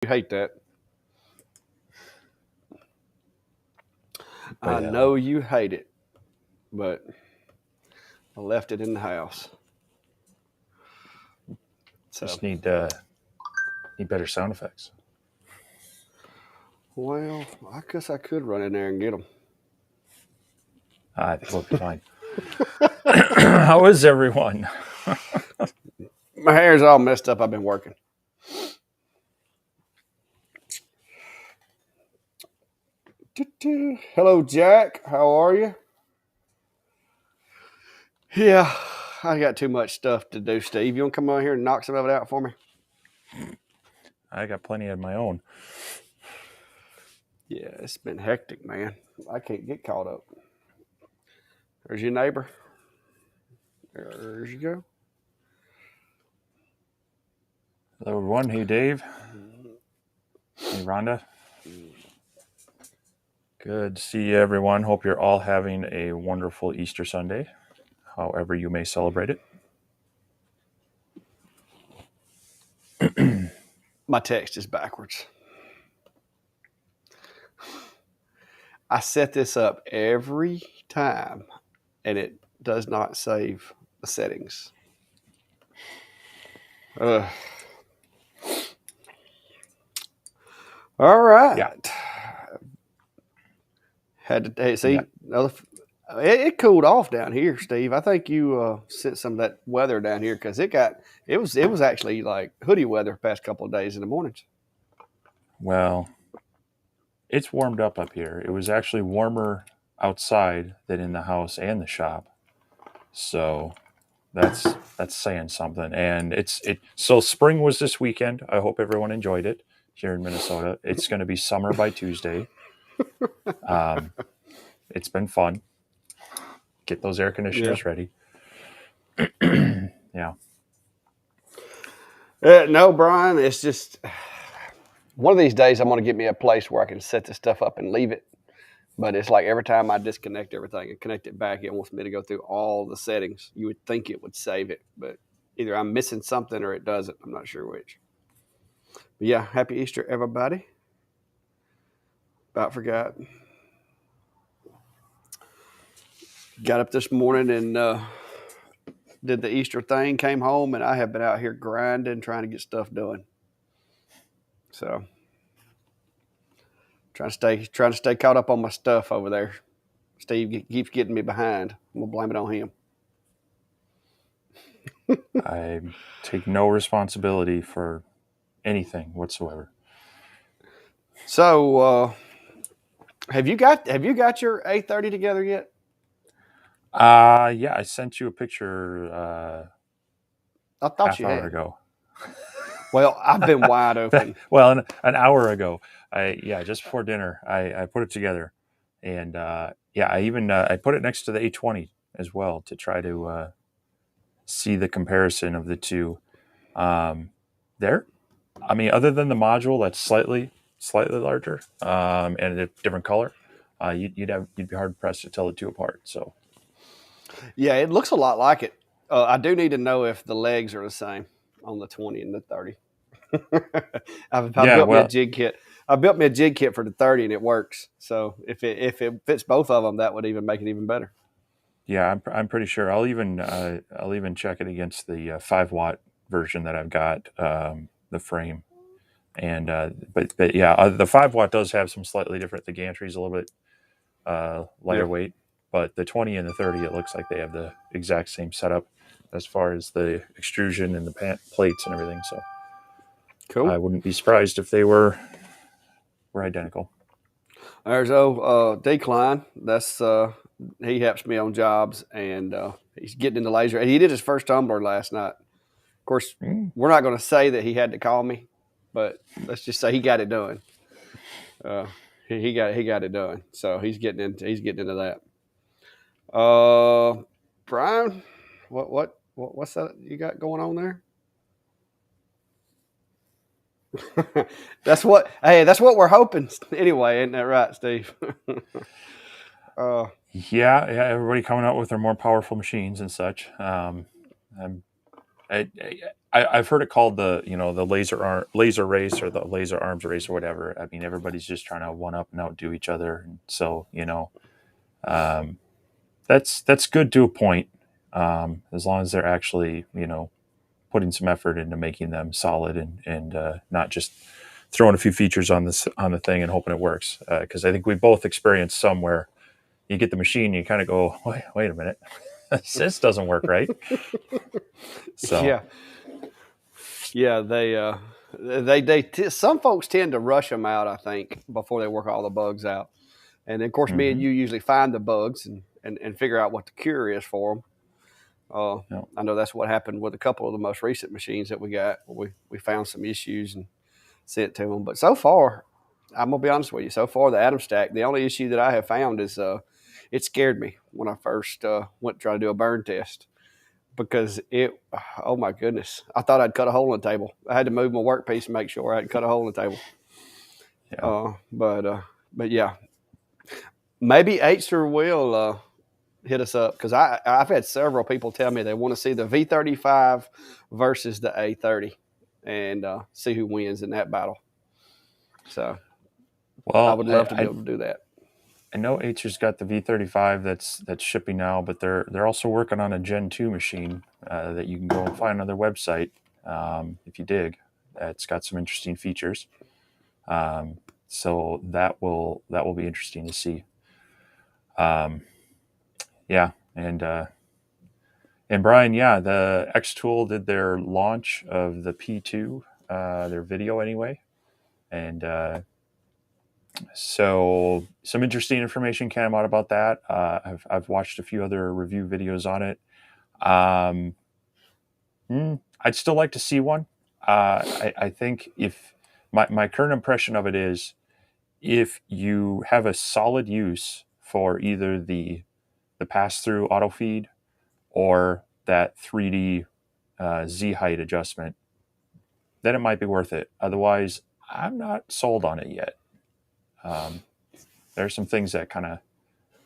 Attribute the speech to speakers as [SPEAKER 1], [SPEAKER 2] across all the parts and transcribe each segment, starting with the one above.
[SPEAKER 1] You hate that.
[SPEAKER 2] But
[SPEAKER 1] I know you hate it, but I left it in the house. So,
[SPEAKER 2] just need better sound effects.
[SPEAKER 1] well, I guess I could run in there and get them.
[SPEAKER 2] I think we'll be fine. How is everyone?
[SPEAKER 1] My hair's all messed up. I've been working. Hello, Jack. How are you? Yeah, I got too much stuff to do, Steve. You want to come on here and knock some of it out for me?
[SPEAKER 2] I got plenty of my own.
[SPEAKER 1] Yeah, it's been hectic, man. I can't get caught up. There's your neighbor. There you go.
[SPEAKER 2] Hello, everyone. Hey, Dave. Hey, Rhonda. Good to see everyone. Hope you're all having a wonderful Easter Sunday, however you may celebrate it.
[SPEAKER 1] My text is backwards. I set this up every time, and it does not save the settings. All right.
[SPEAKER 2] Yeah.
[SPEAKER 1] Had to see
[SPEAKER 2] Yeah.
[SPEAKER 1] another. It cooled off down here, Steve. I think you sent some of that weather down here because it was actually like hoodie weather the past couple of days in the mornings.
[SPEAKER 2] Well, it's warmed up here. It was actually warmer outside than in the house and the shop. So that's saying something. And so spring was this weekend. I hope everyone enjoyed it here in Minnesota. It's going to be summer by Tuesday. It's been fun. Get those air conditioners ready. Yeah.
[SPEAKER 1] No, Brian. It's just one of these days I'm going to get me a place where I can set this stuff up and leave it. But it's like every time I disconnect everything and connect it back, it wants me to go through all the settings. You would think it would save it, but either I'm missing something or it doesn't. I'm not sure which. But yeah, happy Easter, everybody. About forgot. Got up this morning and did the Easter thing, came home, and I have been out here grinding, trying to get stuff done. So trying to stay caught up on my stuff over there. Steve keeps getting me behind. I'm gonna blame it on him.
[SPEAKER 2] I take no responsibility for anything whatsoever.
[SPEAKER 1] So have you got your A30 together yet?
[SPEAKER 2] Yeah, I sent you a picture
[SPEAKER 1] I thought
[SPEAKER 2] half
[SPEAKER 1] you
[SPEAKER 2] hour
[SPEAKER 1] had.
[SPEAKER 2] ago.
[SPEAKER 1] Well, I've been wide open.
[SPEAKER 2] Well, an hour ago. Just before dinner, I put it together, and I even I put it next to the A20 as well to try to see the comparison of the two. There, I mean, other than the module that's slightly larger and a different color, you'd be hard pressed to tell the two apart. So
[SPEAKER 1] Yeah, it looks a lot like it. I do need to know if the legs are the same on the 20 and the 30. I
[SPEAKER 2] yeah,
[SPEAKER 1] built me a
[SPEAKER 2] well,
[SPEAKER 1] jig kit. I built me a jig kit for the 30 and it works. So if it fits both of them, that would even make it even better.
[SPEAKER 2] yeah, I'm pretty sure. I'll even check it against the 5 watt version that I've got, the frame. And but yeah, the 5 watt does have some slightly different. The gantry's a little bit lighter
[SPEAKER 1] Yeah.
[SPEAKER 2] weight, but the 20 and the 30, it looks like they have the exact same setup as far as the extrusion and the plates and everything. So I
[SPEAKER 1] Cool.
[SPEAKER 2] wouldn't be surprised if they were identical.
[SPEAKER 1] There's old Decline. That's he helps me on jobs and he's getting into laser. He did his first tumbler last night. Of course,
[SPEAKER 2] Mm.
[SPEAKER 1] we're not going to say that he had to call me, but let's just say he got it done. Uh, he got it done. So he's getting into that. Brian, what's that you got going on there? That's what we're hoping anyway, isn't that right, Steve? uh,
[SPEAKER 2] Yeah, everybody coming out with their more powerful machines and such. I'm, I I've heard it called the laser race or the laser arms race or whatever. I mean, everybody's just trying to one up and outdo each other, and so um, that's good to a point, as long as they're actually putting some effort into making them solid and not just throwing a few features on the thing and hoping it works. Because I think we both experienced somewhere you get the machine, and you kind of go, wait a minute, this doesn't work right. So
[SPEAKER 1] Yeah, yeah. Some folks tend to rush them out, I think, before they work all the bugs out. And then, of course, me and
[SPEAKER 2] mhm.
[SPEAKER 1] you usually find the bugs and figure out what the cure is for them.
[SPEAKER 2] Yeah.
[SPEAKER 1] I know that's what happened with a couple of the most recent machines that we got. We found some issues and sent to them. But so far, I'm gonna be honest with you. So far, the Atom Stack, the only issue that I have found is it scared me when I first went to try to do a burn test because it. Oh my goodness! I thought I'd cut a hole in the table. I had to move my workpiece and make sure I hadn't cut a hole in the table.
[SPEAKER 2] Yeah.
[SPEAKER 1] But yeah, maybe Acer will hit us up because I've had several people tell me they want to see the V35 versus the A30 and see who wins in that battle. So I
[SPEAKER 2] Well,
[SPEAKER 1] would love to be able to do that.
[SPEAKER 2] I know Acer's got the V35 that's shipping now, but they're also working on a Gen 2 machine that you can go and find on their website if you dig. It's got some interesting features, so that will be interesting to see. Um, yeah, and Brian, yeah, the X Tool did their launch of the P2, their video anyway, and so some interesting information came out about that. I've watched a few other review videos on it. Um, I'd still like to see one. I think if my current impression of it is if you have a solid use for either the pass through auto feed or that 3D Z height adjustment, then it might be worth it. Otherwise, I'm not sold on it yet. Um, there's some things that kind of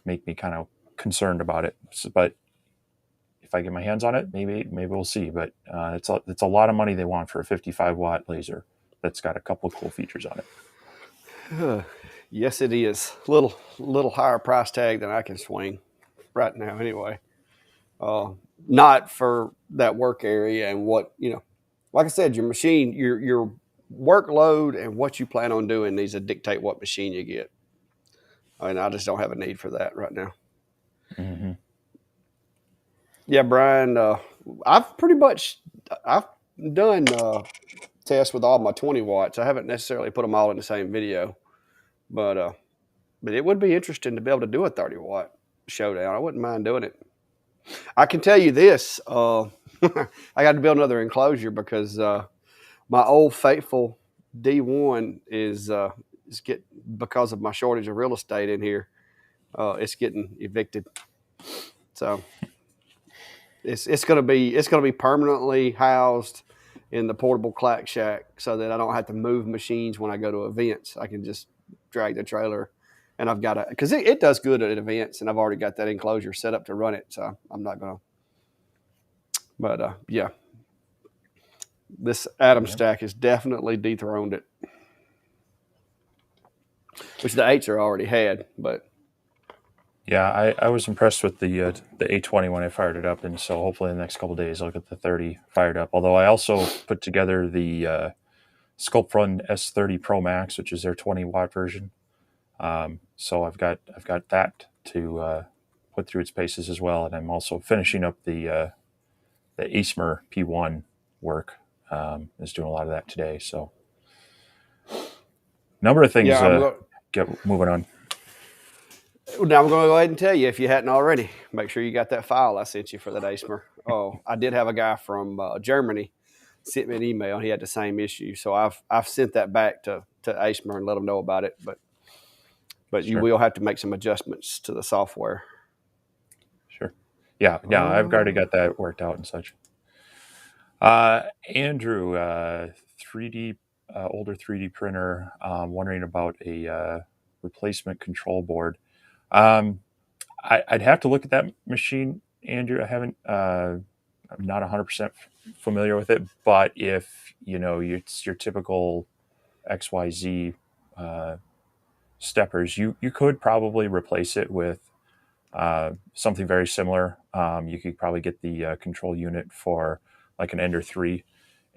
[SPEAKER 2] make me kind of concerned about it. So, but if I get my hands on it, maybe we'll see. But it's a lot of money they want for a 55-watt laser that's got a couple of cool features on it.
[SPEAKER 1] Yes, it is. Little higher price tag than I can swing right now. Anyway, uh, not for that work area and what Like I said, your machine, your workload and what you plan on doing needs to dictate what machine you get. I mean, I just don't have a need for that right now.
[SPEAKER 2] Mm-hmm.
[SPEAKER 1] Yeah, Brian, I've done tests with all my 20 watts. I haven't necessarily put them all in the same video, but uh, but it would be interesting to be able to do a 30-watt showdown. I wouldn't mind doing it. I can tell you this: I got to build another enclosure because my old faithful D1 is get because of my shortage of real estate in here. It's getting evicted, so it's gonna be permanently housed in the portable clack shack so that I don't have to move machines when I go to events. I can just drag the trailer, and I've got because it does good at events, and I've already got that enclosure set up to run it. So I'm not gonna. But yeah, this Atom
[SPEAKER 2] Yeah.
[SPEAKER 1] stack has definitely dethroned it, which the eights are already had. But
[SPEAKER 2] Yeah, I was impressed with the A20 when I fired it up, and so hopefully in the next couple of days I'll get the 30 fired up. Although I also put together the Sculptron S30 Pro Max, which is their 20-watt version. So I've got that to put through its paces as well, and I'm also finishing up the ASMR P1 work. Is doing a lot of that today. So number of things
[SPEAKER 1] yeah,
[SPEAKER 2] get moving on.
[SPEAKER 1] now I'm going to go ahead and tell you if you hadn't already. Make sure you got that file I sent you for that ASMR. Oh, I did have a guy from Germany sent me an email. He had the same issue, so I've sent that back to ASMR and let them know about it. But you
[SPEAKER 2] Sure,
[SPEAKER 1] will have to make some adjustments to the software.
[SPEAKER 2] sure. Yeah. I've already
[SPEAKER 1] Oh,
[SPEAKER 2] got that worked out and such. Andrew, 3D older 3D printer. Wondering about a replacement control board. Um, I'd have to look at that machine, Andrew. I'm not 100% familiar with it, but if it's your typical XYZ uh, steppers, you could probably replace it with something very similar. You could probably get the control unit for like an Ender 3,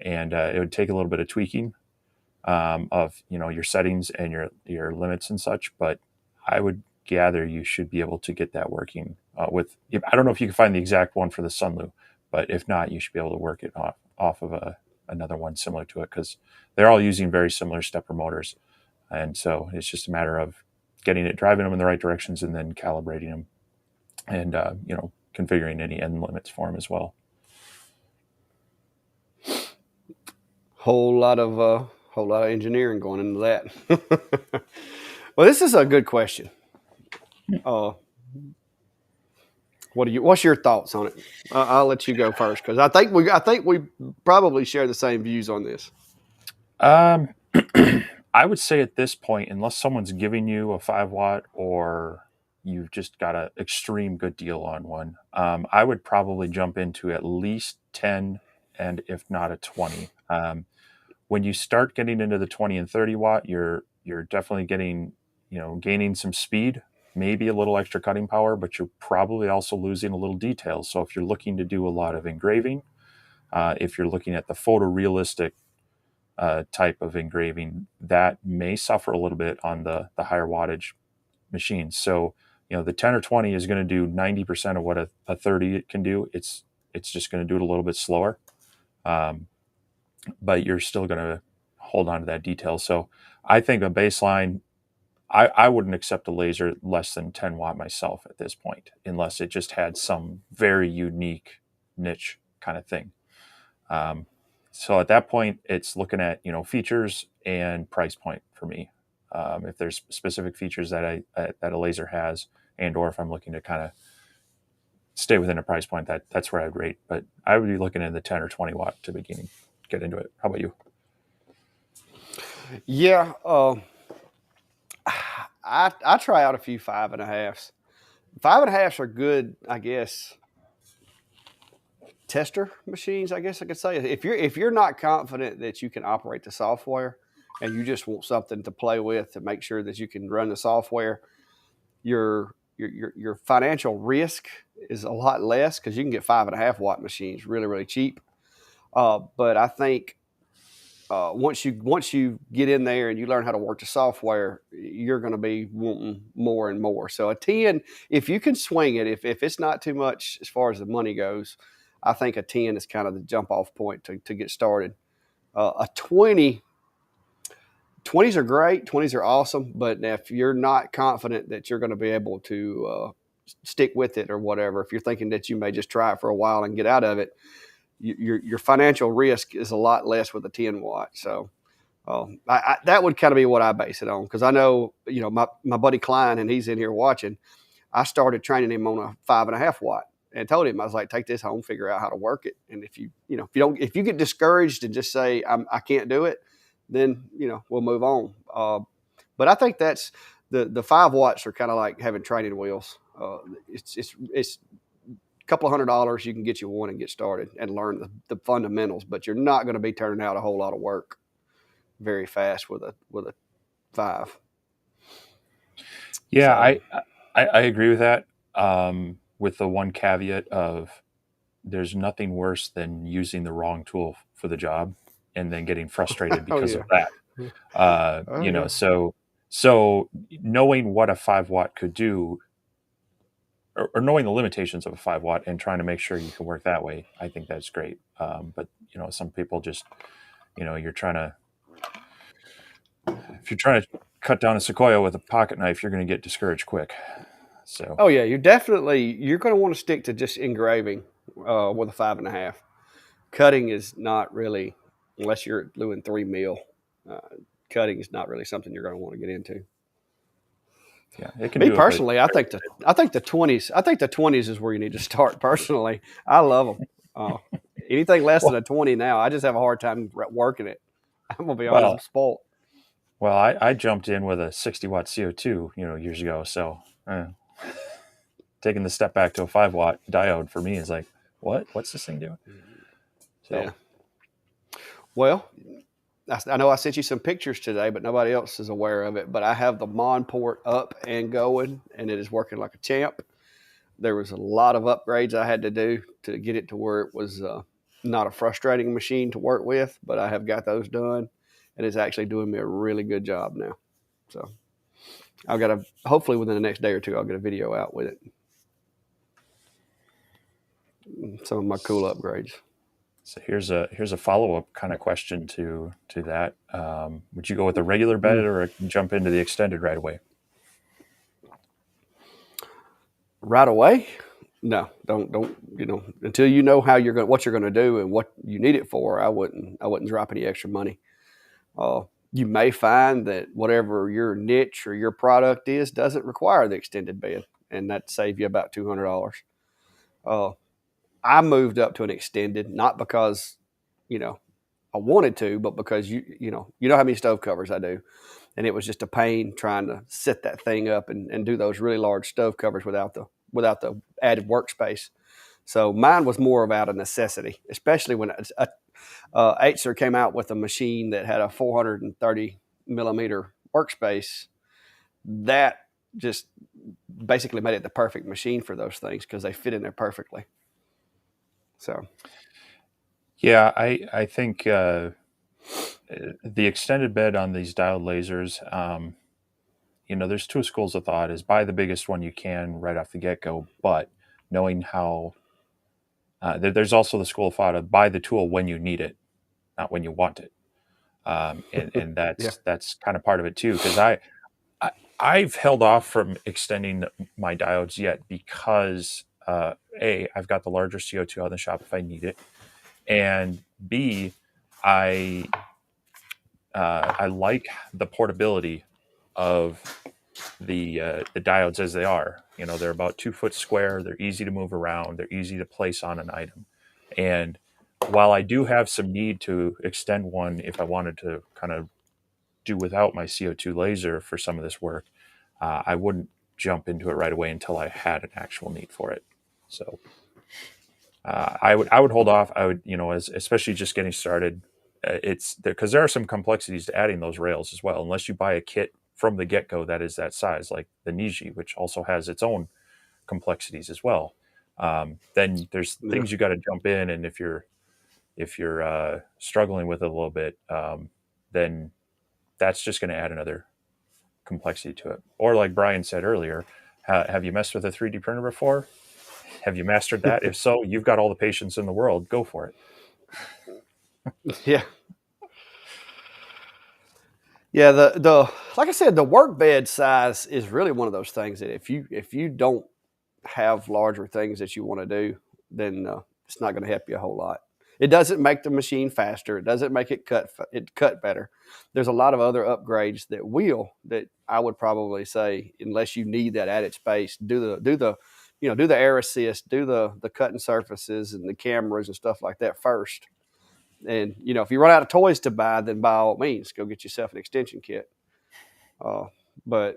[SPEAKER 2] and it would take a little bit of tweaking of your settings and your limits and such. But I would gather you should be able to get that working with. I don't know if you can find the exact one for the Sunlu, but if not, you should be able to work it off of another one similar to it, because they're all using very similar stepper motors, and so it's just a matter of getting it driving them in the right directions and then calibrating them and configuring any end limits for them as well.
[SPEAKER 1] Whole lot of engineering going into that. Well, this is a good question. What's your thoughts on it? I'll let you go first, because I think we probably share the same views on this.
[SPEAKER 2] Um, I would say at this point, unless someone's giving you a 5 watt or you've just got an extreme good deal on one, I would probably jump into at least 10, and if not a 20. When you start getting into the 20 and 30 watt, you're definitely gaining some speed, maybe a little extra cutting power, but you're probably also losing a little detail. So if you're looking to do a lot of engraving, if you're looking at the photorealistic type of engraving, that may suffer a little bit on the higher wattage machines. So the 10 or 20 is going to do 90% of what a 30 can do. It's just going to do it a little bit slower, but you're still going to hold on to that detail. So I think a baseline, I wouldn't accept a laser less than 10 watt myself at this point, unless it just had some very unique niche kind of thing. So at that point, it's looking at features and price point for me. If there's specific features that that a laser has, and or if I'm looking to kind of stay within a price point, that's where I'd rate. But I would be looking in the 10 or 20 watt to get into it. How about you?
[SPEAKER 1] Yeah, I try out a few 5.5s. 5.5s are good, I guess. Tester machines, I guess I could say. If you're not confident that you can operate the software, and you just want something to play with to make sure that you can run the software, your financial risk is a lot less, because you can get 5.5 watt machines really cheap. But I think once you get in there and you learn how to work the software, you're going to be wanting more and more. So a 10, if you can swing it, if it's not too much as far as the money goes, I think a 10 is kind of the jump off point to get started. A 20s are great. 20s are awesome. But if you're not confident that you're going to be able to stick with it or whatever, if you're thinking that you may just try it for a while and get out of it, your financial risk is a lot less with a 10 watt. So that would kind of be what I base it on, because I know my buddy Klein, and he's in here watching. I started training him on a 5.5 watt and told him, I was like, take this home, figure out how to work it. And if you get discouraged and just say I can't do it, then we'll move on. But I think that's the 5 watts are kind of like having training wheels. It's couple of $100, you can get you one and get started and learn the fundamentals, but you're not going to be turning out a whole lot of work very fast with a 5.
[SPEAKER 2] Yeah,
[SPEAKER 1] So,
[SPEAKER 2] I agree with that. With the one caveat of there's nothing worse than using the wrong tool for the job and then getting frustrated
[SPEAKER 1] oh
[SPEAKER 2] because
[SPEAKER 1] yeah,
[SPEAKER 2] of that.
[SPEAKER 1] oh yeah.
[SPEAKER 2] So knowing what a 5 watt could do, or knowing the limitations of a 5 watt and trying to make sure you can work that way, I think that's great. But some people just, you're trying to, if you're trying to cut down a sequoia with a pocket knife, you're going to get discouraged quick. So,
[SPEAKER 1] Oh yeah, you're going to want to stick to just engraving with a 5.5. Cutting is not really, unless you're doing 3 mil. Uh, Cutting is not really something you're going to want to get into.
[SPEAKER 2] yeah, it can
[SPEAKER 1] Me
[SPEAKER 2] do it, but
[SPEAKER 1] personally, I think the 20s. I think the 20s is where you need to start. Personally, I love them. Anything less than
[SPEAKER 2] well,
[SPEAKER 1] a 20 now, I just have a hard time working it. I'm gonna be honest. I'm
[SPEAKER 2] well,
[SPEAKER 1] spoiled.
[SPEAKER 2] I jumped in with a 60 watt CO2, years ago. So taking the step back to a 5 watt diode for me is like, What's this thing doing?
[SPEAKER 1] Yeah.
[SPEAKER 2] So
[SPEAKER 1] Well, I know I sent you some pictures today, but nobody else is aware of it. But I have the Mon port up and going, and it is working like a champ. There was a lot of upgrades I had to do to get it to where it was not a frustrating machine to work with, but I have got those done, and it's actually doing me a really good job now. So I've got hopefully within the next day or two, I'll get a video out with it. Some of my cool upgrades.
[SPEAKER 2] so here's a follow up kind of question to that. Would you go with a regular bed
[SPEAKER 1] Mm.
[SPEAKER 2] or jump into the extended right away?
[SPEAKER 1] Right away, no, don't. Until you know what you're gonna do and what you need it for. I wouldn't drop any extra money. Uh, you may find that whatever your niche or your product is doesn't require the extended bed, and that save you about $200. Uh, I moved up to an extended not because you know I wanted to, but because you know how many stove covers I do, and it was just a pain trying to set that thing up and do those really large stove covers without the added workspace. So mine was more about a necessity, especially when Acer came out with a machine that had a 430 millimeter workspace. That just basically made it the perfect machine for those things because they fit in there perfectly. So
[SPEAKER 2] Yeah, I think the extended bed on these diode lasers, there's two schools of thought: is buy the biggest one you can right off the get go, but knowing how there's also the school of thought of buy the tool when you need it, not when you want it, and
[SPEAKER 1] yeah,
[SPEAKER 2] that's kind of part of it too. Because I I've held off from extending my diodes yet because I've got the larger CO2 out in the shop if I need it, and B, I I like the portability of the diodes as they are. They're about 2 foot square. They're easy to move around. They're easy to place on an item. And while I do have some need to extend one if I wanted to kind of do without my CO2 laser for some of this work, I wouldn't jump into it right away until I had an actual need for it. So I would hold off. I would, as especially just getting started. It's because there are some complexities to adding those rails as well. Unless you buy a kit from the get go that is that size, like the Niji, which also has its own complexities as well. Then there's
[SPEAKER 1] yeah,
[SPEAKER 2] things you got to jump in, and if you're struggling with it a little bit, then that's just going to add another complexity to it. Or like Brian said earlier, have you messed with a 3D printer before? Have you mastered that? If so, you've got all the patience in the world. Go for it.
[SPEAKER 1] yeah, yeah. The like I said, the work bed size is really one of those things that if you don't have larger things that you want to do, then it's not going to help you a whole lot. It doesn't make the machine faster. It doesn't make it cut better. There's a lot of other upgrades that I would probably say, unless you need that added space, do the air assist, do the cutting surfaces and the cameras and stuff like that first. And if you run out of toys to buy, then by all means go get yourself an extension kit. Uh, but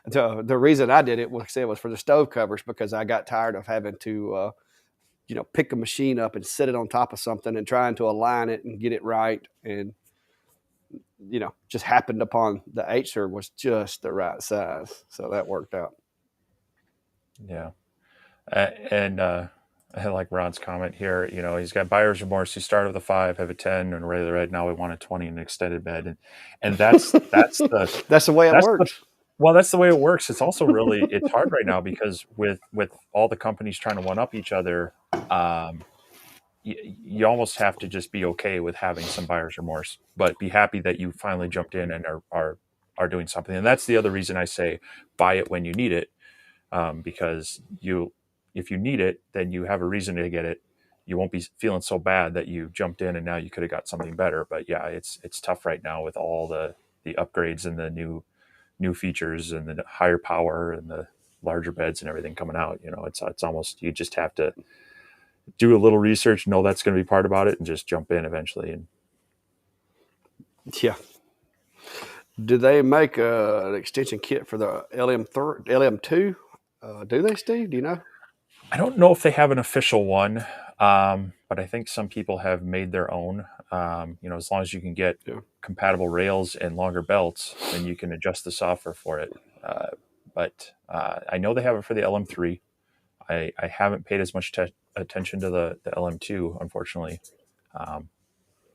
[SPEAKER 1] the reason I did it, like I said, was for the stove covers because I got tired of having to, pick a machine up and set it on top of something and trying to align it and get it right. And, just happened upon the Acer was just the right size. So that worked out.
[SPEAKER 2] Yeah. And I like Ron's comment here. He's got buyer's remorse. He started with a 5, have a 10, and a regular bed. Now we want a 20 and an extended bed, and that's the
[SPEAKER 1] That's the way it
[SPEAKER 2] that's the
[SPEAKER 1] works.
[SPEAKER 2] well, that's the way it works. It's also it's hard right now because with all the companies trying to one up each other, um, you almost have to just be okay with having some buyer's remorse, but be happy that you finally jumped in and are doing something. And that's the other reason I say buy it when you need it, because if you need it, then you have a reason to get it. You won't be feeling so bad that you jumped in and now you could have got something better. But yeah, it's tough right now with all the upgrades and the new features and the higher power and the larger beds and everything coming out. It's almost you just have to do a little research, know that's going to be part about it, and just jump in eventually. And
[SPEAKER 1] Yeah. Do they make an extension kit for the LM2? Do they, Steve? Do you know?
[SPEAKER 2] I don't know if they have an official one, but I think some people have made their own. As long as you can get
[SPEAKER 1] Yeah.
[SPEAKER 2] compatible rails and longer belts, then you can adjust the software for it. But I know they have it for the LM3. I haven't paid as much attention to the LM2, unfortunately. Um,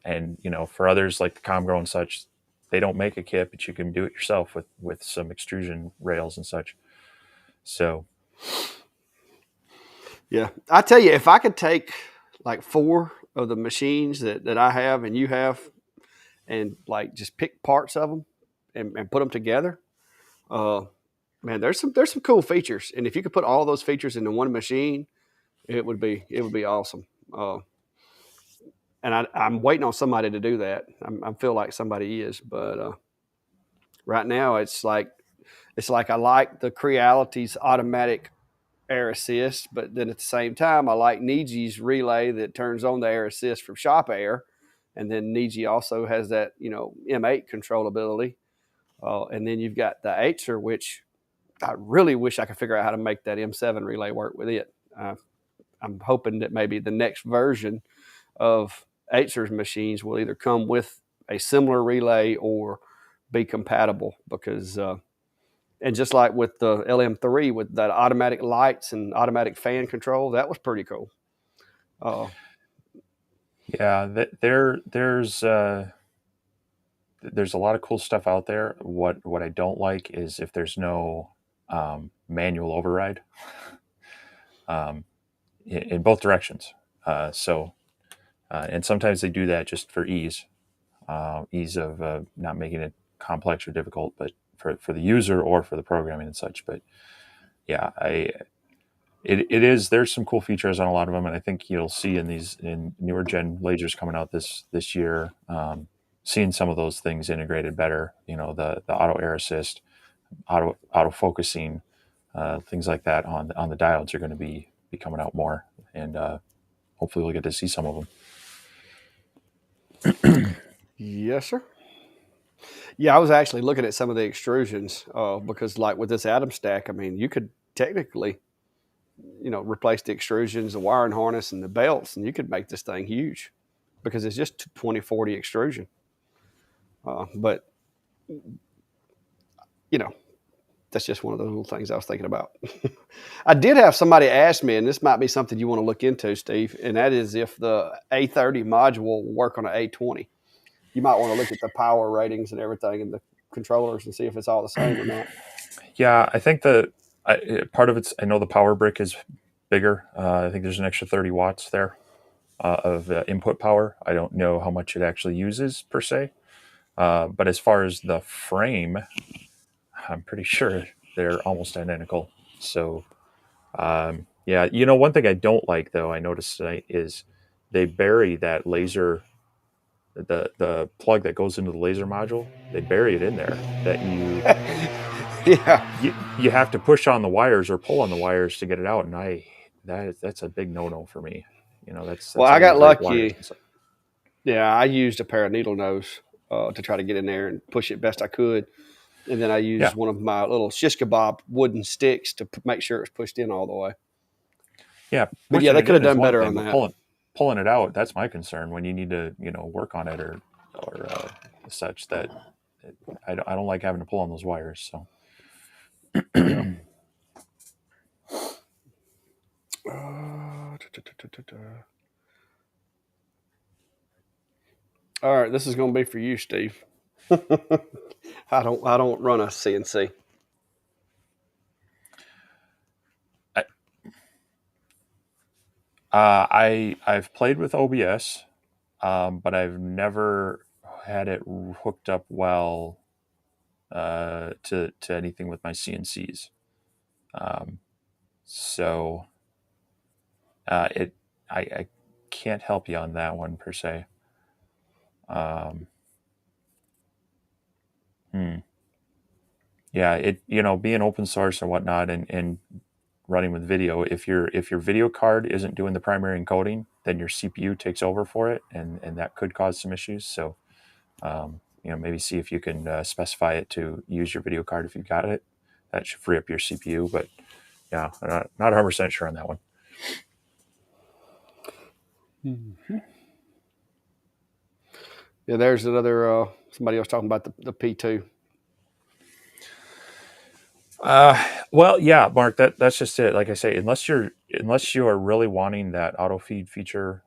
[SPEAKER 2] and for others like the Comgrow and such, they don't make a kit, but you can do it yourself with some extrusion rails and such. So
[SPEAKER 1] Yeah. I tell you, if I could take like four of the machines that I have and you have and like just pick parts of them and put them together, uh, man, there's some cool features. And if you could put all those features into one machine, it would be awesome. And I'm waiting on somebody to do that. I feel like somebody is, but right now it's like I like the Creality's automatic air assist, but then at the same time I like Niji's relay that turns on the air assist from Shop Air, and then Niji also has that M8 controllability, and then you've got the Acer, which I really wish I could figure out how to make that M7 relay work with it. I'm hoping that maybe the next version of Acer's machines will either come with a similar relay or be compatible because and just like with the LM3 with that automatic lights and automatic fan control, that was pretty cool. Uh,
[SPEAKER 2] yeah, there's a lot of cool stuff out there. What I don't like is if there's no manual override um, in both directions. And sometimes they do that just for ease of not making it complex or difficult, but for the user or for the programming and such. But yeah, it is. There's some cool features on a lot of them, and I think you'll see in newer gen lasers coming out this year. Seeing some of those things integrated better, the auto air assist, auto focusing, things like that on the diodes are going to be coming out more, and hopefully we'll get to see some of them.
[SPEAKER 1] yes, sir. Yeah, I was actually looking at some of the extrusions because, like with this atom stack, I mean, you could technically, replace the extrusions, the wiring harness, and the belts, and you could make this thing huge because it's just 2040 extrusion. But you know, that's just one of those little things I was thinking about. I did have somebody ask me, and this might be something you want to look into, Steve, and that is if the A30 module will work on an A20. You might want to look at the power ratings and everything and the controllers and see if it's all the same or not.
[SPEAKER 2] Yeah, I think part of it's. I know the power brick is bigger. I think there's an extra 30 watts there of input power. I don't know how much it actually uses per se, but as far as the frame, I'm pretty sure they're almost identical. So yeah, one thing I don't like though, I noticed tonight is they bury that laser, the plug that goes into the laser module. They bury it in there. That
[SPEAKER 1] Yeah.
[SPEAKER 2] you have to push on the wires or pull on the wires to get it out, and that's a big no no for me.
[SPEAKER 1] Well,
[SPEAKER 2] That's
[SPEAKER 1] I
[SPEAKER 2] some of the
[SPEAKER 1] got
[SPEAKER 2] great wires.
[SPEAKER 1] lucky. Yeah, I used a pair of needle nose to try to get in there and push it best I could. And then I
[SPEAKER 2] Yeah,
[SPEAKER 1] used one of my little shish kebab wooden sticks to make sure it was pushed in all the way.
[SPEAKER 2] yeah,
[SPEAKER 1] But yeah,
[SPEAKER 2] pushing
[SPEAKER 1] they
[SPEAKER 2] it
[SPEAKER 1] could have
[SPEAKER 2] in is
[SPEAKER 1] done
[SPEAKER 2] one
[SPEAKER 1] better
[SPEAKER 2] thing,
[SPEAKER 1] on
[SPEAKER 2] but
[SPEAKER 1] that.
[SPEAKER 2] pulling it out, that's my concern when you need to work on it or such that I don't like having to pull on those wires. So
[SPEAKER 1] Yeah. All right, this is going to be for you, Steve. I don't run a CNC.
[SPEAKER 2] I, I've played with OBS, but I've never had it hooked up well to anything with my CNCs. Um, so it I can't help you on that one per se. Um, hmm. Yeah, being open source and whatnot, and running with video. If your video card isn't doing the primary encoding, then your CPU takes over for it, and that could cause some issues. So maybe see if you can specify it to use your video card if you got it. That should free up your CPU. But yeah, I'm not 100% sure on that one.
[SPEAKER 1] Mm-hmm. Yeah, there's another somebody else talking about the P2.
[SPEAKER 2] Well, yeah, Mark, that's just it. Like I say, unless you are really wanting that auto feed feature,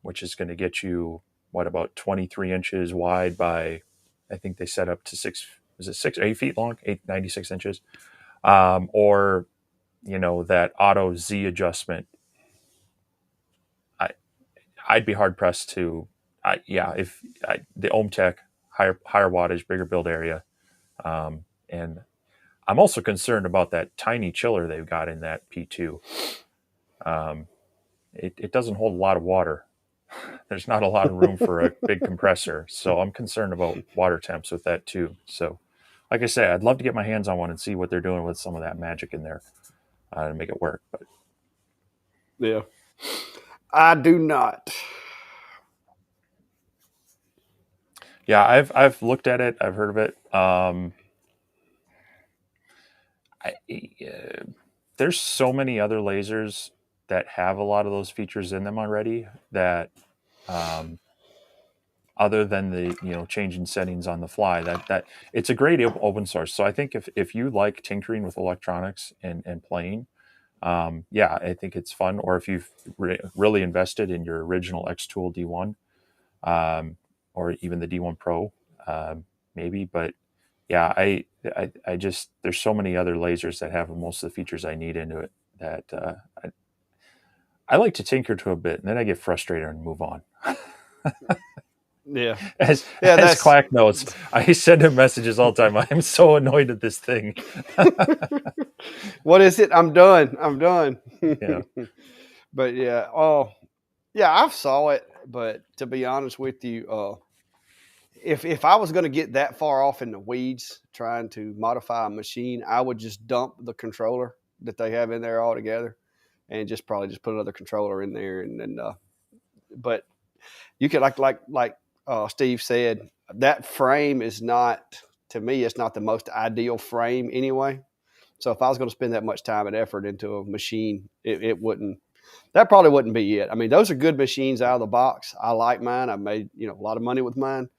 [SPEAKER 2] which is going to get you what about 23 inches wide by, I think they set up to six. Is it 6 8 feet long? 96 inches. Or that auto Z adjustment. I I'd be hard pressed to. If the Ohm Tech higher wattage, bigger build area, and I'm also concerned about that tiny chiller they've got in that P2. Um, it doesn't hold a lot of water. There's not a lot of room for a big compressor, so I'm concerned about water temps with that too. So, like I say, I'd love to get my hands on one and see what they're doing with some of that magic in there to make it work. But
[SPEAKER 1] Yeah, I do not.
[SPEAKER 2] yeah, I've looked at it. I've heard of it. There's so many other lasers that have a lot of those features in them already that um, other than the changing settings on the fly, that it's a great open source. So I think if you like tinkering with electronics and playing, yeah, I think it's fun. Or if you've really invested in your original X Tool D1, or even the D1 Pro, maybe. But yeah, I just there's so many other lasers that have most of the features I need into it that I like to tinker to a bit, and then I get frustrated and move on.
[SPEAKER 1] Yeah,
[SPEAKER 2] as
[SPEAKER 1] yeah.
[SPEAKER 2] as
[SPEAKER 1] That's
[SPEAKER 2] Clack knows, I send him messages all the time. I am so annoyed at this thing.
[SPEAKER 1] what is it? I'm done. I'm done.
[SPEAKER 2] Yeah.
[SPEAKER 1] But yeah, oh yeah, I saw it. But to be honest with you, if I was going to get that far off in the weeds trying to modify a machine, I would just dump the controller that they have in there altogether, and just probably just put another controller in there, and then. But you could like Steve said, that frame is not to me. It's not the most ideal frame anyway. So if I was going to spend that much time and effort into a machine, it wouldn't. That probably wouldn't be it. I mean, those are good machines out of the box. I like mine. I made a lot of money with mine.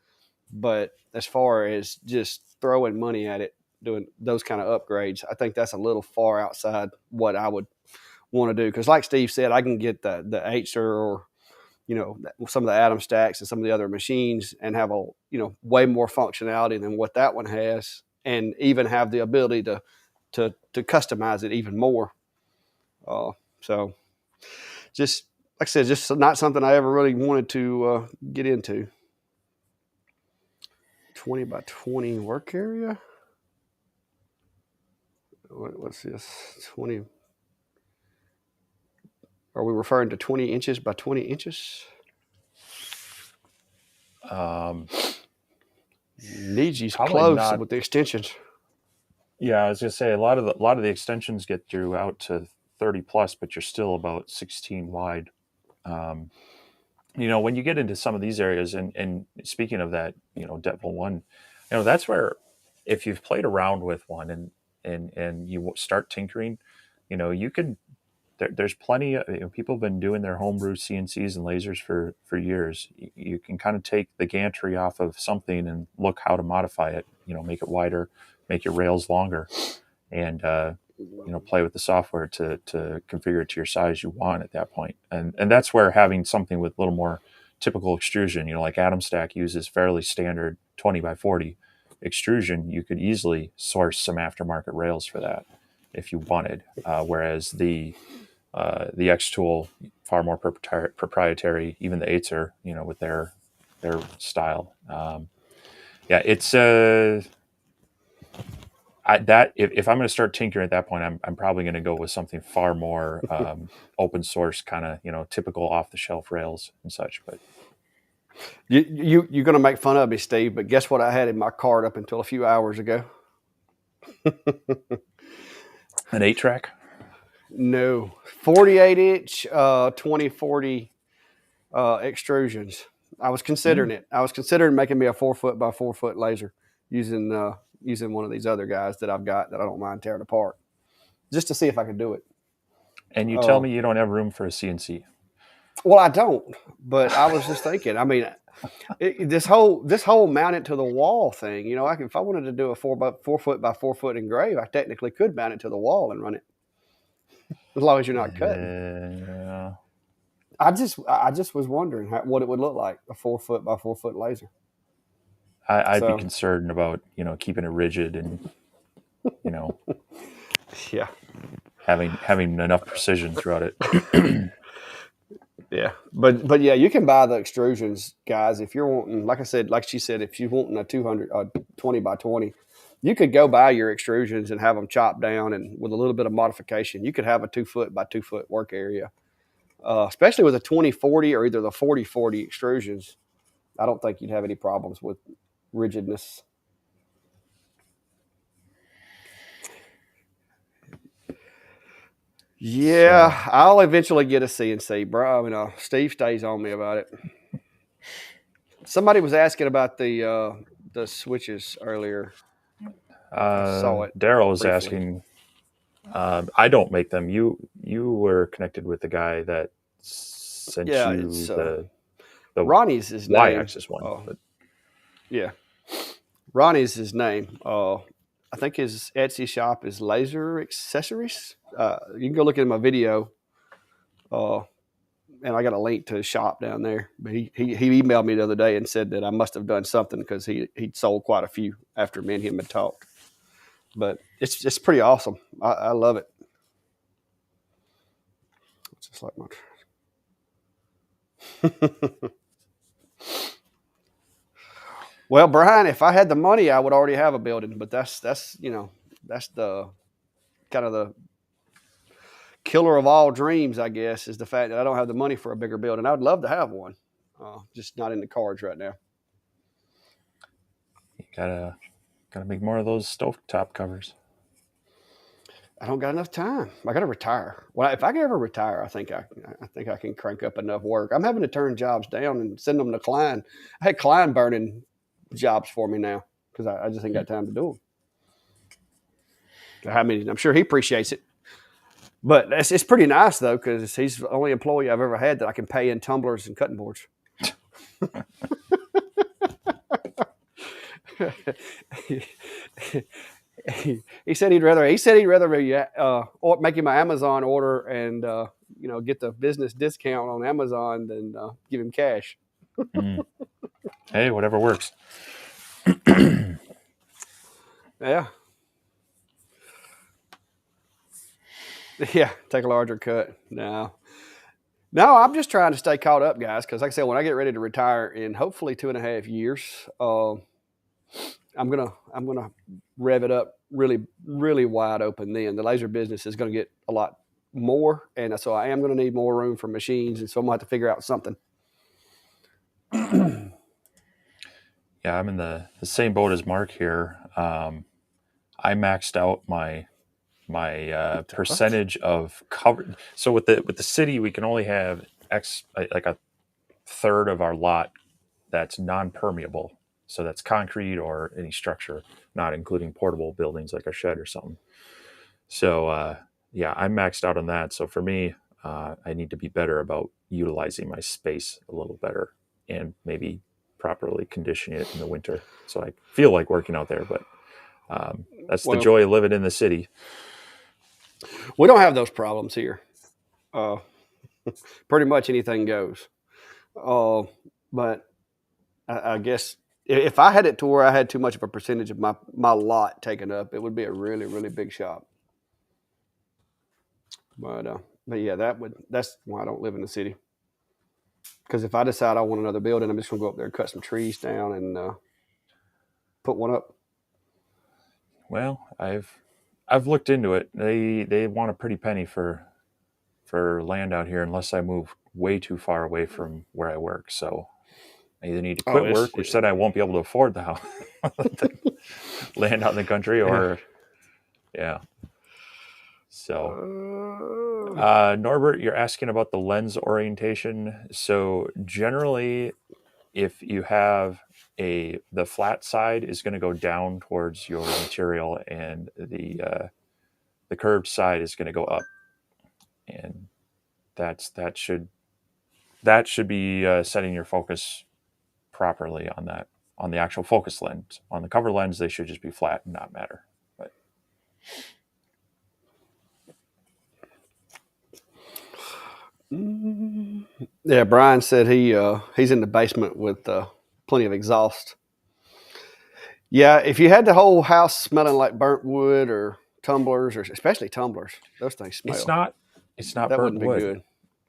[SPEAKER 1] But as far as just throwing money at it, doing those kind of upgrades, I think that's a little far outside what I would want to do. Because like Steve said, I can get the Acer or some of the Atom stacks and some of the other machines and have a way more functionality than what that one has, and even have the ability to customize it even more. So just like I said, just not something I ever really wanted to get into. 20 by 20 work area. What's this? 20. Are we referring to 20 inches by 20 inches?
[SPEAKER 2] Um,
[SPEAKER 1] Needs you
[SPEAKER 2] Probably
[SPEAKER 1] close
[SPEAKER 2] not.
[SPEAKER 1] with the extensions.
[SPEAKER 2] Yeah, I was gonna say a lot of the extensions get you out to 30 plus, but you're still about 16 wide. Um, when you get into some of these areas, and speaking of that, Devil One, that's where if you've played around with one and you start tinkering, you can. There's plenty of people have been doing their homebrew CNCs and lasers for years. You can kind of take the gantry off of something and look how to modify it. Make it wider, make your rails longer, and play with the software to configure it to your size you want at that point. And that's where having something with a little more typical extrusion, like Atom Stack uses fairly standard 20 by 40 extrusion, you could easily source some aftermarket rails for that if you wanted. Whereas the X tool far more proprietary. Even the Acer, with their style. Yeah, it's that if I'm going to start tinkering at that point, I'm probably going to go with something far more open source, kind of typical off the shelf rails and such. But
[SPEAKER 1] You're going to make fun of me, Steve, but guess what I had in my cart up until a few hours ago?
[SPEAKER 2] an 8-track.
[SPEAKER 1] No, 48 inch 2040 extrusions. I was considering it. I was considering making me a 4 foot by 4 foot laser using one of these other guys that I've got that I don't mind tearing apart, just to see if I could do it.
[SPEAKER 2] And you tell
[SPEAKER 1] Uh,
[SPEAKER 2] me you don't have room for a CNC.
[SPEAKER 1] well, I don't, but I was just thinking. I mean, this whole mount it to the wall thing. You know, if I wanted to do a 4 foot by 4 foot engrave, I technically could mount it to the wall and run it as long as you're not cutting.
[SPEAKER 2] Yeah,
[SPEAKER 1] I just was wondering what it would look like, a 4 foot by 4 foot laser.
[SPEAKER 2] I'd be
[SPEAKER 1] So
[SPEAKER 2] concerned about keeping it rigid and you know
[SPEAKER 1] yeah,
[SPEAKER 2] having enough precision throughout it.
[SPEAKER 1] yeah, but yeah, you can buy the extrusions, guys. If you're wanting, like I said, like she said, if you're wanting a 200, 20 by 20, you could go buy your extrusions and have them chopped down, and with a little bit of modification, you could have a 2 foot by 2 foot work area. Especially with a 2040 or either the 4040 extrusions, I don't think you'd have any problems with rigidness.
[SPEAKER 2] So
[SPEAKER 1] Yeah, I'll eventually get a CNC, bro. I mean, Steve stays on me about it. Somebody was asking about the switches earlier. I saw it
[SPEAKER 2] Daryl is
[SPEAKER 1] briefly.
[SPEAKER 2] asking. I don't make them. You were connected with the guy that sent
[SPEAKER 1] Yeah,
[SPEAKER 2] you
[SPEAKER 1] it's
[SPEAKER 2] the
[SPEAKER 1] Ronnie's his
[SPEAKER 2] y
[SPEAKER 1] name.
[SPEAKER 2] axis one, but
[SPEAKER 1] Yeah, Ronnie's his name. I think his Etsy shop is Laser Accessories. You can go look at my video. Uh, and I got a link to his shop down there. But he emailed me the other day and said that I must have done something because he'd sold quite a few after me and him had talked. But it's pretty awesome. I love it. It's just like my. Well, Brian, if I had the money, I would already have a building. But that's the kind of the killer of all dreams, I guess, is the fact that I don't have the money for a bigger building. I would love to have one, just not in the cards right now.
[SPEAKER 2] you gotta make more of those stovetop covers.
[SPEAKER 1] I don't got enough time. I got to retire. Well, if I can ever retire, I think I can crank up enough work. I'm having to turn jobs down and send them to Klein. I had Klein burning jobs for me now because I just ain't got time to do them. I mean, I'm sure he appreciates it, but it's pretty nice though because he's the only employee I've ever had that I can pay in tumblers and cutting boards. He said he'd rather make him an Amazon order and get the business discount on Amazon than give him cash.
[SPEAKER 2] Mm. Hey, whatever works.
[SPEAKER 1] Yeah, yeah, take a larger cut. No, I'm just trying to stay caught up, guys. Because like I said, when I get ready to retire in hopefully 2.5 years, I'm gonna rev it up really really wide open. Then the laser business is going to get a lot more, and so I am going to need more room for machines, and so I'm going to have to figure out something.
[SPEAKER 2] Yeah, I'm in the same boat as Mark here. I maxed out my
[SPEAKER 1] What?
[SPEAKER 2] percentage of cover. So with the city, we can only have like a third of our lot that's non-permeable. So that's concrete or any structure, not including portable buildings like a shed or something. So yeah, I'm maxed out on that. So for me, I need to be better about utilizing my space a little better and maybe properly conditioning it in the winter. So I feel like working out there, but that's the
[SPEAKER 1] Well,
[SPEAKER 2] joy of living in the city.
[SPEAKER 1] we don't have those problems here. Uh, Pretty much anything goes. Uh, but I guess if I had it to where I had too much of a percentage of my lot taken up, it would be a really really big shop. But yeah, that's why I don't live in the city. Because if I decide I want another building, I'm just gonna go up there and cut some trees down and put one up.
[SPEAKER 2] Well, I've looked into it. They want a pretty penny for land out here unless I move way too far away from where I work. So I either need to
[SPEAKER 1] Oh,
[SPEAKER 2] quit work, which said I won't be able to afford the house, the land out in the country,
[SPEAKER 1] yeah.
[SPEAKER 2] or yeah. So
[SPEAKER 1] Uh,
[SPEAKER 2] Norbert, you're asking about the lens orientation. So generally, if you have the flat side is going to go down towards your material, and the curved side is going to go up. and that should be setting your focus properly on that, on the actual focus lens. On the cover lens, they should just be flat and not matter. But
[SPEAKER 1] Yeah, Brian said he's in the basement with plenty of exhaust. Yeah, if you had the whole house smelling like burnt wood or tumblers, or especially tumblers, those things
[SPEAKER 2] it's
[SPEAKER 1] smell.
[SPEAKER 2] not it's not
[SPEAKER 1] That
[SPEAKER 2] burnt
[SPEAKER 1] wouldn't be
[SPEAKER 2] wood.
[SPEAKER 1] good.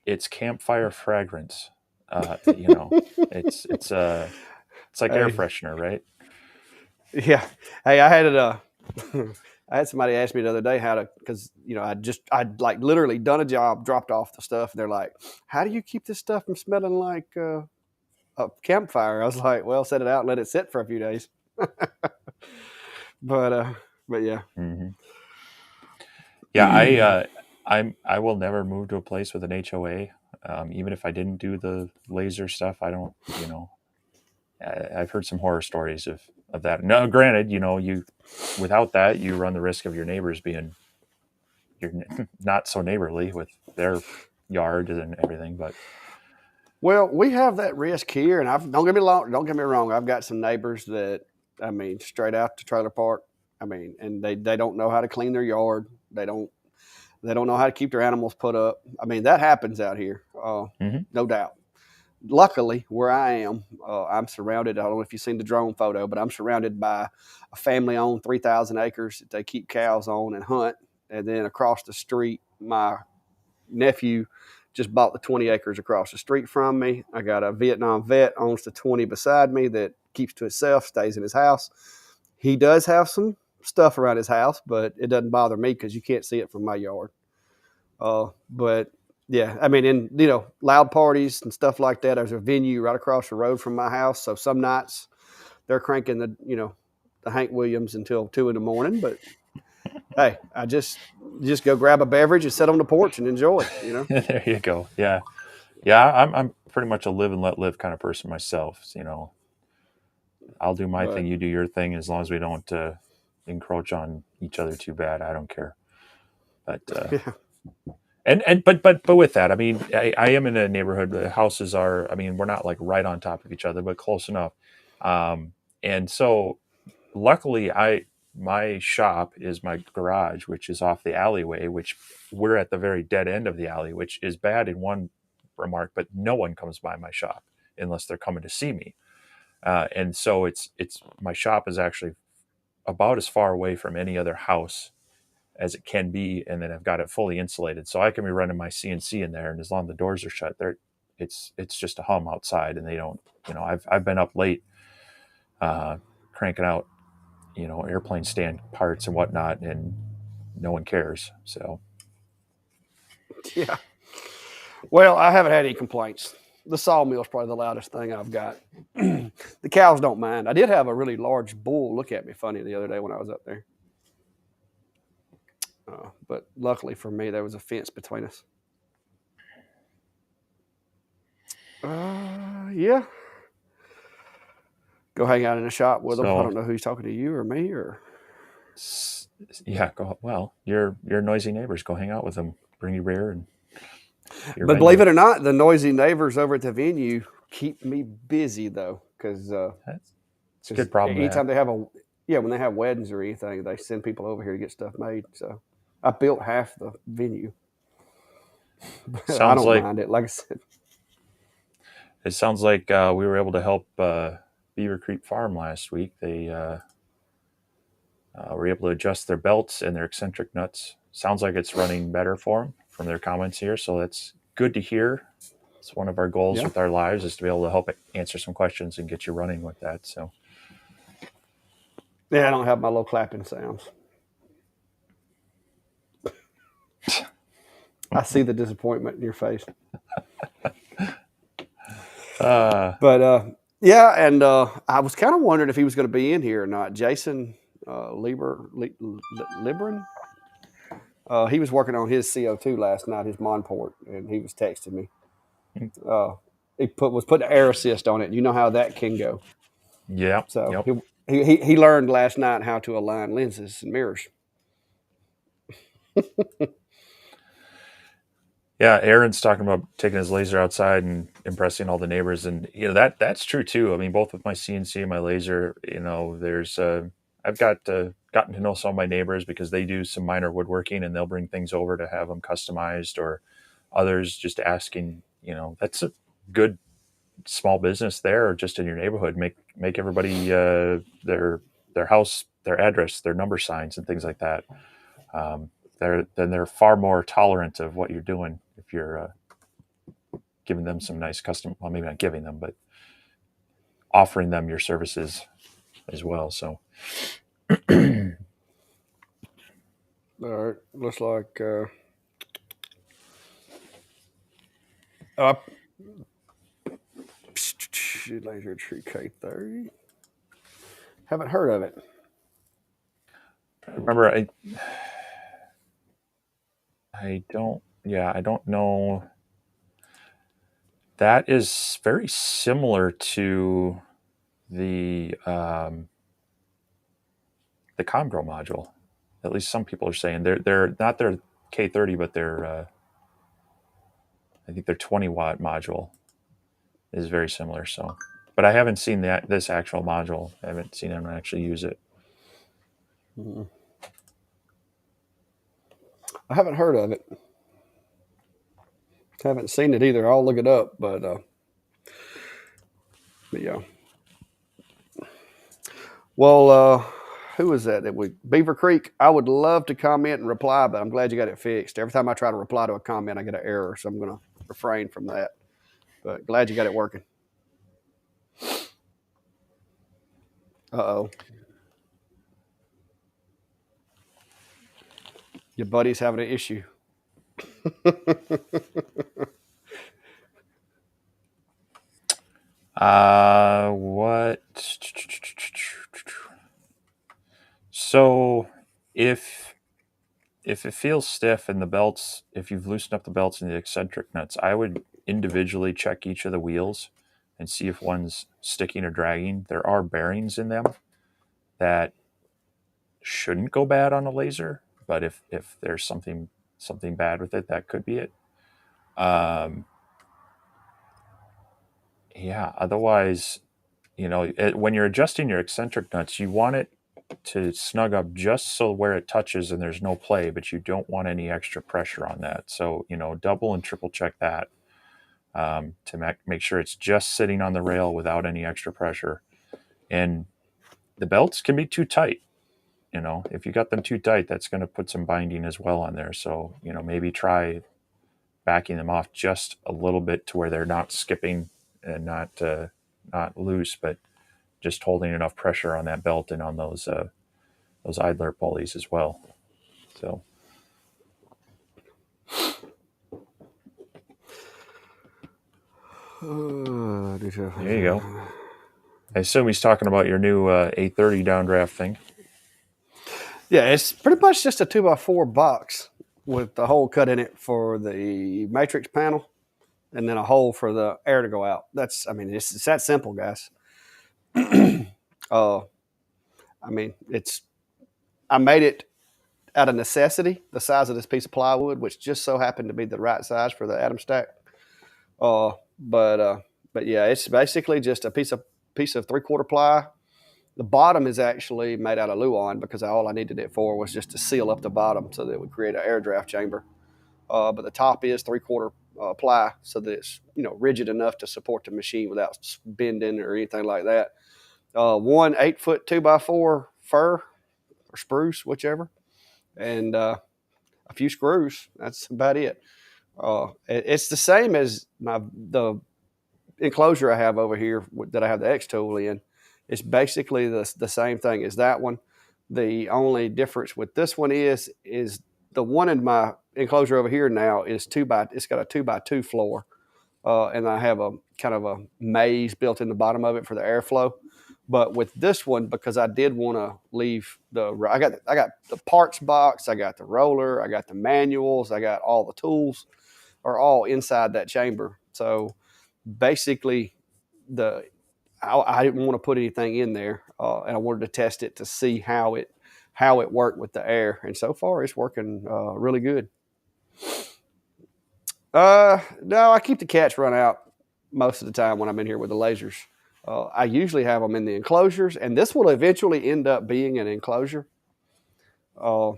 [SPEAKER 2] It's campfire fragrance. You know, it's like air
[SPEAKER 1] Hey,
[SPEAKER 2] freshener, right?
[SPEAKER 1] yeah. Hey, I had it. I had somebody ask me the other day how to, because I'd like literally done a job, dropped off the stuff, and they're like, "How do you keep this stuff from smelling like a campfire?" I was like, "Well, set it out and let it sit for a few days." but uh, but yeah,
[SPEAKER 2] Mm-hmm. Yeah, I will never move to a place with an HOA. Even if I didn't do the laser stuff, I don't. I've heard some horror stories of that. Now, granted, you without that, you run the risk of your neighbors being you're not so neighborly with their yard and everything. But
[SPEAKER 1] well, we have that risk here, and don't get me wrong. I've got some neighbors that, I mean, straight out to trailer park. I mean, and they don't know how to clean their yard. They don't know how to keep their animals put up. I mean, that happens out here,
[SPEAKER 2] mm-hmm.
[SPEAKER 1] no doubt. Luckily, where I am, I'm surrounded. I don't know if you've seen the drone photo, but I'm surrounded by a family-owned 3,000 acres that they keep cows on and hunt. And then across the street, my nephew just bought the 20 acres across the street from me. I got a Vietnam vet owns the 20 beside me that keeps to himself, stays in his house. He does have some stuff around his house, but it doesn't bother me because you can't see it from my yard. But yeah, I mean, in loud parties and stuff like that. There's a venue right across the road from my house, so some nights they're cranking the Hank Williams until 2 in the morning. But hey, I just go grab a beverage and sit on the porch and enjoy.
[SPEAKER 2] There you go. Yeah, yeah. I'm pretty much a live and let live kind of person myself. I'll do my thing,
[SPEAKER 1] But
[SPEAKER 2] you do your thing, as long as we don't encroach on each other too bad. I don't care. But
[SPEAKER 1] yeah,
[SPEAKER 2] but with that, I mean, I am in a neighborhood. The houses are. I mean, we're not like right on top of each other, but close enough. And so, luckily, my shop is my garage, which is off the alleyway. Which we're at the very dead end of the alley, which is bad in one remark, but no one comes by my shop unless they're coming to see me. And so it's my shop is actually about as far away from any other house as it can be, and then I've got it fully insulated, so I can be running my CNC in there, and as long as the doors are shut, there, it's just a hum outside, and they don't, I've been up late, cranking out, airplane stand parts and whatnot, and no one cares. So
[SPEAKER 1] yeah. Well, I haven't had any complaints. The sawmill is probably the loudest thing I've got. The cows don't mind. I did have a really large bull look at me funny the other day when I was up there. But luckily for me, there was a fence between us. Yeah. Go hang out in the shop with them. I
[SPEAKER 2] so
[SPEAKER 1] don't know who's talking to you or me or.
[SPEAKER 2] yeah, go well. Your noisy neighbors, go hang out with them. Bring your beer and your
[SPEAKER 1] But believe
[SPEAKER 2] venue.
[SPEAKER 1] it or not, the noisy neighbors over at the venue keep me busy though, because
[SPEAKER 2] It's a good problem to have.
[SPEAKER 1] anytime they have when they have weddings or anything, they send people over here to get stuff made. So I built half the venue. I
[SPEAKER 2] Sounds
[SPEAKER 1] don't
[SPEAKER 2] like
[SPEAKER 1] mind it. Like I said,
[SPEAKER 2] It sounds like we were able to help Beaver Creek Farm last week. They were able to adjust their belts and their eccentric nuts. Sounds like it's running better for them from their comments here. So that's good to hear. It's one of our goals
[SPEAKER 1] yeah,
[SPEAKER 2] with our lives is to be able to help answer some questions and get you running with that. So
[SPEAKER 1] yeah. I don't have my little clapping sounds. I see the disappointment in your face.
[SPEAKER 2] uh,
[SPEAKER 1] But yeah, and I was kind of wondering if he was going to be in here or not. Jason Libran, he was working on his CO2 last night, his Monport, and he was texting me. Uh, he was putting air assist on it. You know how that can go.
[SPEAKER 2] yeah,
[SPEAKER 1] So
[SPEAKER 2] yep.
[SPEAKER 1] he learned last night how to align lenses and mirrors.
[SPEAKER 2] Yeah, Aaron's talking about taking his laser outside and impressing all the neighbors, and that's true too. I mean, both with my CNC and my laser, there's I've gotten to know some of my neighbors because they do some minor woodworking, and they'll bring things over to have them customized, or others just asking. That's a good small business there, or just in your neighborhood. Make everybody their house, their address, their number signs, and things like that. Um, they're far more tolerant of what you're doing if you're giving them some nice custom. Well, maybe not giving them, but offering them your services as well. So,
[SPEAKER 1] All right, looks like laser tree K30. Haven't heard of it.
[SPEAKER 2] remember, I don't. Yeah, I don't know. That is very similar to the the Comgrow module. At least some people are saying they're not their K30, but I think their 20-watt module is very similar. So, but I haven't seen this actual module. I haven't seen them actually use it.
[SPEAKER 1] Mhm. I haven't heard of it. Haven't seen it either. I'll look it up, but yeah. Well, who was that? Beaver Creek. I would love to comment and reply, but I'm glad you got it fixed. Every time I try to reply to a comment, I get an error, so I'm going to refrain from that. But glad you got it working. Uh oh, your buddy's having an issue.
[SPEAKER 2] What? So, if if it feels stiff and the belts, if you've loosened up the belts and the eccentric nuts, I would individually check each of the wheels and see if one's sticking or dragging. There are bearings in them that shouldn't go bad on a laser, but if there's something bad with it, that could be it. Um, yeah. Otherwise, when you're adjusting your eccentric nuts, you want it to snug up just so where it touches and there's no play, but you don't want any extra pressure on that. So, double and triple check that to make sure it's just sitting on the rail without any extra pressure. And the belts can be too tight. If you got them too tight, that's going to put some binding as well on there. So, maybe try backing them off just a little bit to where they're not skipping and not loose, but just holding enough pressure on that belt and on those idler pulleys as well. So there you go. I assume he's talking about your new 830 downdraft thing.
[SPEAKER 1] Yeah, it's pretty much just a 2x4 box with the hole cut in it for the matrix panel and then a hole for the air to go out. It's that simple, guys. uh, I made it out of necessity, the size of this piece of plywood, which just so happened to be the right size for the Atom stack. Uh, but uh, but yeah, it's basically just a piece of 3/4 ply. The bottom is actually made out of Luan because all I needed it for was just to seal up the bottom so that it would create an air draft chamber. But the top is 3/4 ply so that it's rigid enough to support the machine without bending or anything like that. One 8-foot 2x4 fir or spruce, whichever, and a few screws. That's about it. It's the same as the enclosure I have over here that I have the X tool in. It's basically the same thing as that one. The only difference with this one is the one in my enclosure over here now is it's got a 2x2 floor, and I have a kind of a maze built in the bottom of it for the airflow. But with this one, because I did want to leave I got the parts box, I got the roller, I got the manuals, I got all the tools are all inside that chamber. So basically, the I didn't want to put anything in there, and I wanted to test it to see how it worked with the air. And so far, it's working really good. No, I keep the cats run out most of the time when I'm in here with the lasers. I usually have them in the enclosures, and this will eventually end up being an enclosure. Uh,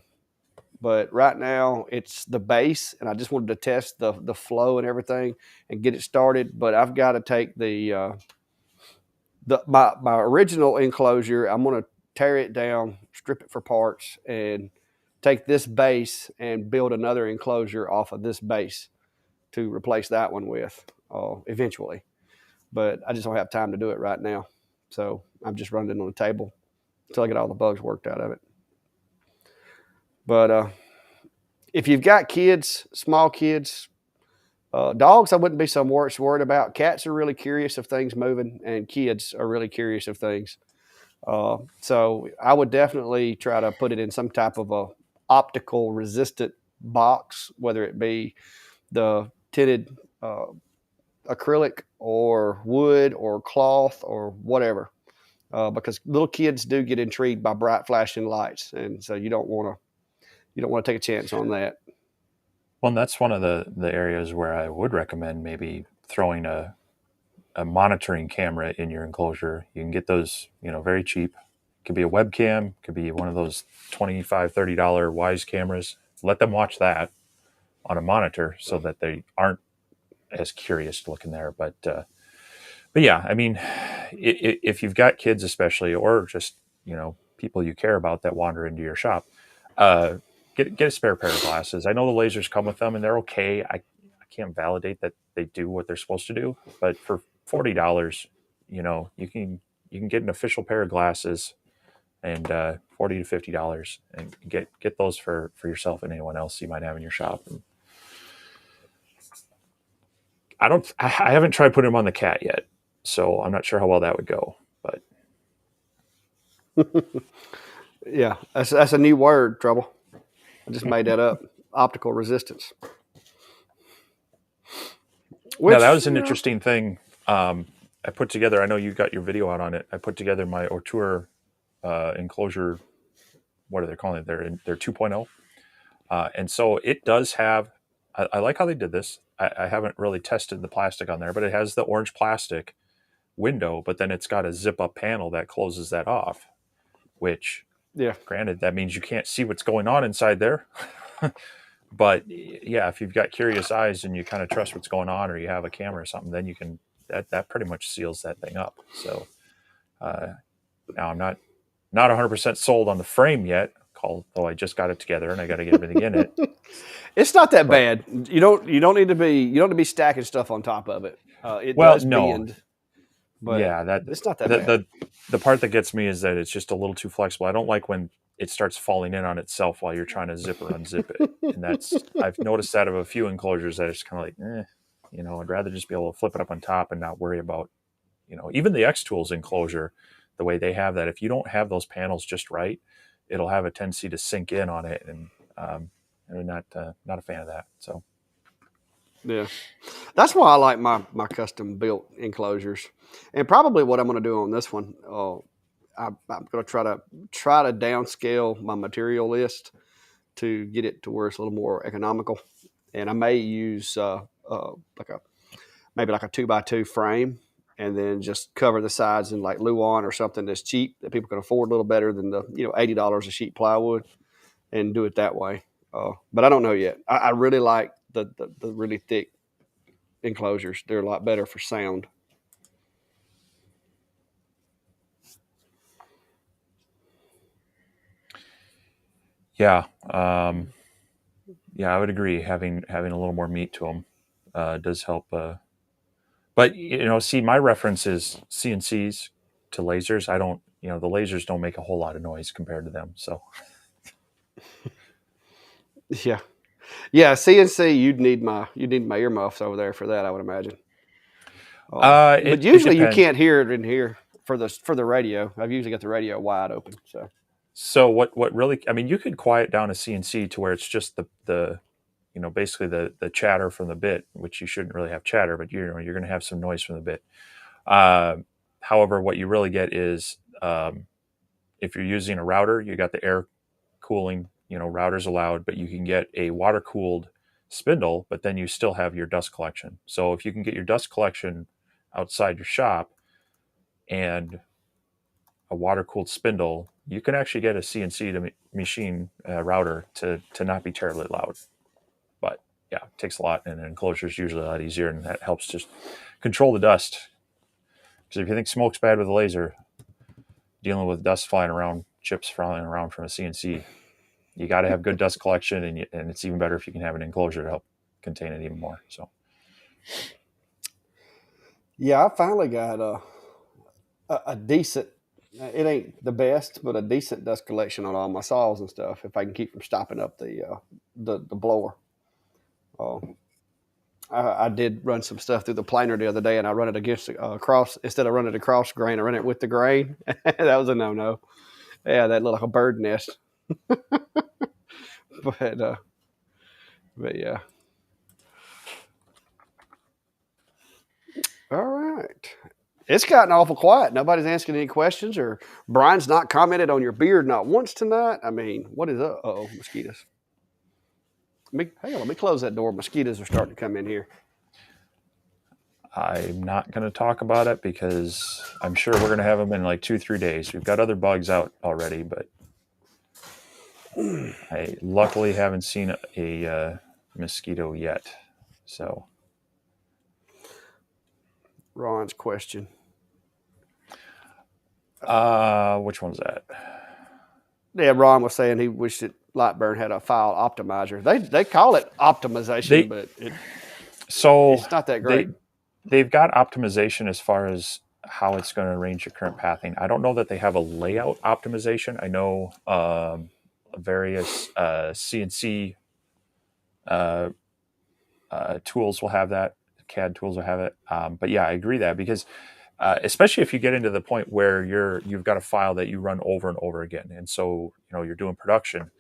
[SPEAKER 1] but right now it's the base, and I just wanted to test the flow and everything and get it started. But I've got to take my original enclosure. I'm going to tear it down, strip it for parts, and take this base and build another enclosure off of this base to replace that one with eventually. But I just don't have time to do it right now. So I'm just running it on the table until I get all the bugs worked out of it. But if you've got kids, small kids, dogs, I wouldn't be so worried about. Cats are really curious of things moving, and kids are really curious of things. So I would definitely try to put it in some type of a optical resistant box, whether it be the tinted acrylic or wood or cloth or whatever, because little kids do get intrigued by bright flashing lights, and so you don't want to take a chance on that.
[SPEAKER 2] Well, and that's one of the areas where I would recommend maybe throwing a monitoring camera in your enclosure. You can get those, very cheap. It could be a webcam, could be one of those $25, $30 Wise cameras. Let them watch that on a monitor so that they aren't as curious looking there. But yeah, I mean, if you've got kids, especially, or just people you care about that wander into your shop, uh, get a spare pair of glasses. I know the lasers come with them, and they're okay. I can't validate that they do what they're supposed to do, but for $40, you can get an official pair of glasses, and $40 to $50, and get those for yourself and anyone else you might have in your shop. And I haven't tried putting them on the cat yet, so I'm not sure how well that would go. But
[SPEAKER 1] Yeah, that's a new word, Trouble. I just made that up. Optical resistance.
[SPEAKER 2] now that
[SPEAKER 1] Which,
[SPEAKER 2] was an interesting thing. I put together. I know you got your video out on it. I put together my Ortur enclosure. What are they calling it? They're 2.0, and so it does have. I like how they did this. I haven't really tested the plastic on there, but it has the orange plastic window, but then it's got a zip up panel that closes that off. Which,
[SPEAKER 1] yeah,
[SPEAKER 2] granted, that means you can't see what's going on inside there. But yeah, if you've got curious eyes and you kind of trust what's going on, or you have a camera or something, then you can that pretty much seals that thing up. So uh, now I'm not 100% sold on the frame yet, although I just got it together and I got to get everything in it.
[SPEAKER 1] it's not that
[SPEAKER 2] But
[SPEAKER 1] bad. You don't need to be stacking stuff on top of it. It
[SPEAKER 2] well,
[SPEAKER 1] does
[SPEAKER 2] no,
[SPEAKER 1] bend, but
[SPEAKER 2] yeah, that
[SPEAKER 1] it's not that
[SPEAKER 2] the
[SPEAKER 1] bad.
[SPEAKER 2] the part that gets me is that it's just a little too flexible. I don't like when it starts falling in on itself while you're trying to zip or unzip it, and that's I've noticed that of a few enclosures that it's kind of like, I'd rather just be able to flip it up on top and not worry about, even the X Tools enclosure, the way they have that. If you don't have those panels just right, it'll have a tendency to sink in on it, and I'm not a fan of that. So
[SPEAKER 1] Yeah, that's why I like my custom built enclosures, and probably what I'm going to do on this one. I'm going to try to downscale my material list to get it to where it's a little more economical, and I may use like a maybe like a 2x2 frame, and then just cover the sides in like Luan or something that's cheap that people can afford a little better than the $80 a sheet plywood, and do it that way. But I don't know yet. I really like the really thick enclosures. They're a lot better for sound.
[SPEAKER 2] yeah, yeah, I would agree. Having a little more meat to them does help. But see, my reference is CNCs to lasers. I don't, the lasers don't make a whole lot of noise compared to them. So
[SPEAKER 1] Yeah, yeah. CNC, you'd need my earmuffs over there for that. I would imagine. But
[SPEAKER 2] it
[SPEAKER 1] usually you
[SPEAKER 2] depends.
[SPEAKER 1] can't hear it in here for the radio. I've usually got the radio wide open. So
[SPEAKER 2] So what really, I mean, you could quiet down a CNC to where it's just the basically the chatter from the bit, which you shouldn't really have chatter, but you're going to have some noise from the bit. Uh, However, what you really get is if you're using a router, you got the air cooling. Routers allowed, but you can get a water cooled spindle, but then you still have your dust collection. So if you can get your dust collection outside your shop and a water cooled spindle, you can actually get a CNC to machine router to not be terribly loud. But yeah, it takes a lot, and an enclosure is usually a lot easier, and that helps just control the dust. Because if you think smoke's bad with a laser, dealing with dust flying around, chips flying around from a CNC, you got to have good dust collection, and it's even better if you can have an enclosure to help contain it even more. So
[SPEAKER 1] Yeah, I finally got a decent. It ain't the best, but a decent dust collection on all my saws and stuff. If I can keep from stopping up the blower. Uh, I did run some stuff through the planer the other day, and I run it against cross instead of running it across grain. I run it with the grain. That was a no. Yeah, that looked like a bird nest. but uh, but yeah. All right. It's gotten awful quiet. Nobody's asking any questions, or Brian's not commented on your beard not once tonight. I mean, what is up? Oh, mosquitoes. Let me close that door. Mosquitoes are starting to come in here.
[SPEAKER 2] I'm not going to talk about it because I'm sure we're going to have them in like 2-3 days. We've got other bugs out already, but I luckily haven't seen a mosquito yet. So,
[SPEAKER 1] Ron's question.
[SPEAKER 2] which one's that?
[SPEAKER 1] Yeah, Ron was saying he wished that Lightburn had a file optimizer. They call it optimization, but it's not that great.
[SPEAKER 2] They've got optimization as far as how it's going to arrange your current pathing. I don't know that they have a layout optimization. I know various CNC tools will have that. CAD tools will have it. But yeah, I agree that because especially if you get into the point where you've got a file that you run over and over again, and so you're doing production,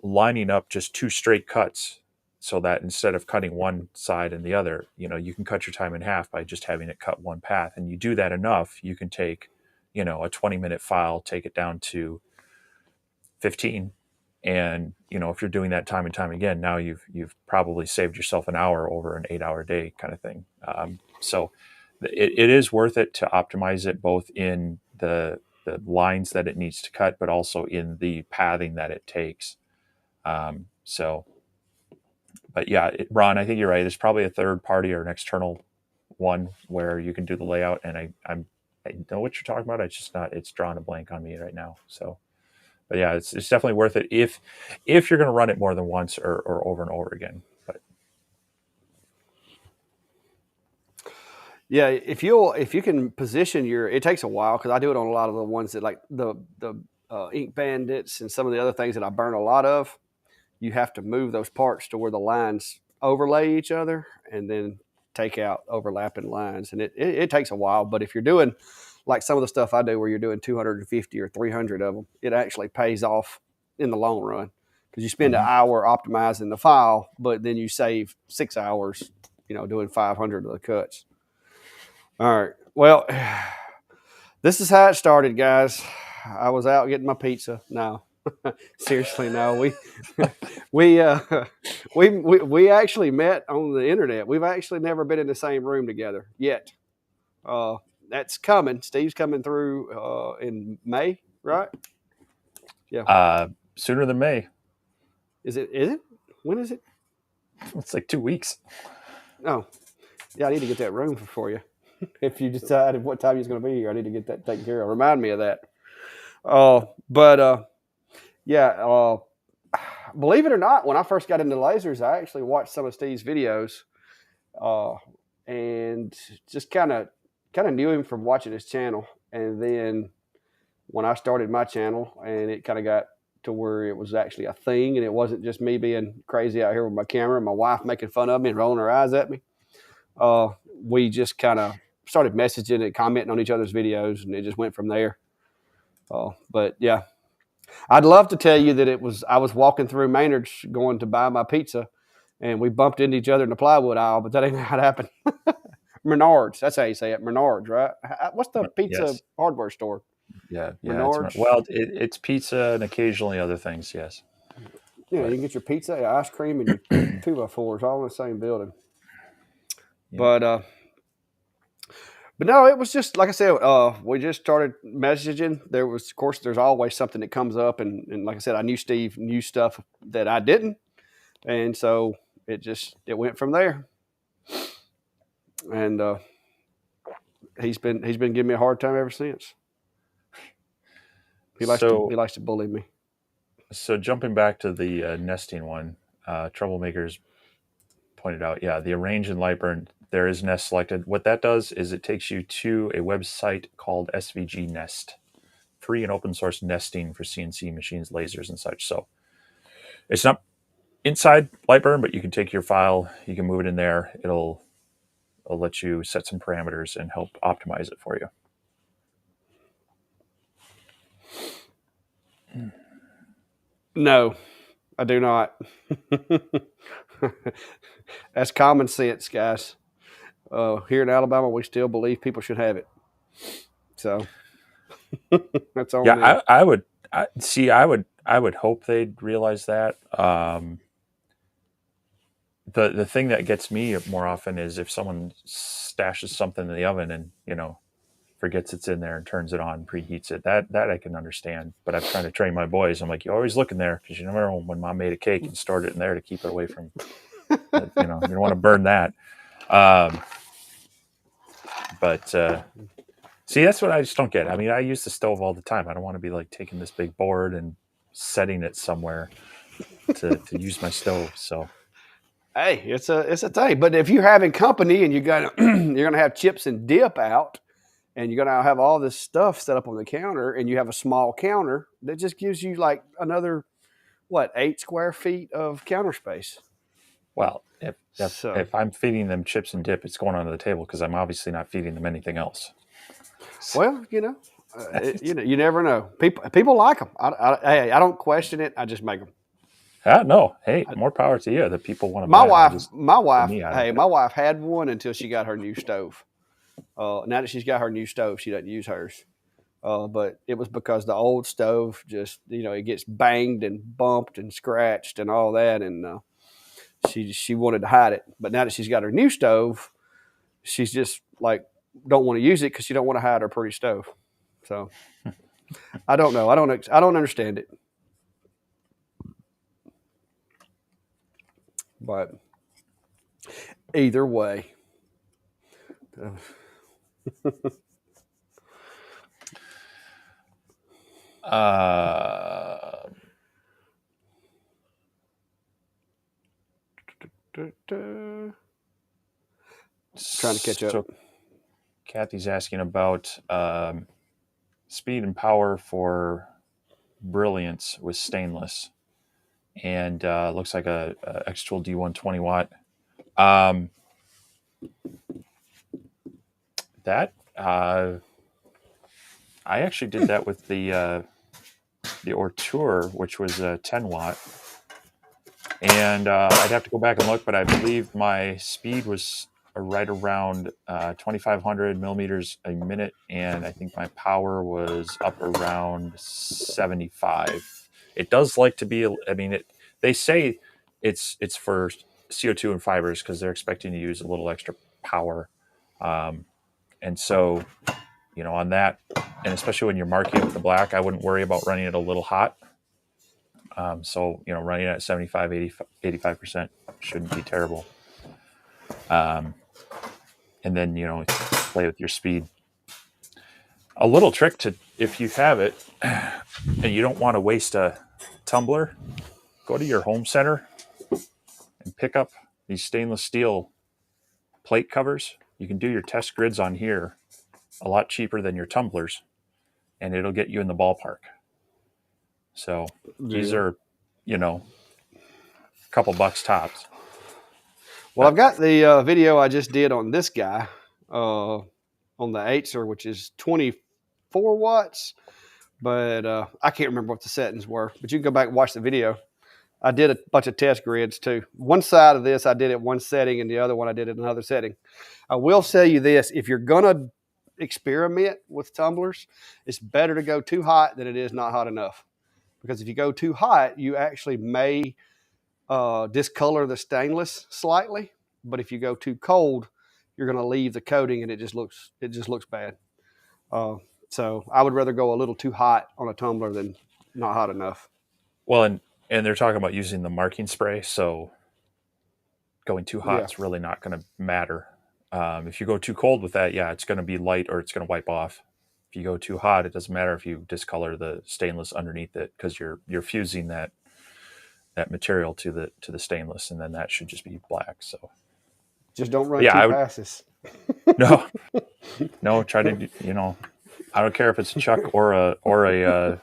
[SPEAKER 2] lining up just two straight cuts so that instead of cutting one side and the other, you can cut your time in half by just having it cut one path. And you do that enough, you can take, a 20-minute file, take it down to 15. And, if you're doing that time and time again, now you've probably saved yourself an hour over an 8-hour day kind of thing. So it is worth it to optimize it both in the lines that it needs to cut, but also in the pathing that it takes. But yeah, Ron, I think you're right. There's probably a third party or an external one where you can do the layout. And I know what you're talking about. It's drawing a blank on me right now. So, but yeah, it's definitely worth it if you're going to run it more than once or over and over again. But
[SPEAKER 1] yeah, if you can position it takes a while because I do it on a lot of the ones that like the ink bandits and some of the other things that I burn a lot of. You have to move those parts to where the lines overlay each other and then take out overlapping lines. And it takes a while, but if you're doing like some of the stuff I do where you're doing 250 or 300 of them, it actually pays off in the long run because you spend an hour optimizing the file, but then you save 6 hours, doing 500 of the cuts. All right. Well, this is how it started, guys. I was out getting my pizza. No. Seriously, no. We actually met on the internet. We've actually never been in the same room together yet. That's coming. Steve's coming through in May, right?
[SPEAKER 2] Yeah. Sooner than May.
[SPEAKER 1] Is it? When is it?
[SPEAKER 2] It's like 2 weeks.
[SPEAKER 1] Oh, yeah. I need to get that room for you. If you decided what time he's going to be here, I need to get that taken care of. Remind me of that. Yeah, believe it or not, when I first got into lasers, I actually watched some of Steve's videos, and just kind of knew him from watching his channel. And then when I started my channel, and it kind of got to where it was actually a thing, and it wasn't just me being crazy out here with my camera and my wife making fun of me and rolling her eyes at me. We just kind of started messaging and commenting on each other's videos, and it just went from there. But yeah. I'd love to tell you that I was walking through Maynard's going to buy my pizza and we bumped into each other in the plywood aisle, but that ain't how it happened. Menards, that's how you say it. Menards, right? What's the pizza hardware store?
[SPEAKER 2] Yeah. Menards. Well, it's pizza and occasionally other things, yes.
[SPEAKER 1] Yeah, you
[SPEAKER 2] But
[SPEAKER 1] can get your pizza, your ice cream, and your 2x4s all in the same building.
[SPEAKER 2] yeah.
[SPEAKER 1] But no, it was just like I said. We just started messaging. There was, of course, there's always something that comes up, and like I said, I knew Steve knew stuff that I didn't, and so it went from there. And he's been giving me a hard time ever since. He
[SPEAKER 2] So
[SPEAKER 1] likes to bully me.
[SPEAKER 2] so jumping back to the nesting one, troublemakers pointed out, yeah, the arrange and Lightburn, there is nest selected. What that does is it takes you to a website called SVG Nest, free and open source nesting for CNC machines, lasers, and such. So it's not inside Lightburn, but you can take your file, you can move it in there. It'll let you set some parameters and help optimize it for you.
[SPEAKER 1] No, I do not. That's common sense, guys. Here in Alabama, we still believe people should have it. So that's on them.
[SPEAKER 2] Yeah, I would see. I would hope they'd realize that. The thing that gets me more often is if someone stashes something in the oven and forgets it's in there and turns it on and preheats it. That I can understand. But I'm trying to train my boys. I'm like, you always look in there because you never know when mom made a cake and stored it in there to keep it away from. You don't want to burn that. But see, that's what I just don't get. I mean, I use the stove all the time. I don't want to be like taking this big board and setting it somewhere to use my stove. So
[SPEAKER 1] Hey, it's a thing. But if you're having company and you're gonna have chips and dip out, and you're gonna have all this stuff set up on the counter, and you have a small counter, that just gives you like another 8 square feet of counter space.
[SPEAKER 2] well,
[SPEAKER 1] So
[SPEAKER 2] if I'm feeding them chips and dip, it's going onto the table because I'm obviously not feeding them anything else.
[SPEAKER 1] well, you never know. People like them. I don't question it. I just make them.
[SPEAKER 2] No, hey, more power to you. That people want to
[SPEAKER 1] My
[SPEAKER 2] buy them.
[SPEAKER 1] wife,
[SPEAKER 2] For me, I don't
[SPEAKER 1] my
[SPEAKER 2] care.
[SPEAKER 1] wife had one until she got her new stove. Now that she's got her new stove, she doesn't use hers. But it was because the old stove just, it gets banged and bumped and scratched and all that, and she wanted to hide it. But now that she's got her new stove, she's just like don't want to use it because she don't want to hide her pretty stove. So I don't know. I don't understand it. But either way,
[SPEAKER 2] Uh,
[SPEAKER 1] trying to catch up.
[SPEAKER 2] so Kathy's asking about speed and power for brilliance with stainless, and looks like a X-Tool D120 watt. Um, that I actually did that with the Ortour, which was a 10 watt, and I'd have to go back and look, but I believe my speed was right around 2,500 millimeters a minute, and I think my power was up around 75. It does like to be. I mean, they say it's for CO2 and fibers because they're expecting to use a little extra power, and so on that, and especially when you're marking it with the black, I wouldn't worry about running it a little hot. So running at 75, 85% shouldn't be terrible. And then play with your speed. A little trick to, if you have it and you don't want to waste a tumbler, go to your home center and pick up these stainless steel plate covers. You can do your test grids on here a lot cheaper than your tumblers, and it'll get you in the ballpark. So these
[SPEAKER 1] Yeah.
[SPEAKER 2] are, a couple bucks tops.
[SPEAKER 1] Well, I've got the video I just did on this guy on the Acer, which is 24 watts, but I can't remember what the settings were. But you can go back and watch the video. I did a bunch of test grids too. One side of this I did at one setting, and the other one I did at another setting. I will tell you this: if you're gonna experiment with tumblers, it's better to go too hot than it is not hot enough, because if you go too hot, you actually may discolor the stainless slightly. But if you go too cold, you're going to leave the coating and it just looks bad. So I would rather go a little too hot on a tumbler than not hot enough.
[SPEAKER 2] Well, and they're talking about using the marking spray, so going too
[SPEAKER 1] Yeah,
[SPEAKER 2] hot's really not going to matter. If you go too cold with that, yeah, it's going to be light or it's going to wipe off. If you go too hot, it doesn't matter if you discolor the stainless underneath it because you're fusing that material to the stainless, and then that should just be black. So
[SPEAKER 1] just don't
[SPEAKER 2] but
[SPEAKER 1] run
[SPEAKER 2] yeah,
[SPEAKER 1] two
[SPEAKER 2] I would
[SPEAKER 1] passes.
[SPEAKER 2] no no try to I don't care if it's a chuck or a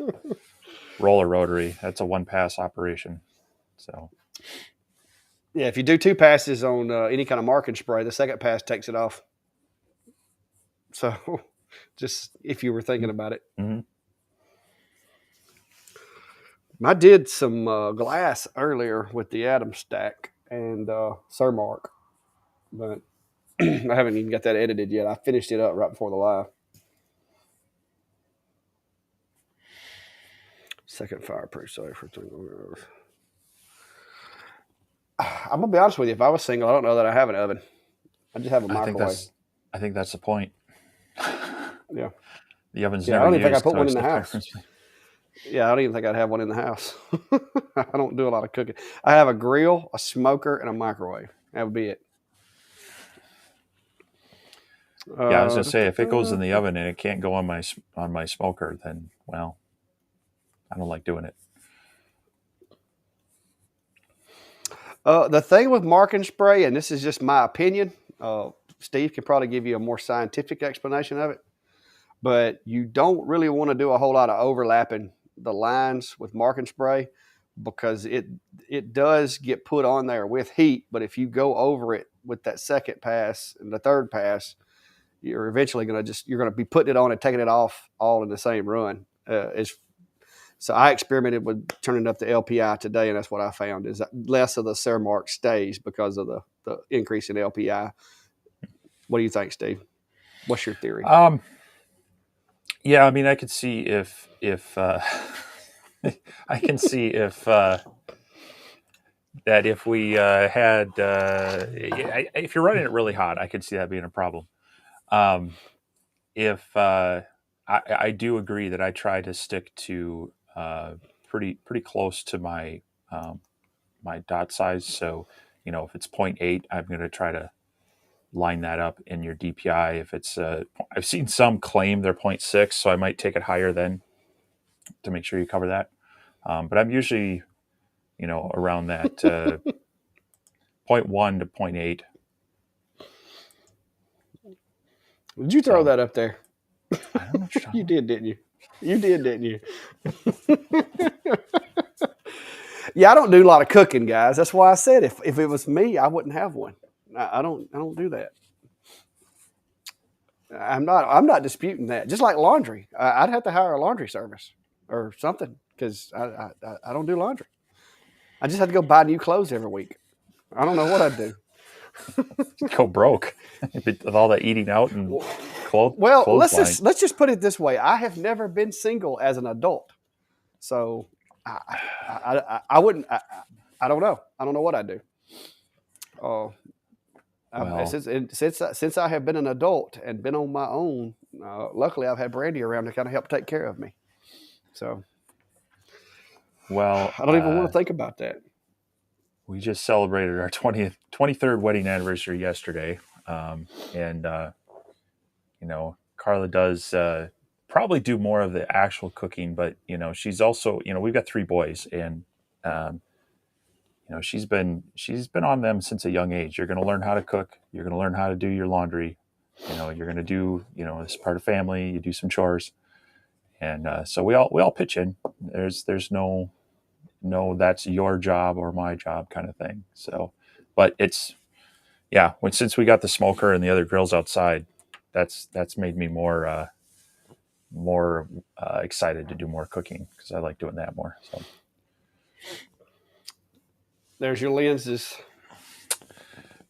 [SPEAKER 2] roller rotary. That's a one pass operation. So
[SPEAKER 1] Yeah, if you do two passes on any kind of marking spray, the second pass takes it off. So, just if you were thinking about it,
[SPEAKER 2] mm-hmm.
[SPEAKER 1] I did some glass earlier with the Atom stack and Surmark, but I haven't even got that edited yet. I finished it up right before the live. Second fireproof safe. I'm gonna be honest with you. If I was single, I don't know that I have an oven. I just have a microwave.
[SPEAKER 2] I think that's the point.
[SPEAKER 1] Yeah,
[SPEAKER 2] The oven's
[SPEAKER 1] yeah. I
[SPEAKER 2] never
[SPEAKER 1] don't even think I
[SPEAKER 2] used,
[SPEAKER 1] put
[SPEAKER 2] so
[SPEAKER 1] one
[SPEAKER 2] I
[SPEAKER 1] in the
[SPEAKER 2] still
[SPEAKER 1] house. Yeah, I don't even think I'd have one in the house. I don't do a lot of cooking. I have a grill, a smoker, and a microwave. That would be it.
[SPEAKER 2] Yeah, I was gonna say if it goes in the oven and it can't go on my smoker, then well, I don't like doing it.
[SPEAKER 1] The thing with marking spray, and this is just my opinion, Steve can probably give you a more scientific explanation of it, but you don't really want to do a whole lot of overlapping the lines with marking spray because it does get put on there with heat, but if you go over it with that second pass and the third pass, you're eventually you're going to be putting it on and taking it off all in the same run. So I experimented with turning up the LPI today, and that's what I found is that less of the Ceremark stays because of the increase in LPI. What do you think, Steve? What's your theory?
[SPEAKER 2] Yeah, I mean, I could see if I can see if that if we had if you're running it really hot, I could see that being a problem. Um, if I do agree that I try to stick to pretty close to my dot size. So if it's 0.8, I'm going to try to line that up in your DPI. If it's I've seen some claim they're 0.6, so I might take it higher then to make sure you cover that. But I'm usually around that 0.1 to 0.8.
[SPEAKER 1] Did you throw that up there?
[SPEAKER 2] I don't know what you're talking
[SPEAKER 1] You did, didn't you? You did, didn't you? Yeah, I don't do a lot of cooking, guys. That's why I said if it was me, I wouldn't have one. I don't do that. I'm not disputing that. Just like laundry, I'd have to hire a laundry service or something because I don't do laundry. I just have to go buy new clothes every week. I don't know what I'd do.
[SPEAKER 2] Go broke with all that eating out and
[SPEAKER 1] Well,
[SPEAKER 2] clothes
[SPEAKER 1] let's just put it this way. I have never been single as an adult, so I wouldn't. I don't know. I don't know what I'd do. Since I have been an adult and been on my own, luckily I've had Brandy around to kind of help take care of me. So,
[SPEAKER 2] well,
[SPEAKER 1] I don't even want to think about that.
[SPEAKER 2] We just celebrated our 23rd wedding anniversary yesterday, and Carla does probably do more of the actual cooking, but she's also we've got 3 boys, and she's been on them since a young age. You're going to learn how to cook. You're going to learn how to do your laundry. You're going to do this part of family. You do some chores, and so we all pitch in. There's no that's your job or my job kind of thing. So, but it's since we got the smoker and the other grills outside, that's made me more excited to do more cooking because I like doing that more. So
[SPEAKER 1] there's your lenses.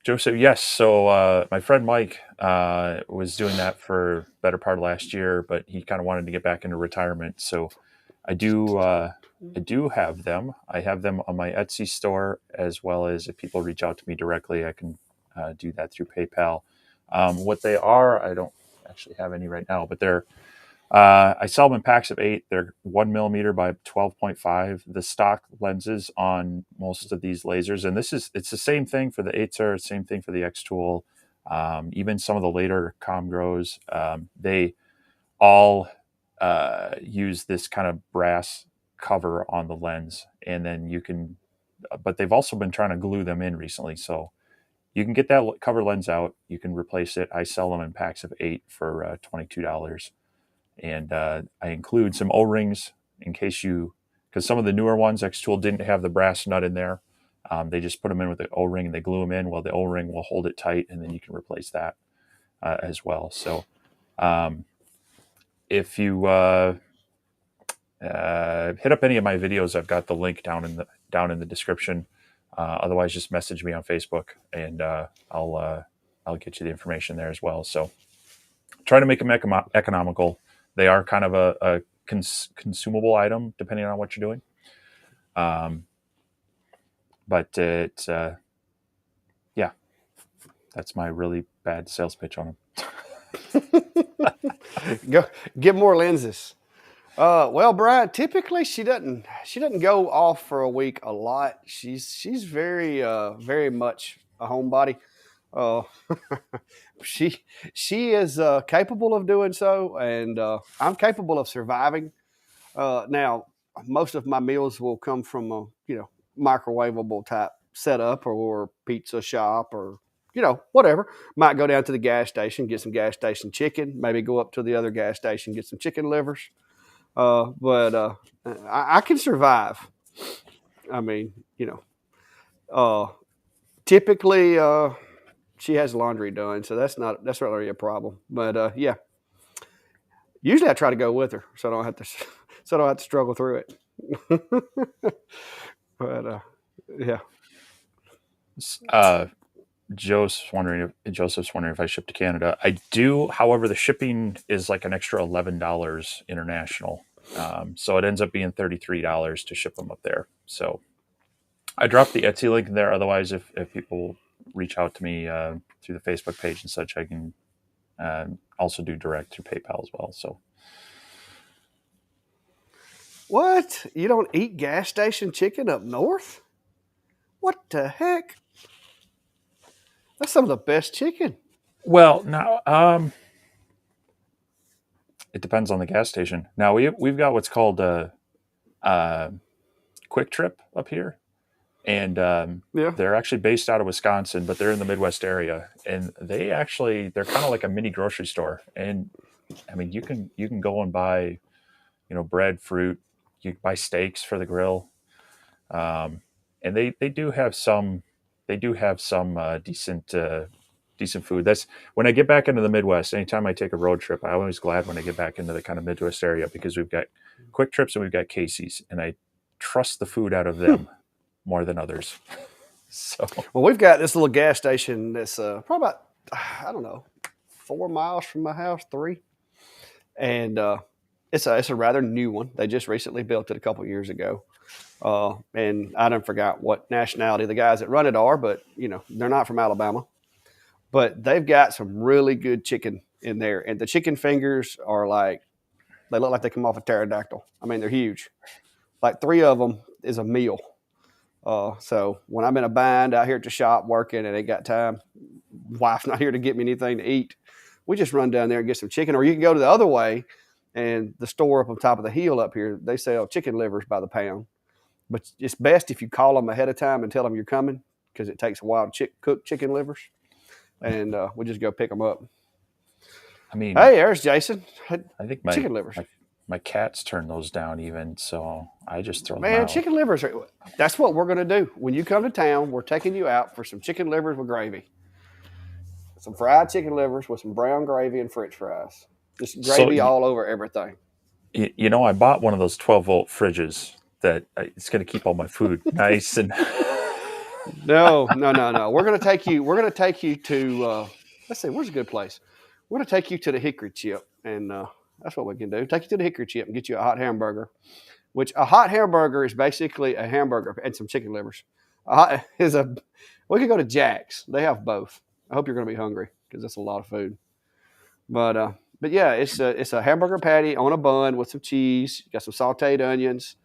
[SPEAKER 2] Joseph, yes. So my friend Mike was doing that for the better part of last year, but he kind of wanted to get back into retirement. So I do I do have them. I have them on my Etsy store, as well as if people reach out to me directly, I can do that through PayPal. What they are, I don't actually have any right now, but they're I sell them in packs of 8. They're 1 millimeter by 12.5. The stock lenses on most of these lasers, and it's the same thing for the 8er, same thing for the X tool, even some of the later Comgros. They all use this kind of brass cover on the lens, and then you can. But they've also been trying to glue them in recently, so you can get that cover lens out. You can replace it. I sell them in packs of 8 for $22, and I include some O-rings in case because some of the newer ones, X Tool didn't have the brass nut in there. They just put them in with the O-ring and they glue them in. Well, the O-ring will hold it tight, and then you can replace that as well. So um, if you hit up any of my videos, I've got the link down in the description. Otherwise, just message me on Facebook, and I'll get you the information there as well. So try to make them economical. They are kind of a consumable item depending on what you're doing. But yeah, that's my really bad sales pitch on them.
[SPEAKER 1] Go get more lenses. Well, Brian, typically she doesn't go off for a week a lot. She's very much a homebody. Uh, she she is capable of doing so, and I'm capable of surviving. Now, most of my meals will come from a microwavable type setup or pizza shop or whatever. Might go down to the gas station, get some gas station chicken. Maybe go up to the other gas station, get some chicken livers. But I can survive. I mean, uh, typically she has laundry done, so that's not really a problem. But yeah, usually I try to go with her, so I don't have to struggle through it. But yeah.
[SPEAKER 2] Uh, Joseph's wondering if I ship to Canada. I do. However, the shipping is like an extra $11 international. So it ends up being $33 to ship them up there. So I dropped the Etsy link there. Otherwise, if people reach out to me through the Facebook page and such, I can also do direct through PayPal as well. So
[SPEAKER 1] What? You don't eat gas station chicken up north? What the heck? That's some of the best chicken.
[SPEAKER 2] well, now it depends on the gas station. Now we've got what's called a Quick Trip up here, and
[SPEAKER 1] Yeah.
[SPEAKER 2] they're actually based out of Wisconsin, but they're in the Midwest area, and they're kind of like a mini grocery store. And I mean, you can go and buy, bread, fruit. You can buy steaks for the grill, and they do have some decent food. That's when I get back into the Midwest. Anytime I take a road trip, I'm always glad when I get back into the kind of Midwest area because we've got Quick Trips and we've got Casey's, and I trust the food out of them more than others. So
[SPEAKER 1] Well, we've got this little gas station that's probably about, I don't know, 4 miles from my house, 3. And it's a rather new one. They just recently built it a couple years ago. And I don't forgot what nationality the guys that run it are, but they're not from Alabama. But they've got some really good chicken in there, and the chicken fingers are like they look like they come off a pterodactyl. I mean, they're huge. Like 3 of them is a meal. So when I'm in a bind out here at the shop working and ain't got time, wife's not here to get me anything to eat, we just run down there and get some chicken. Or you can go to the other way, and the store up on top of the hill up here, they sell chicken livers by the pound. But it's best if you call them ahead of time and tell them you're coming because it takes a while to cook chicken livers. And we just go pick them up.
[SPEAKER 2] I mean,
[SPEAKER 1] Hey, there's Jason.
[SPEAKER 2] I think
[SPEAKER 1] Chicken livers.
[SPEAKER 2] my cats turn those down even, so I just throw them
[SPEAKER 1] Man,
[SPEAKER 2] out.
[SPEAKER 1] chicken livers that's what we're going to do. When you come to town, we're taking you out for some chicken livers with gravy. Some fried chicken livers with some brown gravy and french fries. Just gravy all over everything.
[SPEAKER 2] I bought one of those 12-volt fridges that it's going to keep all my food nice and.
[SPEAKER 1] No. We're going to take you. We're going to take you to. Let's see. Where's a good place? We're going to take you to the Hickory Chip, and that's what we can do. Take you to the Hickory Chip and get you a hot hamburger which a hot hamburger is basically a hamburger and some chicken livers. A hot is a We could go to Jack's. They have both. I hope you're going to be hungry because that's a lot of food. But yeah, it's a hamburger patty on a bun with some cheese. You got some sautéed onions,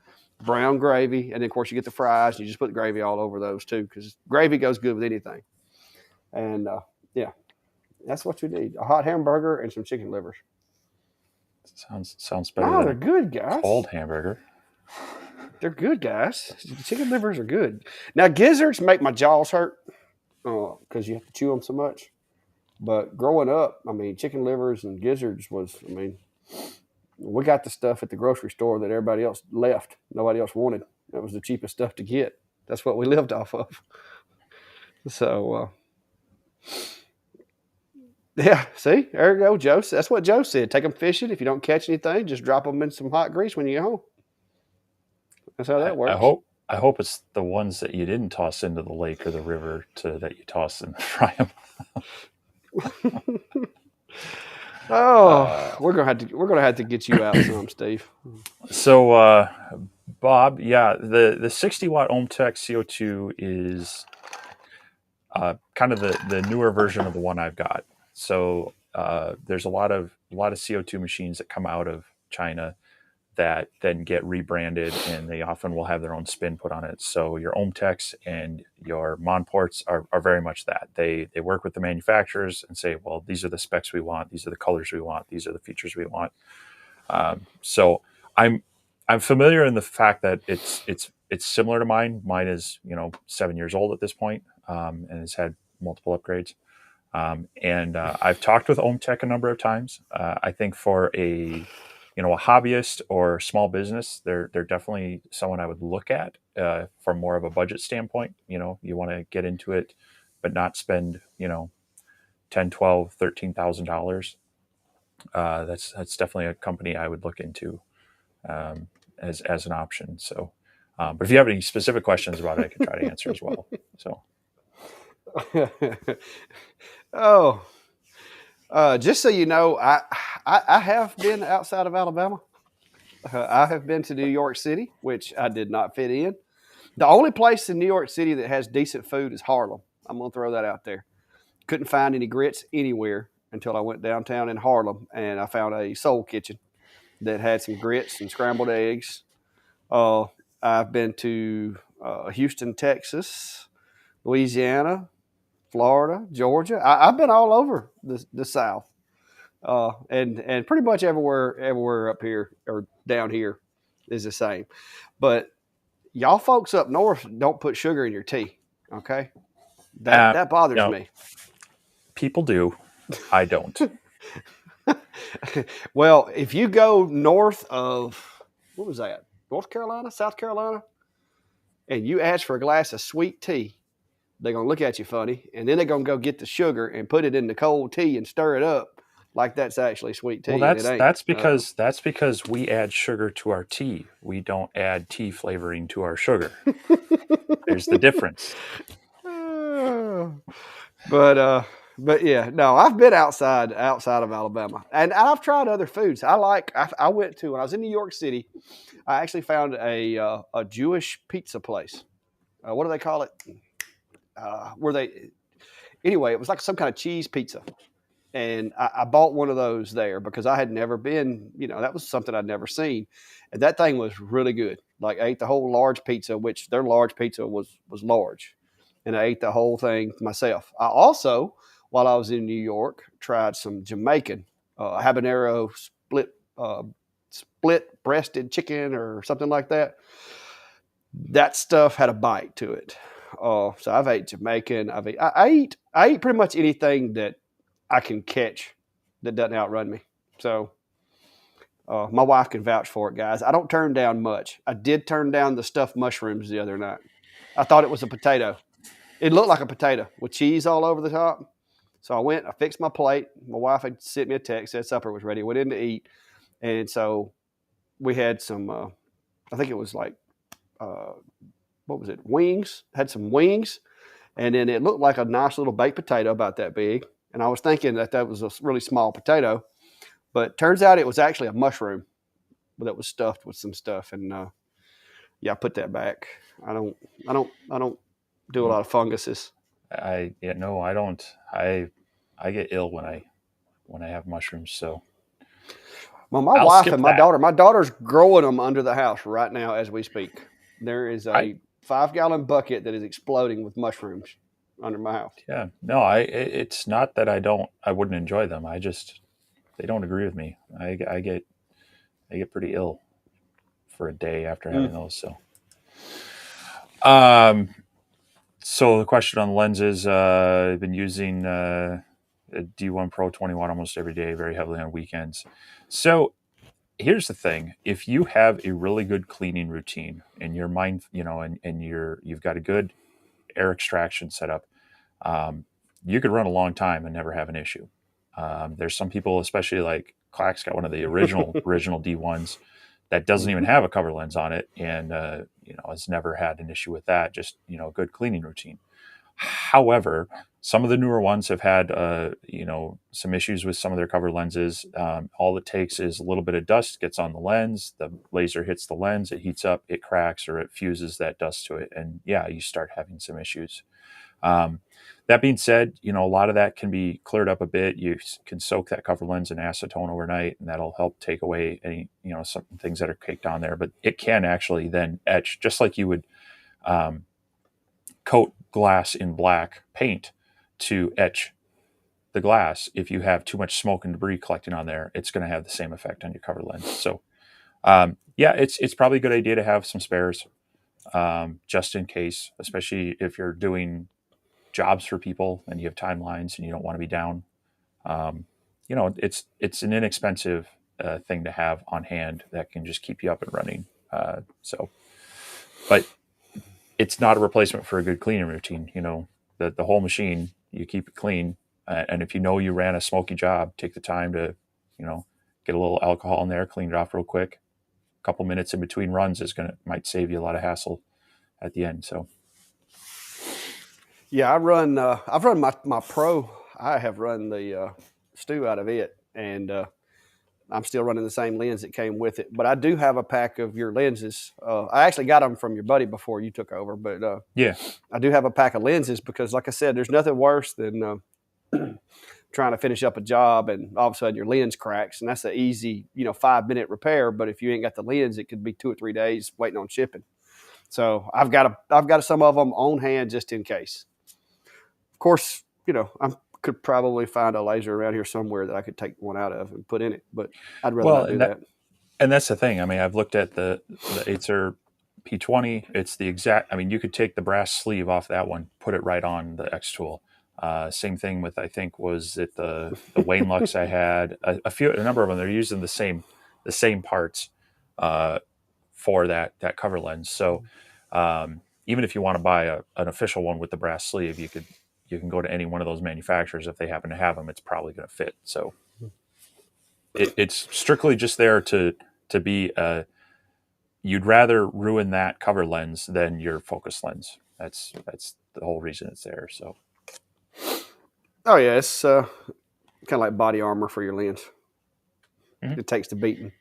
[SPEAKER 1] brown gravy, and then of course you get the fries. You just put the gravy all over those too because gravy goes good with anything. And yeah, that's what you need: a hot hamburger and some chicken livers.
[SPEAKER 2] Sounds better
[SPEAKER 1] No,
[SPEAKER 2] than
[SPEAKER 1] they're
[SPEAKER 2] a
[SPEAKER 1] good, guys.
[SPEAKER 2] cold hamburger.
[SPEAKER 1] They're good, guys. The chicken livers are good. Now gizzards make my jaws hurt because you have to chew them so much. But growing up, I mean, chicken livers and gizzards was, I mean, we got the stuff at the grocery store that everybody else left. Nobody else wanted. That was the cheapest stuff to get. That's what we lived off of. So, yeah, see, there you go, Joe. That's what Joe said. Take them fishing. If you don't catch anything, just drop them in some hot grease when you get home. That's how that works.
[SPEAKER 2] I hope it's the ones that you didn't toss into the lake or the river that you toss and fry them.
[SPEAKER 1] We're gonna have to get you out some, Steve.
[SPEAKER 2] So, Bob, yeah, the 60-watt OhmTech CO2 is kind of the newer version of the one I've got. So there's a lot of CO2 machines that come out of China that then get rebranded, and they often will have their own spin put on it. So your OhmTechs and your Monports are very much that. They work with the manufacturers and say, well, these are the specs we want, these are the colors we want, these are the features we want. So I'm familiar in the fact that it's similar to mine. Mine is 7 years old at this point, and has had multiple upgrades. And I've talked with OhmTech a number of times. I think for a hobbyist or small business, they're definitely someone I would look at from more of a budget standpoint. You want to get into it, but not spend $10,000, $12,000, $13,000. That's definitely a company I would look into as an option. So, but if you have any specific questions about it, I can try to answer as well. So,
[SPEAKER 1] just so you know, I have been outside of Alabama. I have been to New York City, which I did not fit in. The only place in New York City that has decent food is Harlem. I'm going to throw that out there. Couldn't find any grits anywhere until I went downtown in Harlem, and I found a Soul Kitchen that had some grits and scrambled eggs. I've been to Houston, Texas, Louisiana, Florida, Georgia. I've been all over the South, and pretty much everywhere up here or down here is the same. But y'all folks up north don't put sugar in your tea, okay? That bothers me.
[SPEAKER 2] People do. I don't.
[SPEAKER 1] Well, if you go north of, what was that? North Carolina, South Carolina, and you ask for a glass of sweet tea, they're going to look at you funny, and then they're going to go get the sugar and put it in the cold tea and stir it up like that's actually sweet tea.
[SPEAKER 2] Well, that's because we add sugar to our tea. We don't add tea flavoring to our sugar. There's the difference.
[SPEAKER 1] But yeah, no, I've been outside of Alabama, and I've tried other foods. I went to when I was in New York City. I actually found a Jewish pizza place. What do they call it? Anyway, it was like some kind of cheese pizza. And I bought one of those there because I had never been, that was something I'd never seen. And that thing was really good. Like I ate the whole large pizza, which their large pizza was large. And I ate the whole thing myself. I also, while I was in New York, tried some Jamaican habanero split breasted chicken or something like that. That stuff had a bite to it. So I've ate Jamaican. I eat pretty much anything that I can catch that doesn't outrun me. So my wife can vouch for it, guys. I don't turn down much. I did turn down the stuffed mushrooms the other night. I thought it was a potato. It looked like a potato with cheese all over the top. So I went, I fixed my plate. My wife had sent me a text, said supper was ready. Went in to eat. And so we had some, I think it was like, what was it? Wings. Had some wings. And then it looked like a nice little baked potato about that big. And I was thinking that was a really small potato. But turns out it was actually a mushroom. that was stuffed with some stuff, and yeah, I put that back. I don't do a lot of funguses.
[SPEAKER 2] Yeah, no, I don't. I get ill when I have mushrooms, so
[SPEAKER 1] Well, my
[SPEAKER 2] I'll
[SPEAKER 1] wife
[SPEAKER 2] skip
[SPEAKER 1] and
[SPEAKER 2] that.
[SPEAKER 1] my daughter's growing them under the house right now as we speak. There is
[SPEAKER 2] I
[SPEAKER 1] a 5 gallon bucket that is exploding with mushrooms under my house.
[SPEAKER 2] Yeah, no, it's not that I wouldn't enjoy them. I just they don't agree with me. I get pretty ill for a day after having
[SPEAKER 1] Mm.
[SPEAKER 2] those. Um, so the question on lenses, I've been using a D1 Pro 21 almost every day, very heavily on weekends. So here's the thing: if you have a really good cleaning routine and your mind, and you've got a good air extraction setup, um, you could run a long time and never have an issue. There's some people, especially like Clack's got one of the original D1s that doesn't even
[SPEAKER 1] Mhm.
[SPEAKER 2] have a cover lens on it, and has never had an issue with that. Just good cleaning routine. However, some of the newer ones have had some issues with some of their cover lenses. All it takes is a little bit of dust gets on the lens, the laser hits the lens, it heats up, it cracks, or it fuses that dust to it, and yeah, you start having some issues. Um, that being said, a lot of that can be cleared up a bit. You can soak that cover lens in acetone overnight, and that'll help take away any, some things that are caked on there. But it can actually then etch, just like you would um, coat glass in black paint to etch the glass. If you have too much smoke and debris collecting on there, it's going to have the same effect on your cover lens. So, yeah, it's probably a good idea to have some spares, just in case, especially if you're doing jobs for people and you have timelines and you don't want to be down. Um, it's an inexpensive thing to have on hand that can just keep you up and running. But it's not a replacement for a good cleaning routine. The whole machine, you keep it clean, and if you ran a smoky job, take the time to, you know, get a little alcohol in there, clean it off real quick. A couple minutes in between runs might save you a lot of hassle at the end. So
[SPEAKER 1] Yeah, I run. I've run my Pro. I have run the stew out of it, and I'm still running the same lens that came with it. But I do have a pack of your lenses. I actually got them from your buddy before you took over, but
[SPEAKER 2] yeah,
[SPEAKER 1] I do have a pack of lenses because, like I said, there's nothing worse than trying to finish up a job and all of a sudden your lens cracks, and that's an easy 5 minute repair. But if you ain't got the lens, it could be 2 or 3 days waiting on shipping. So I've got some of them on hand just in case. Of course, I could probably find a laser around here somewhere that I could take one out of and put in it, but I'd rather
[SPEAKER 2] well,
[SPEAKER 1] not do that.
[SPEAKER 2] and that's the thing. I mean, I've looked at the Acer P20. It's the exact. I mean, you could take the brass sleeve off that one, put it right on the X tool. Same thing with, I think, was it the Wayne Lux I had a number of them. They're using the same parts uh, for that cover lens. So even if you want to buy an official one with the brass sleeve, you can go to any one of those manufacturers if they happen to have them. It's probably going to fit. So it's strictly just there to be you'd rather ruin that cover lens than your focus lens. That's the whole reason it's there. So
[SPEAKER 1] Oh yeah, it's kind of like body armor for your lens.
[SPEAKER 2] mhm.
[SPEAKER 1] It takes the beating.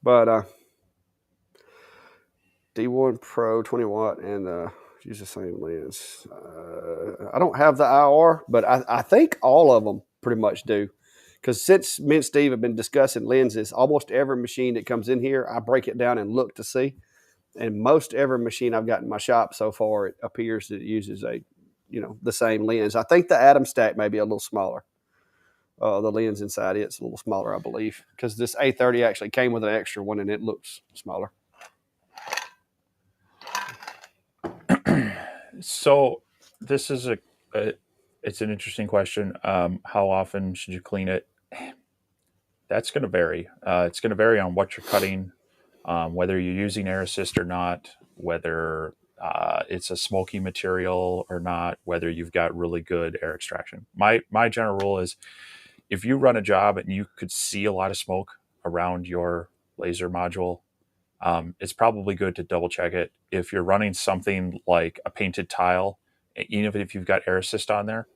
[SPEAKER 1] But D1 Pro 20 watt and use the same lens. I don't have the IR, but I think all of them pretty much do. Because since me and Steve have been discussing lenses, almost every machine that comes in here, I break it down and look to see. And most every machine I've got in my shop so far, it appears that it uses the same lens. I think the Atom Stack may be a little smaller. The lens inside it's a little smaller, I believe, because this A30 actually came with an extra one and it looks smaller.
[SPEAKER 2] So this is a it's an interesting question. How often should you clean it? That's going to vary. It's going to vary on what you're cutting, whether you're using air assist or not, whether it's a smoky material or not, whether you've got really good air extraction. My general rule is if you run a job and you could see a lot of smoke around your laser module, it's probably good to double check it. If you're running something like a painted tile, even if you've got air assist on there,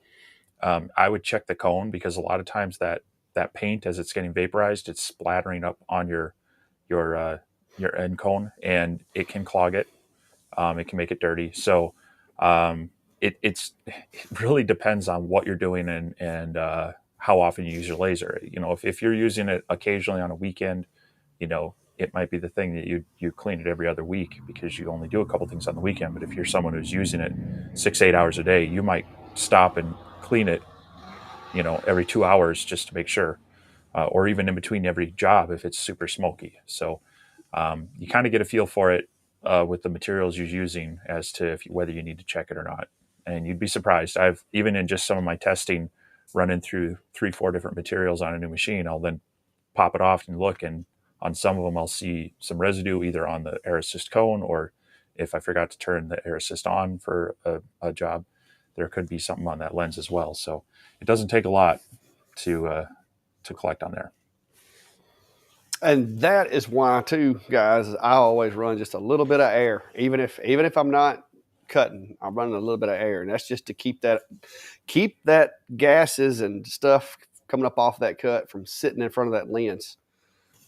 [SPEAKER 2] I would check the cone because a lot of times that that paint as it's getting vaporized, it's splattering up on your uh, your end cone, and it can clog it. It can make it dirty. So um, it really depends on what you're doing and how often you use your laser. If you're using it occasionally on a weekend, it might be the thing that you clean it every other week because you only do a couple things on the weekend. But if you're someone who's using it 6 8 hours a day, you might stop and clean it, every 2 hours just to make sure, or even in between every job if it's super smoky. So you kind of get a feel for it with the materials you're using as to whether you need to check it or not. And you'd be surprised. I've even in just some of my testing, running through 3 4 different materials on a new machine, I'll then pop it off and look, and on some of them I'll see some residue either on the air assist cone, or if I forgot to turn the air assist on for a job, there could be something on that lens as well. So it doesn't take a lot to collect on there.
[SPEAKER 1] And that is why, too, guys, I always run just a little bit of air, even if I'm not cutting, I'm running a little bit of air, and that's just to keep that gases and stuff coming up off that cut from sitting in front of that lens.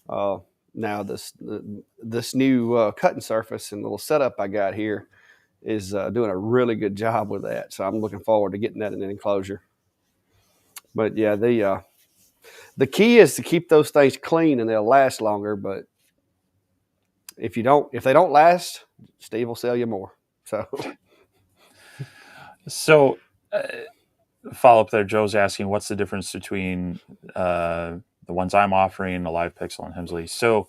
[SPEAKER 1] Uh, Now this new cutting surface and little setup I got here is doing a really good job with that. So I'm looking forward to getting that in an enclosure. But yeah, the key is to keep those things clean and they'll last longer. But if they don't last, Steve will sell you more. So
[SPEAKER 2] So follow up there, Joe's asking what's the difference between the ones I'm offering, the Live Pixel and Hemsley. So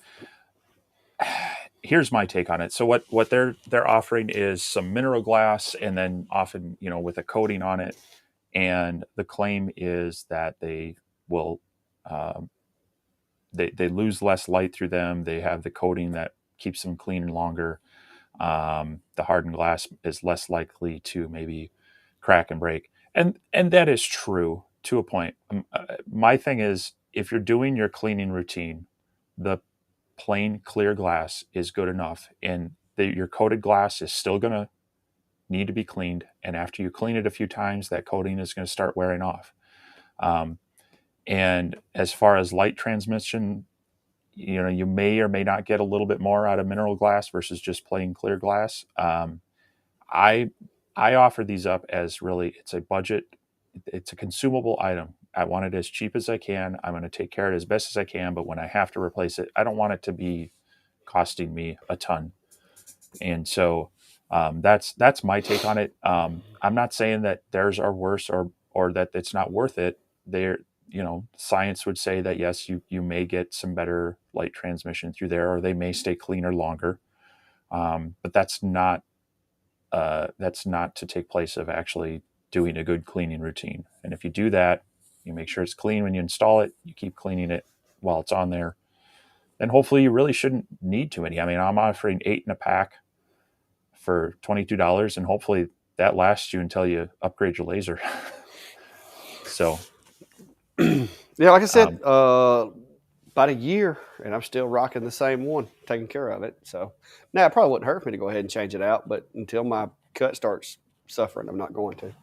[SPEAKER 2] here's my take on it. So what they're offering is some mineral glass, and then often with a coating on it, and the claim is that they will um, they lose less light through them. They have the coating that keeps them clean longer. The hardened glass is less likely to maybe crack and break, and that is true to a point. My thing is, if you're doing your cleaning routine, the plain clear glass is good enough, and your coated glass is still going to need to be cleaned. And after you clean it a few times, that coating is going to start wearing off. Um, and as far as light transmission, you may or may not get a little bit more out of mineral glass versus just plain clear glass. I I offer these up as really it's a budget, it's a consumable item. I want it as cheap as I can. I'm going to take care of it as best as I can, but when I have to replace it, I don't want it to be costing me a ton. And so that's my take on it. I'm not saying that theirs are worse or that it's not worth it. They're science would say that yes, you may get some better light transmission through there, or they may stay cleaner longer. But that's not to take place of actually doing a good cleaning routine. And if you do that, you make sure it's clean when you install it. You keep cleaning it while it's on there. Then hopefully you really shouldn't need too many. I mean, I'm offering 8 in a pack for $22, and hopefully that lasts you until you upgrade your laser. So,
[SPEAKER 1] yeah, like I said,
[SPEAKER 2] um,
[SPEAKER 1] about a year, and I'm still rocking the same one, taking care of it. So now it probably wouldn't hurt me to go ahead and change it out, but until my cut starts suffering, I'm not going to.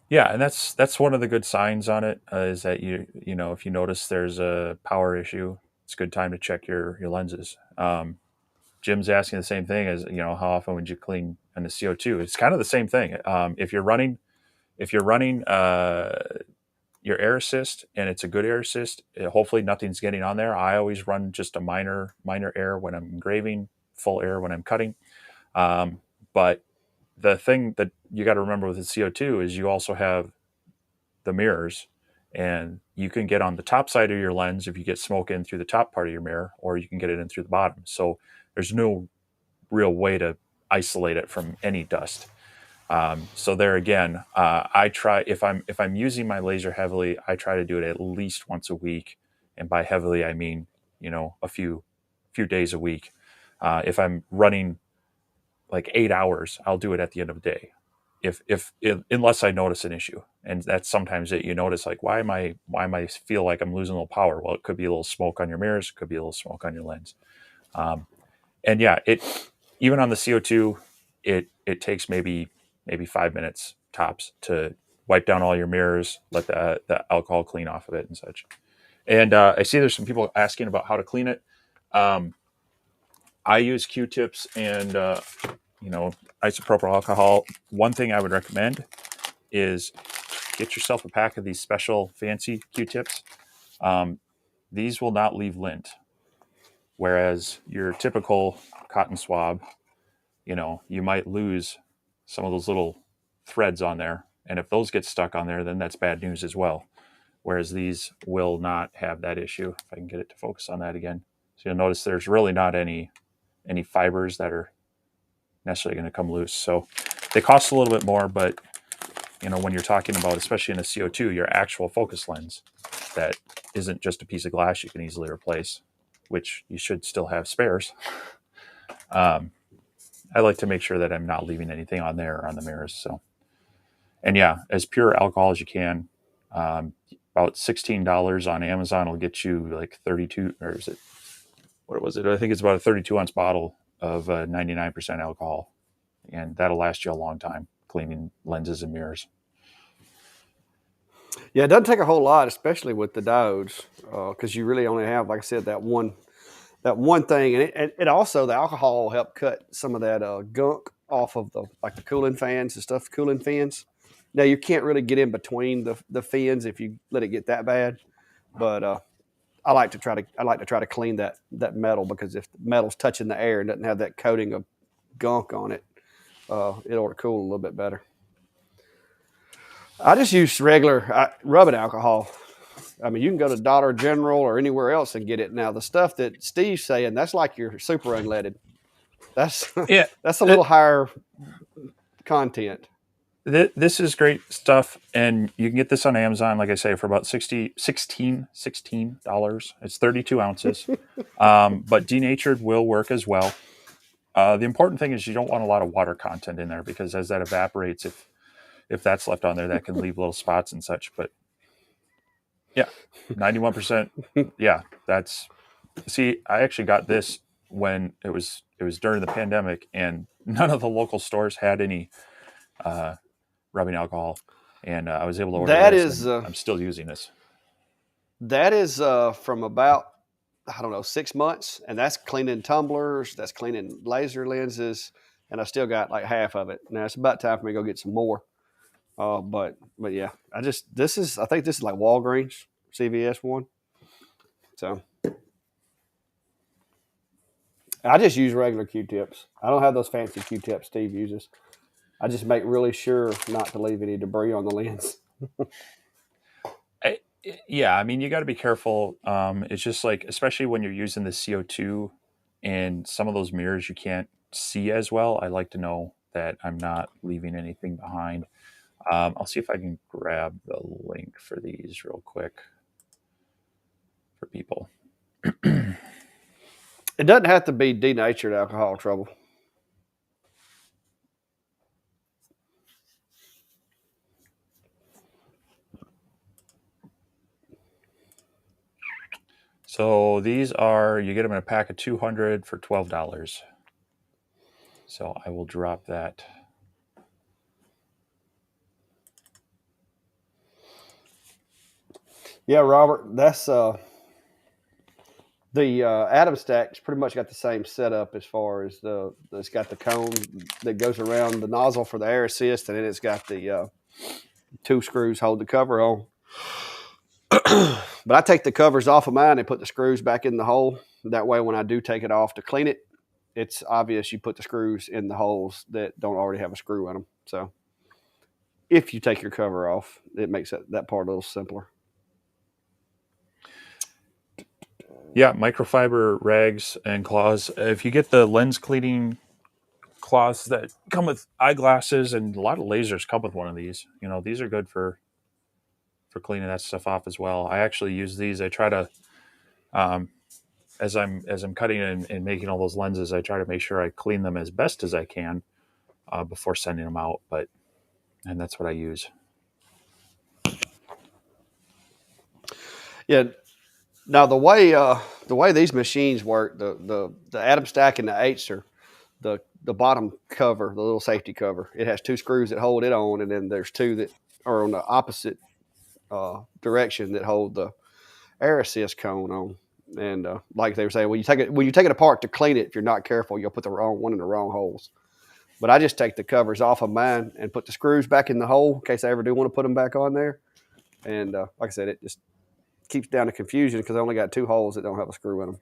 [SPEAKER 2] yeah, and that's one of the good signs on it is that if you notice there's a power issue, it's a good time to check your lenses. Jim's asking the same thing as how often would you clean on the CO2? It's kind of the same thing. If you're running your air assist and it's a good air assist, hopefully nothing's getting on there. I always run just a minor air when I'm engraving, full air when I'm cutting. But the thing that you got to remember with the CO2 is you also have the mirrors, and you can get on the top side of your lens if you get smoke in through the top part of your mirror, or you can get it in through the bottom. So there's no real way to isolate it from any dust. So there again, I try if I'm using my laser heavily, I try to do it at least once a week, and by heavily I mean a few days a week. If I'm running like 8 hours, I'll do it at the end of the day. If unless I notice an issue, and that's sometimes it. You notice like why am I feel like I'm losing a little power? Well, it could be a little smoke on your mirrors, it could be a little smoke on your lens. Um, and yeah, it even on the CO2, it takes maybe 5 minutes tops to wipe down all your mirrors, let the alcohol clean off of it and such. And I see there's some people asking about how to clean it. Um, I use Q-tips and isopropyl alcohol. One thing I would recommend is get yourself a pack of these special fancy Q-tips. These will not leave lint, whereas your typical cotton swab, you might lose some of those little threads on there, and if those get stuck on there, then that's bad news as well. Whereas these will not have that issue. If I can get it to focus on that again, so you'll notice there's really not any fibers that are necessarily going to come loose. So they cost a little bit more, but when you're talking about, especially in a CO2, your actual focus lens that isn't just a piece of glass you can easily replace, which you should still have spares. I like to make sure that I'm not leaving anything on there or on the mirrors. So, and yeah, as pure alcohol as you can. About $16 on Amazon will get you like 32, or is it, what was it? I think it's about a 32-ounce bottle of 99% alcohol, and that'll last you a long time cleaning lenses and mirrors.
[SPEAKER 1] Yeah, it doesn't take a whole lot, especially with the diodes, because you really only have, like I said, that one thing, and it also, the alcohol will help cut some of that gunk off of the cooling fans and stuff, cooling fins. Now you can't really get in between the fins if you let it get that bad, but I like to try to clean that metal, because if the metal's touching the air and doesn't have that coating of gunk on it, it ought to cool a little bit better. I just use regular rubbing alcohol. I mean, you can go to Dollar General or anywhere else and get it. Now, the stuff that Steve's saying, that's like your super unleaded. That's
[SPEAKER 2] Yeah,
[SPEAKER 1] that's a little higher content.
[SPEAKER 2] This is great stuff, and you can get this on Amazon, like I say, for about $16. It's 32 ounces, but denatured will work as well. The important thing is you don't want a lot of water content in there, because as that evaporates, if that's left on there, that can leave little spots and such. But yeah, 91%. Yeah, see, I actually got this when it was during the pandemic, and none of the local stores had any rubbing alcohol, and I was able to order
[SPEAKER 1] That
[SPEAKER 2] this,
[SPEAKER 1] is
[SPEAKER 2] and I'm still using this.
[SPEAKER 1] that is from about, I don't know, 6 months, and that's cleaning tumblers, that's cleaning laser lenses, and I still got like half of it. Now it's about time for me to go get some more. But yeah, I think this is like Walgreens CVS one. So I just use regular Q-tips. I don't have those fancy Q-tips Steve uses. I just make really sure not to leave any debris on the lens.
[SPEAKER 2] Yeah, I mean, you got to be careful. It's just like, especially when you're using the CO2 and some of those mirrors you can't see as well. I like to know that I'm not leaving anything behind. I'll see if I can grab the link for these real quick for people.
[SPEAKER 1] It doesn't have to be denatured alcohol trouble.
[SPEAKER 2] So you get them in a pack of 200 for $12. So I will drop that.
[SPEAKER 1] Yeah, Robert, that's the Atom Stack's pretty much got the same setup, as far as it's got the cone that goes around the nozzle for the air assist, and then it's got the 2 screws hold the cover on. But I take the covers off of mine and put the screws back in the hole. That way, when I do take it off to clean it, it's obvious you put the screws in the holes that don't already have a screw in them. So if you take your cover off, it makes that part a little simpler.
[SPEAKER 2] Yeah, microfiber rags and cloths. If you get the lens cleaning cloths that come with eyeglasses, and a lot of lasers come with one of these, these are good for cleaning that stuff off as well. I actually use these. I try to, as I'm cutting and making all those lenses, I try to make sure I clean them as best as I can before sending them out. And that's what I use.
[SPEAKER 1] Yeah. Now the way these machines work, the Atom Stack and the Acer, the bottom cover, the little safety cover, it has 2 screws that hold it on, and then there's 2 that or on the opposite direction that hold the air assist cone on. And like they were saying, when you take it apart to clean it, if you're not careful, you'll put the wrong one in the wrong holes. But I just take the covers off of mine and put the screws back in the hole in case I ever do want to put them back on there. And like I said, it just keeps down the confusion because I only got 2 holes that don't have a screw in them.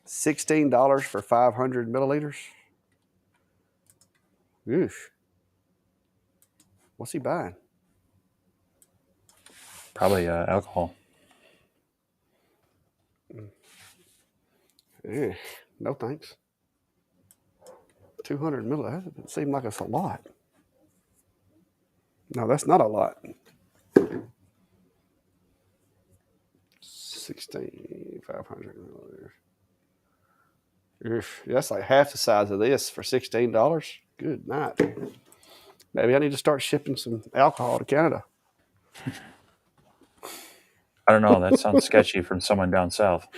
[SPEAKER 1] $16 for 500 milliliters. Oof. What's he buying?
[SPEAKER 2] Probably alcohol.
[SPEAKER 1] Yeah, no thanks. 200 milliliters. That doesn't seem like it's a lot. No, that's not a lot. 500 milliliters. Oof, that's like half the size of this for $16. Good night. Maybe I need to start shipping some alcohol to Canada.
[SPEAKER 2] I don't know. That sounds sketchy from someone down south.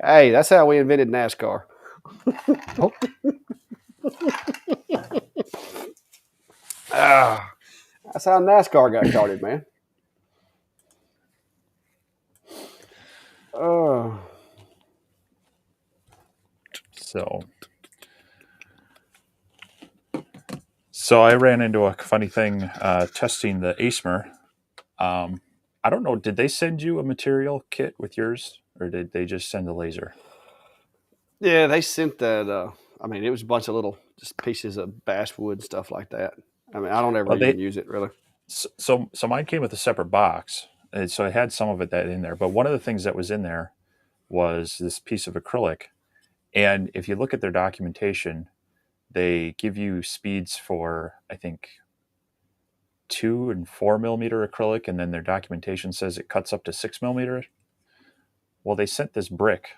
[SPEAKER 1] Hey, that's how we invented NASCAR. That's how NASCAR got started, man.
[SPEAKER 2] So I ran into a funny thing testing the ASMR. I don't know. Did they send you a material kit with yours, or did they just send the laser?
[SPEAKER 1] Yeah, they sent that. I mean, it was a bunch of little just pieces of basswood and stuff like that. I mean, I don't ever
[SPEAKER 2] Well,
[SPEAKER 1] even use it really.
[SPEAKER 2] so mine came with a separate box, and so I had some of it that in there. But one of the things that was in there was this piece of acrylic, and if you look at their documentation, they give you speeds for I think 2 and 4 millimeter acrylic, and then their documentation says it cuts up to 6 millimeters. Well, they sent this brick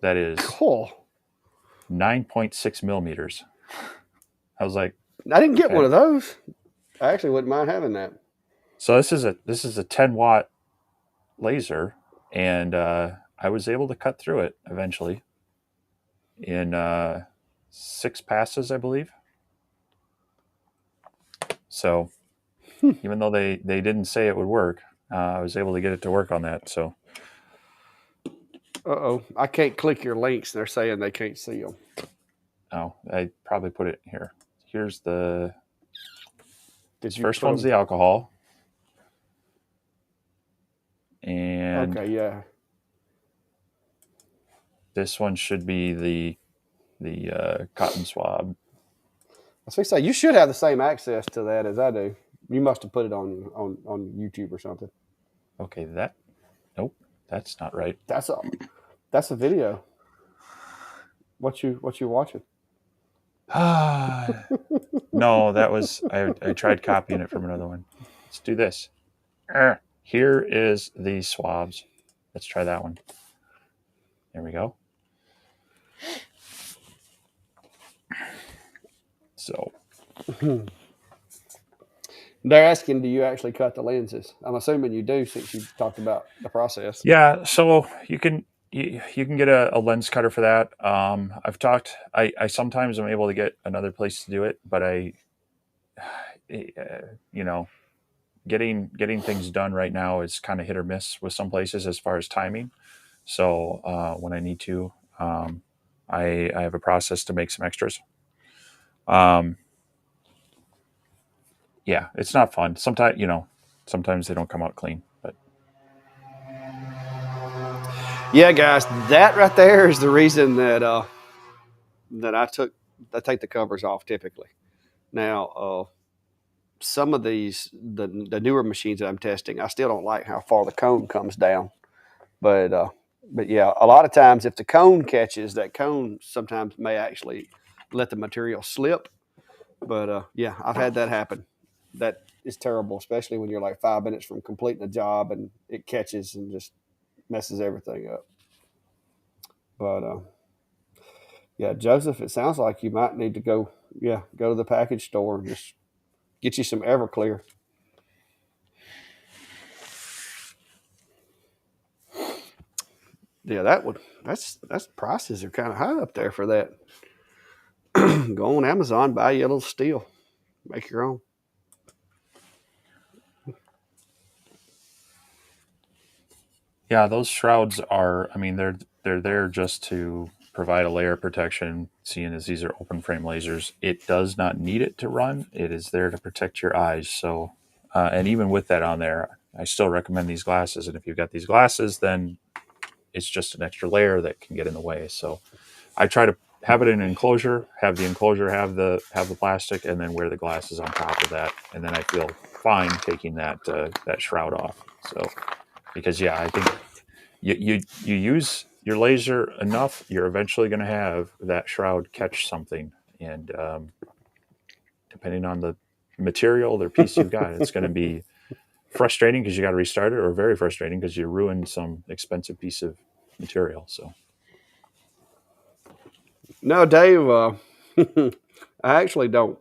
[SPEAKER 2] that is
[SPEAKER 1] Cool.
[SPEAKER 2] 9.6 millimeters. I was like,
[SPEAKER 1] I didn't get one of those. I actually wouldn't mind having that.
[SPEAKER 2] so this is a 10-watt laser, and I was able to cut through it eventually in 6 passes, I believe. So even though they didn't say it would work, I was able to get it to work on that. So
[SPEAKER 1] I can't click your links. They're saying they can't see them.
[SPEAKER 2] oh, I probably put it here. Here's the first
[SPEAKER 1] put
[SPEAKER 2] one's the alcohol. And
[SPEAKER 1] okay, yeah.
[SPEAKER 2] this one should be the cotton swab.
[SPEAKER 1] I was going to say, you should have the same access to that as I do. You must have put it on YouTube or something.
[SPEAKER 2] Okay, nope, that's not right.
[SPEAKER 1] That's a video. What you watching?
[SPEAKER 2] No, that was I tried copying it from another one. Let's do this. Here is the swabs. Let's try that one. There we go. So
[SPEAKER 1] they're asking, do you actually cut the lenses? I'm assuming you do, since you talked about the process.
[SPEAKER 2] yeah, so you can get a lens cutter for that. I sometimes am able to get another place to do it, but getting things done right now is kind of hit or miss with some places as far as timing. So when I need to, I have a process to make some extras. Yeah, it's not fun. Sometimes they don't come out clean, but
[SPEAKER 1] Yeah, guys, that right there is the reason that I take the covers off typically. Now, some of the newer machines that I'm testing, I still don't like how far the cone comes down. But yeah, a lot of times if the cone catches, that cone sometimes may actually let the material slip. But yeah, I've had that happen. That is terrible, especially when you're like 5 minutes from completing a job and it catches and just messes everything up. But yeah, Joseph, it sounds like you might need to go to the package store and just get you some Everclear. Yeah, that's prices are kind of high up there for that. Go on Amazon, buy you a little steel, make your own.
[SPEAKER 2] Yeah, those shrouds are. I mean, they're there just to provide a layer of protection. Seeing as these are open frame lasers, it does not need it to run. It is there to protect your eyes. So, and even with that on there, I still recommend these glasses. And if you've got these glasses, then it's just an extra layer that can get in the way. So, I try to have it in an enclosure, have the enclosure have the plastic, and then wear the glasses on top of that, and then I feel fine taking that shroud off. So because yeah, I think you use your laser enough, you're eventually going to have that shroud catch something, and depending on the material or piece you've got, it's going to be frustrating because you got to restart it, or very frustrating because you ruined some expensive piece of material. So
[SPEAKER 1] No, Dave. I actually don't.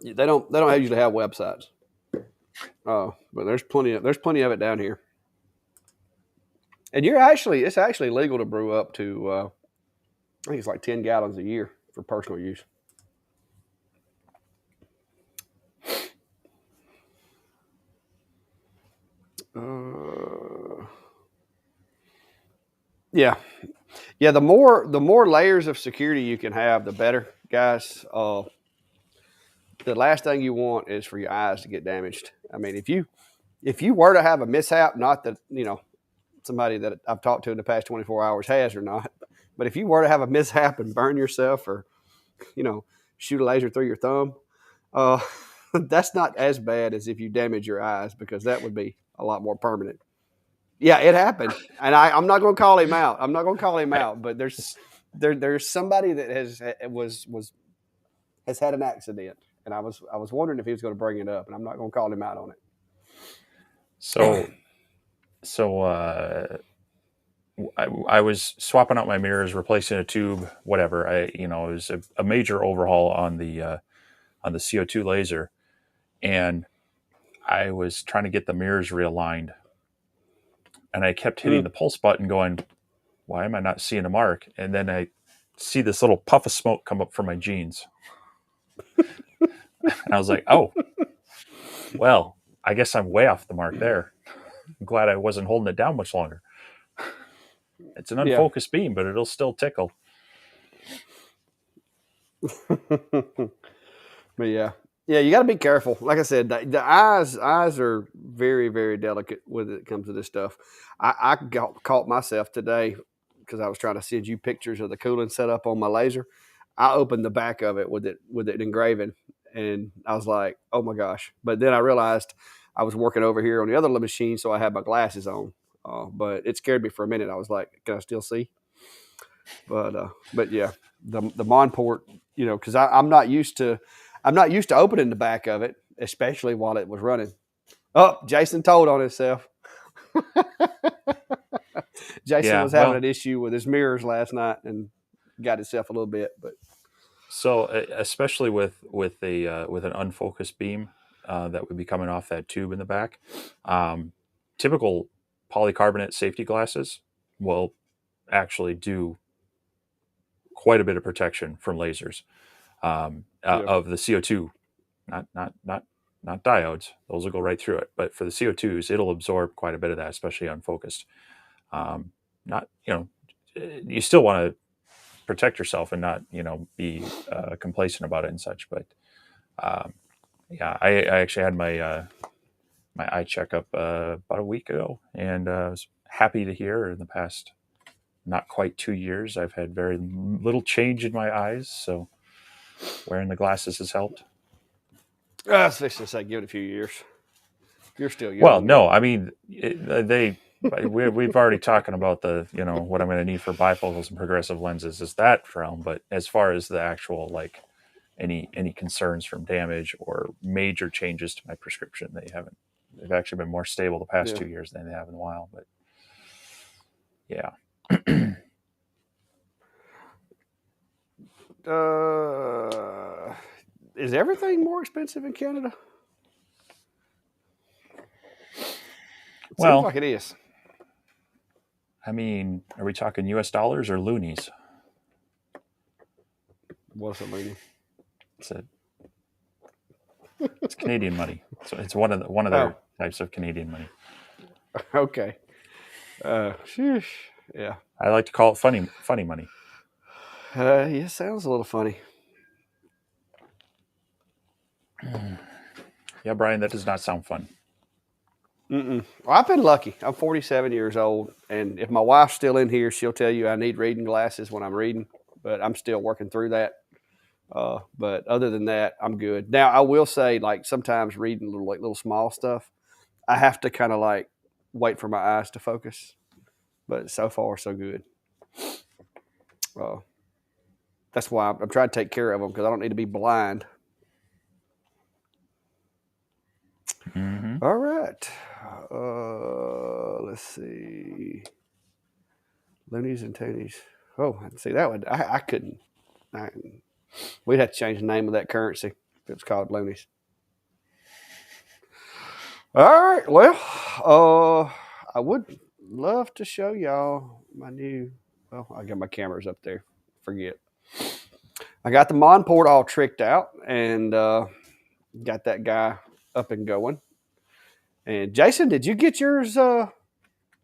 [SPEAKER 1] They don't usually have websites. But there's plenty of it down here. And it's actually legal to brew up to I think it's like 10 gallons a year for personal use. Uh, yeah, yeah. The more layers of security you can have, the better, guys. The last thing you want is for your eyes to get damaged. I mean, if you were to have a mishap, not that somebody that I've talked to in the past 24 hours has or not, but if you were to have a mishap and burn yourself or you know shoot a laser through your thumb, uh, that's not as bad as if you damage your eyes because that would be a lot more permanent. Yeah, it happened, and I'm not going to call him out. I'm not going to call him
[SPEAKER 2] I,
[SPEAKER 1] out, but there's somebody that has had an accident, and I was wondering if he was going to bring it up, and I'm not going to call him out on
[SPEAKER 2] so
[SPEAKER 1] it.
[SPEAKER 2] so I was swapping out my mirrors, replacing a tube, whatever. It was a major overhaul on the CO2 laser, and I was trying to get the mirrors realigned, and I kept hitting the pulse button, going, "Why am I not seeing a mark?" And then I see this little puff of smoke come up from my jeans, and I was like, "Oh, well, I guess I'm way off the mark there. I'm glad I wasn't holding it down much longer." It's an
[SPEAKER 1] Yeah.
[SPEAKER 2] unfocused beam, but it'll still tickle.
[SPEAKER 1] But yeah, yeah, you got to be careful. Like I said, the eyes are very very delicate when it comes to this stuff. I caught myself today because I was trying to send you pictures of the cooling setup on my laser. I opened the back of it with it engraving, and I was like, oh my gosh! But then I realized I was working over here on the other machine, so I had my glasses on. But it scared me for a minute. I was like, can I still see? But yeah, the Mon port, because I'm not used to opening the back of it, especially while it was running. Oh, Jason told on himself. Jason
[SPEAKER 2] Yeah,
[SPEAKER 1] was having
[SPEAKER 2] well,
[SPEAKER 1] an issue with his mirrors last night and got himself a little bit, but
[SPEAKER 2] so especially with an unfocused beam that would be coming off that tube in the back, um, typical polycarbonate safety glasses will actually do quite a bit of protection from lasers
[SPEAKER 1] yeah,
[SPEAKER 2] of the CO2, not diodes. Those will go right through it. But for the CO2s, it'll absorb quite a bit of that, especially unfocused. Not you still want to protect yourself and not be complacent about it and such. But um, yeah, I actually had my eye checkup about a week ago, and I was happy to hear in the past not quite 2 years I've had very little change in my eyes. So wearing the glasses has helped.
[SPEAKER 1] I was fixing to say, give it a few years. You're still
[SPEAKER 2] Well,
[SPEAKER 1] young,
[SPEAKER 2] no,
[SPEAKER 1] and
[SPEAKER 2] I mean we've already talking about the what I'm going to need for bifocals and progressive lenses is that realm, but as far as the actual like any concerns from damage or major changes to my prescription, they haven't. They've actually been more stable the past
[SPEAKER 1] yeah.
[SPEAKER 2] 2 years than they have in a while. But yeah,
[SPEAKER 1] Uh, is everything more expensive in Canada? It seems
[SPEAKER 2] well,
[SPEAKER 1] like it is.
[SPEAKER 2] I mean, are we talking U.S. dollars or loonies?
[SPEAKER 1] What's it meaning?
[SPEAKER 2] It's a, it's Canadian money. So it's one of
[SPEAKER 1] Oh,
[SPEAKER 2] their types of Canadian money.
[SPEAKER 1] okay. Sheesh. Yeah.
[SPEAKER 2] I like to call it funny money.
[SPEAKER 1] Yeah, sounds a little funny.
[SPEAKER 2] Yeah, Brian, that does not sound fun.
[SPEAKER 1] Well, I've been lucky. I'm 47 years old, and if my wife's still in here, she'll tell you I need reading glasses when I'm reading, but I'm still working through that. But other than that, I'm good. Now, I will say, like sometimes reading little small stuff, I have to kind of like wait for my eyes to focus. But so far, so good. Uh, that's why I'm trying to take care of them because I don't need to be blind.
[SPEAKER 2] Mm-hmm.
[SPEAKER 1] All right. Let's see. Loonies and Toonies. Oh, see that one. I couldn't. We'd have to change the name of that currency if it's called loonies. All right. Well, I would love to show y'all my new. Well, I got my cameras up there. Forget. I got the Mon port all tricked out and got that guy up and going. And Jason, did you get yours?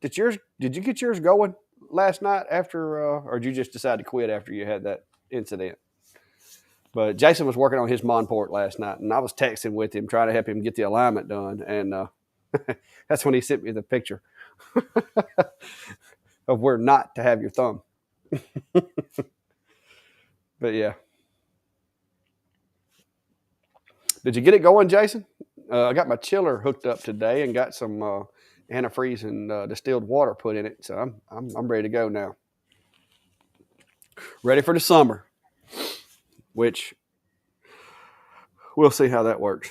[SPEAKER 1] Did you get yours going last night after, or did you just decide to quit after you had that incident? But Jason was working on his Mon port last night, and I was texting with him trying to help him get the alignment done. And that's when he sent me the picture of where not to have your thumb. But yeah, did you get it going, Jason? I got my chiller hooked up today and got some antifreeze and distilled water put in it, so I'm ready to go now. Ready for the summer, which we'll see how that works.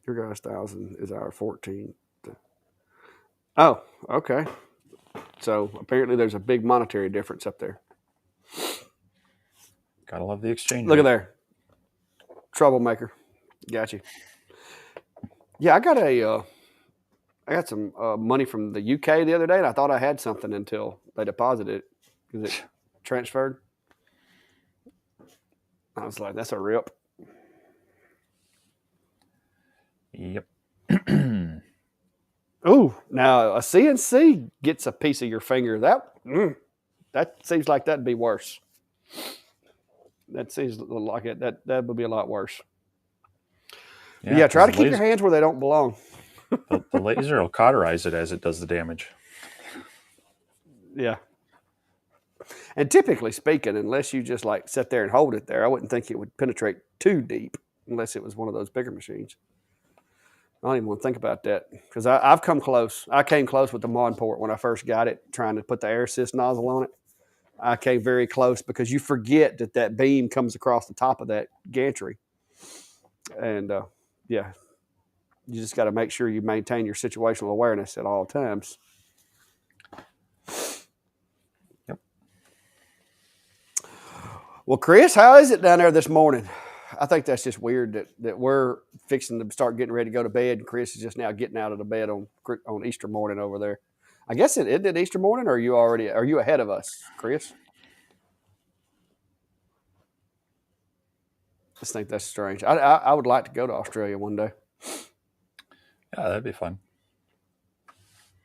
[SPEAKER 1] Your guy's 1,000 is our 14. Oh, okay. So apparently there's a big monetary difference up there.
[SPEAKER 2] Gotta love the exchange.
[SPEAKER 1] Look at there. Troublemaker. Got you. Yeah, I got some money from the UK the other day, and I thought I had something until they deposited it because it transferred. I was like, that's a rip.
[SPEAKER 2] Yep.
[SPEAKER 1] Ooh, now a CNC gets a piece of your finger. That seems like that'd be worse. That seems like it. That would be a lot worse. Yeah, try to keep your hands where they don't belong.
[SPEAKER 2] The laser will cauterize it as it does the damage.
[SPEAKER 1] Yeah. And typically speaking, unless you just like sit there and hold it there, I wouldn't think it would penetrate too deep unless it was one of those bigger machines. I don't even want to think about that because I've come close. I came close with the Mon port when I first got it, trying to put the air assist nozzle on it. I came very close because you forget that beam comes across the top of that gantry. And yeah, you just got to make sure you maintain your situational awareness at all times.
[SPEAKER 2] Yep.
[SPEAKER 1] Well, Chris, how is it down there this morning? I think that's just weird that we're fixing to start getting ready to go to bed, and Chris is just now getting out of the bed on Easter morning over there. I guess isn't it Easter morning, or are you ahead of us, Chris? I just think that's strange. I would like to go to Australia one day.
[SPEAKER 2] Yeah, that'd be fun.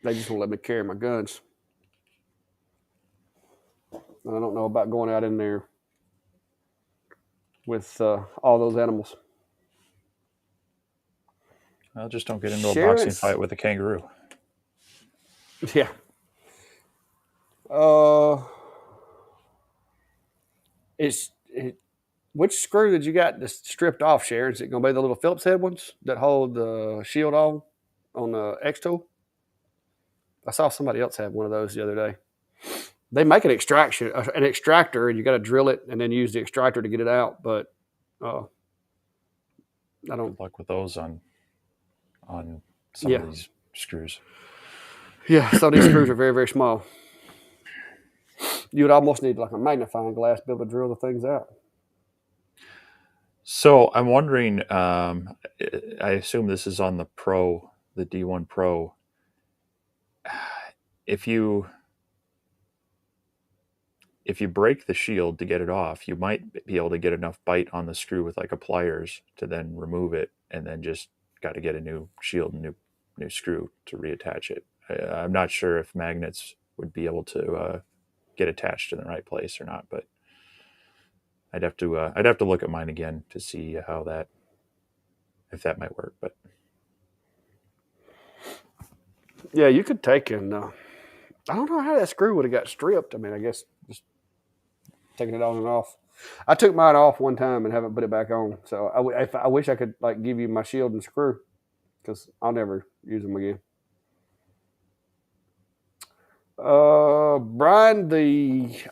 [SPEAKER 1] They just won't let me carry my guns. And I don't know about going out in there with all those animals.
[SPEAKER 2] Well, just don't get into a boxing fight with a kangaroo.
[SPEAKER 1] Yeah. Which screw did you got just stripped off, Sharon? Is it going to be the little Phillips head ones that hold the shield on the X tool? I saw somebody else have one of those the other day. They make an extractor, and you got to drill it and then use the extractor to get it out. But I don't.
[SPEAKER 2] Good luck with those on some of these screws.
[SPEAKER 1] Yeah, some of these screws are very, very small. You would almost need like a magnifying glass to be able to drill the things out.
[SPEAKER 2] So I'm wondering, I assume this is on the Pro, the D1 Pro. If you break the shield to get it off, you might be able to get enough bite on the screw with like a pliers to then remove it, and then just got to get a new shield and new new screw to reattach it. I'm not sure if magnets would be able to get attached in the right place or not, but I'd have to look at mine again to see how that if that might work. But
[SPEAKER 1] Yeah, you could take and I don't know how that screw would have got stripped. I mean, I guess just taking it on and off. I took mine off one time and haven't put it back on. So I wish I could like give you my shield and screw because I'll never use them again. Brian,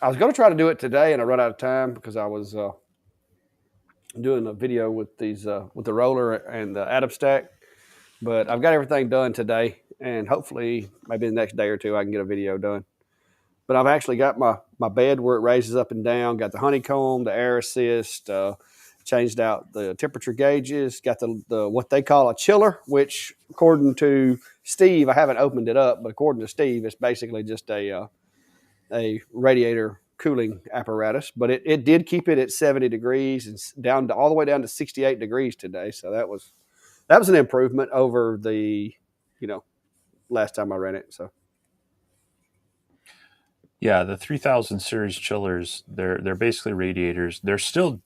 [SPEAKER 1] I was going to try to do it today and I run out of time because I was doing a video with these with the roller and the Adam stack. But I've got everything done today, and hopefully maybe the next day or two I can get a video done. But I've actually got my bed where it raises up and down, got the honeycomb, the air assist, changed out the temperature gauges, got the what they call a chiller, which according to Steve, I haven't opened it up, but according to Steve, it's basically just a radiator cooling apparatus. But it did keep it at 70 degrees and down to all the way down to 68 degrees today. So that was an improvement over the last time I ran it. So
[SPEAKER 2] yeah, the 3000 series chillers, they're basically radiators. They're still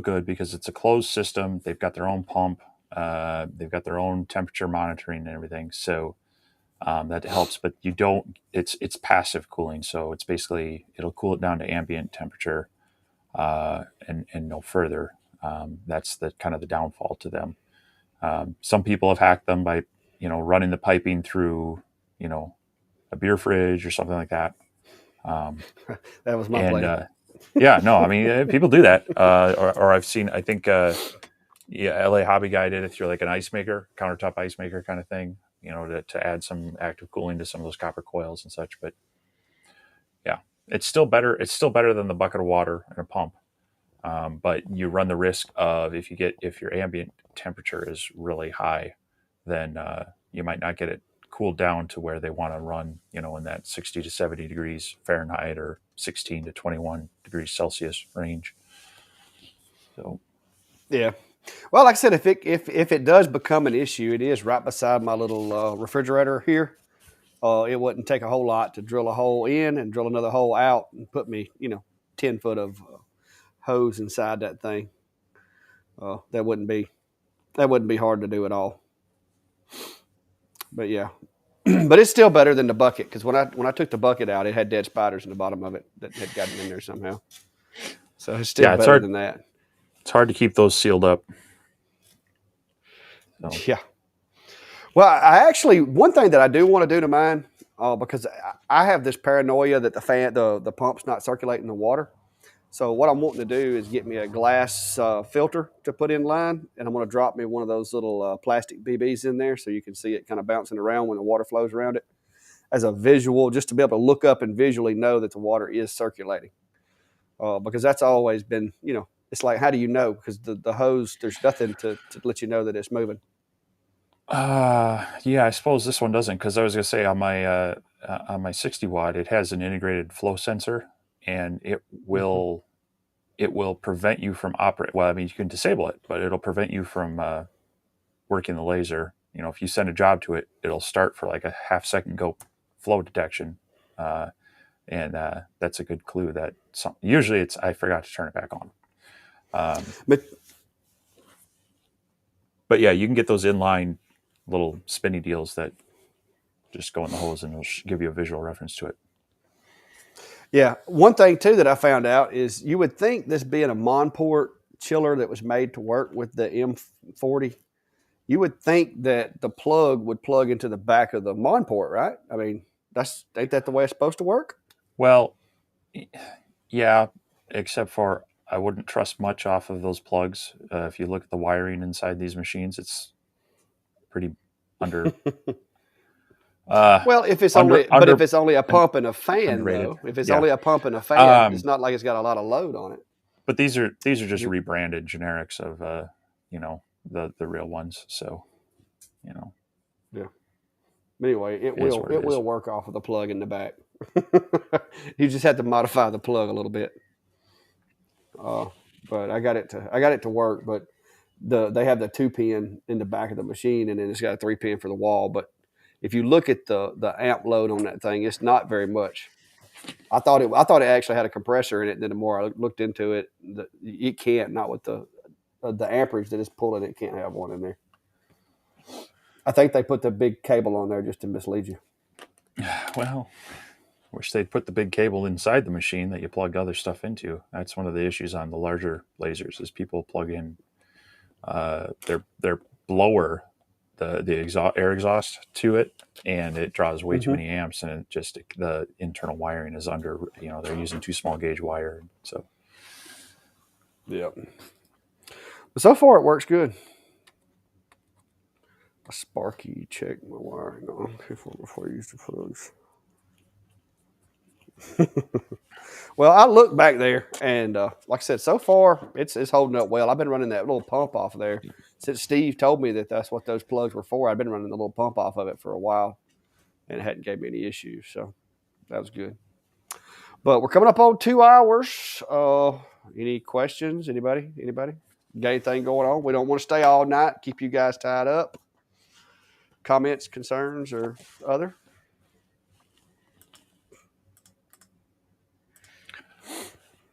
[SPEAKER 2] good because it's a closed system. They've got their own pump. They've got their own temperature monitoring and everything. So that helps. But you don't. It's passive cooling. So it's basically it'll cool it down to ambient temperature and no further. That's the kind of the downfall to them. Some people have hacked them by running the piping through a beer fridge or something like that.
[SPEAKER 1] that was my
[SPEAKER 2] And
[SPEAKER 1] plan.
[SPEAKER 2] yeah, no, I mean people do that. Or I've seen. I think yeah, LA Hobby Guy did it through like an ice maker, countertop ice maker kind of thing. To add some active cooling to some of those copper coils and such. But yeah, it's still better. It's still better than the bucket of water and a pump. But you run the risk of if your ambient temperature is really high, then you might not get it cooled down to where they want to run, in that 60 to 70 degrees Fahrenheit or 16 to 21 degrees Celsius range. So
[SPEAKER 1] Yeah. Well, like I said, if it does become an issue, it is right beside my little refrigerator here. It wouldn't take a whole lot to drill a hole in and drill another hole out and put me, 10 foot of hose inside that thing. That wouldn't be hard to do at all. But yeah, but it's still better than the bucket because when I took the bucket out, it had dead spiders in the bottom of it that had gotten in there somehow. So it's still
[SPEAKER 2] yeah,
[SPEAKER 1] better than that.
[SPEAKER 2] it's hard to keep those sealed up. So
[SPEAKER 1] Yeah. Well, I actually one thing that I do want to do to mine, because I have this paranoia that the pump's not circulating the water. So what I'm wanting to do is get me a glass filter to put in line, and I'm going to drop me one of those little plastic BBs in there so you can see it kind of bouncing around when the water flows around it as a visual, just to be able to look up and visually know that the water is circulating. Because that's always been, it's like, how do you know? Because the hose, there's nothing to let you know that it's moving.
[SPEAKER 2] yeah, I suppose this one doesn't because I was gonna say on my 60 watt it has an integrated flow sensor and
[SPEAKER 1] Mm-hmm.
[SPEAKER 2] it will prevent you from operate. Well, I mean you can disable it, but it'll prevent you from working the laser. If you send a job to it, it'll start for like a half second go flow detection, uh, and that's a good clue that usually it's I forgot to turn it back on. Um,
[SPEAKER 1] But
[SPEAKER 2] but yeah, you can get those inline little spinny deals that just go in the hose and it'll give you a visual reference to it.
[SPEAKER 1] yeah, one thing too that I found out is you would think this being a Monport chiller that was made to work with the M40, you would think that the plug would plug into the back of the Monport, right? I mean, that's ain't that the way it's supposed to work?
[SPEAKER 2] Well, yeah, except for I wouldn't trust much off of those plugs. If you look at the wiring inside these machines, it's pretty under uh,
[SPEAKER 1] Well, if it's only a pump and a fan,
[SPEAKER 2] underrated.
[SPEAKER 1] though, if it's
[SPEAKER 2] Yeah.
[SPEAKER 1] only a pump and a fan, it's
[SPEAKER 2] Um,
[SPEAKER 1] not like it's got a lot of load on it.
[SPEAKER 2] but these are just
[SPEAKER 1] You,
[SPEAKER 2] rebranded generics of the real ones. So you know
[SPEAKER 1] yeah. Anyway,
[SPEAKER 2] it is what it
[SPEAKER 1] it
[SPEAKER 2] is.
[SPEAKER 1] will work off of the plug in the back. You just have to modify the plug a little bit. Uh, but I got it to work. But they have the 2-pin in the back of the machine, and then it's got a 3-pin for the wall. But if you look at the amp load on that thing, it's not very much. I thought it actually had a compressor in it. Then the more I looked into it, it can't, not with the amperage that it's pulling. It can't have one in there. I think they put the big cable on there just to mislead you.
[SPEAKER 2] Well, wish they'd put the big cable inside the machine that you plug other stuff into. That's one of the issues on the larger lasers is people plug in their blower, the air exhaust to it, and it draws way too many amps, and it just the internal wiring is under. They're using too small gauge wire, so
[SPEAKER 1] yeah. But so far, it works good. A Sparky check my wiring on before I use the plugs. Well, I look back there, and like I said, so far it's holding up well. I've been running that little pump off of there since Steve told me that that's what those plugs were for. I've been running the little pump off of it for a while, and it hadn't gave me any issues, so that was good. But we're coming up on 2 hours. Any questions? Anybody? Got anything going on? We don't want to stay all night, keep you guys tied up. Comments, concerns, or other?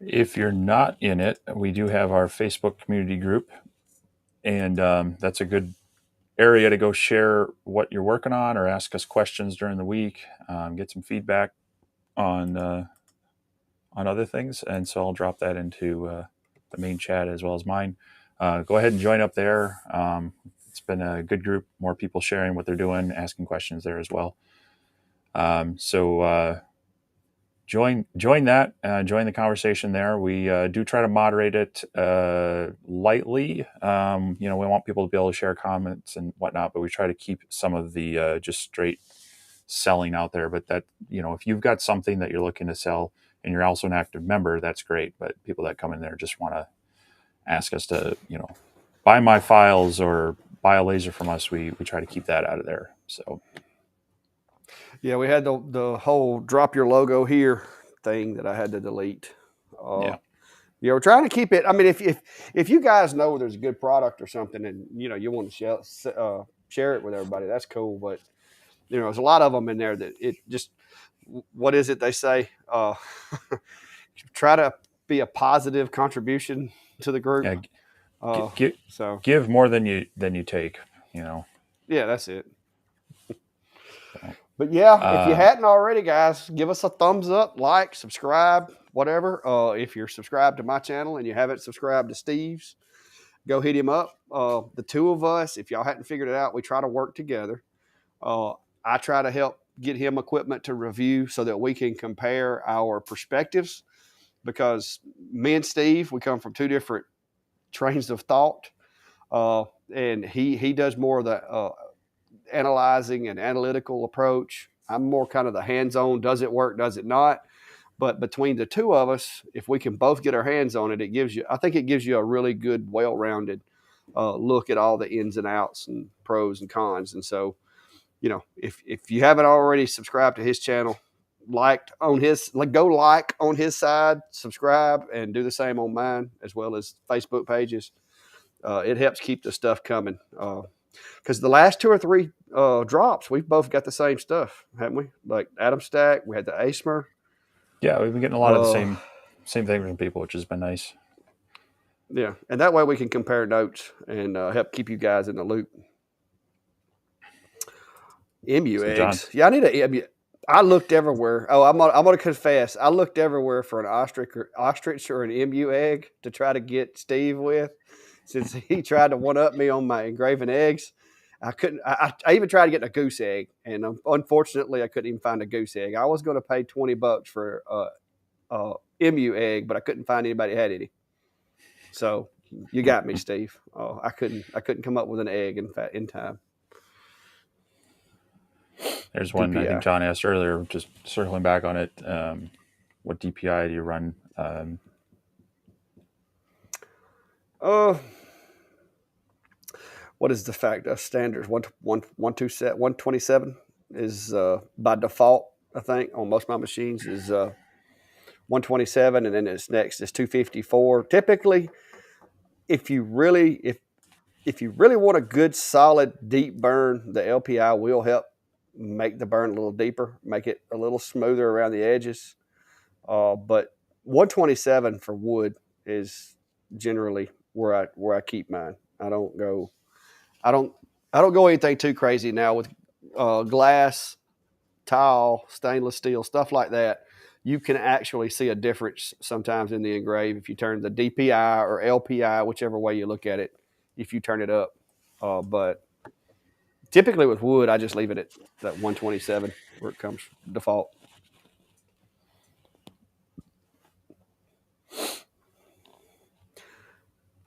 [SPEAKER 2] If you're not in it, we do have our Facebook community group, and that's a good area to go share what you're working on or ask us questions during the week, get some feedback on other things. And so I'll drop that into the main chat as well as mine. Go ahead and join up there. It's been a good group, more people sharing what they're doing, asking questions there as well. So join that, join the conversation there. We do try to moderate it lightly. We want people to be able to share comments and whatnot, but we try to keep some of the just straight selling out there. But that, if you've got something that you're looking to sell and you're also an active member, that's great. But people that come in there just want to ask us to, buy my files or buy a laser from us, we try to keep that out of there. So
[SPEAKER 1] yeah, we had the whole drop your logo here thing that I had to delete. Yeah, we're trying to keep it. I mean, if you guys know there's a good product or something, and you want to share it with everybody, that's cool. But there's a lot of them in there that it just, what is it they say? Try to be a positive contribution to the group.
[SPEAKER 2] Yeah, give more than you take.
[SPEAKER 1] Yeah, that's it. But yeah, if you hadn't already, guys, give us a thumbs up, like, subscribe, whatever. If you're subscribed to my channel and you haven't subscribed to Steve's, go hit him up. The two of us, if y'all hadn't figured it out, we try to work together. I try to help get him equipment to review so that we can compare our perspectives, because me and Steve, we come from two different trains of thought. And he does more of the analyzing and analytical approach. I'm more kind of the hands-on, does it work, does it not? But between the two of us, if we can both get our hands on it, I think it gives you a really good, well-rounded look at all the ins and outs and pros and cons. And so, if you haven't already subscribed to his channel, go like on his side, subscribe, and do the same on mine, as well as Facebook pages. It helps keep the stuff coming. Because the last 2 or 3 drops, we've both got the same stuff, haven't we? Like Atom Stack, we had the ASMR.
[SPEAKER 2] Yeah, we've been getting a lot of the same thing from people, which has been nice.
[SPEAKER 1] Yeah, and that way we can compare notes and help keep you guys in the loop. MU eggs. Yeah, I need a MU. I looked everywhere. Oh, I'm gonna confess. I looked everywhere for an ostrich or an MU egg to try to get Steve with, since he tried to one up me on my engraving eggs. I couldn't. I even tried to get a goose egg, and unfortunately, I couldn't even find a goose egg. I was going to pay $20 for a MU egg, but I couldn't find anybody that had any. So you got me, Steve. I couldn't come up with an egg in time.
[SPEAKER 2] There's one DPI. I think John asked earlier, just circling back on it. What DPI do you run?
[SPEAKER 1] What is the factor? Standards 127 is by default, I think, on most of my machines is 127, and then it's next is 254. Typically, if if you really want a good, solid, deep burn, the LPI will help make the burn a little deeper, make it a little smoother around the edges. But 127 for wood is generally where I keep mine. I don't go I don't I don't go anything too crazy now with glass, tile, stainless steel, stuff like that. You can actually see a difference sometimes in the engrave if you turn the DPI or LPI, whichever way you look at it, if you turn it up. But typically with wood, I just leave it at that 127 where it comes default.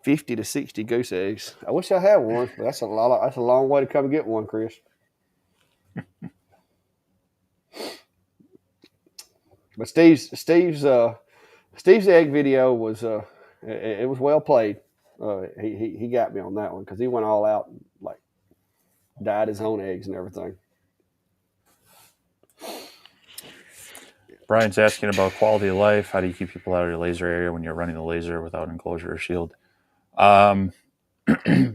[SPEAKER 1] 50 to 60 goose eggs. I wish I had one, but that's that's a long way to come get one, Chris. But Steve's egg video was it was well played. He got me on that one because he went all out and like dyed his own eggs and everything.
[SPEAKER 2] Brian's asking about quality of life. How do you keep people out of your laser area when you're running the laser without enclosure or shield? Um,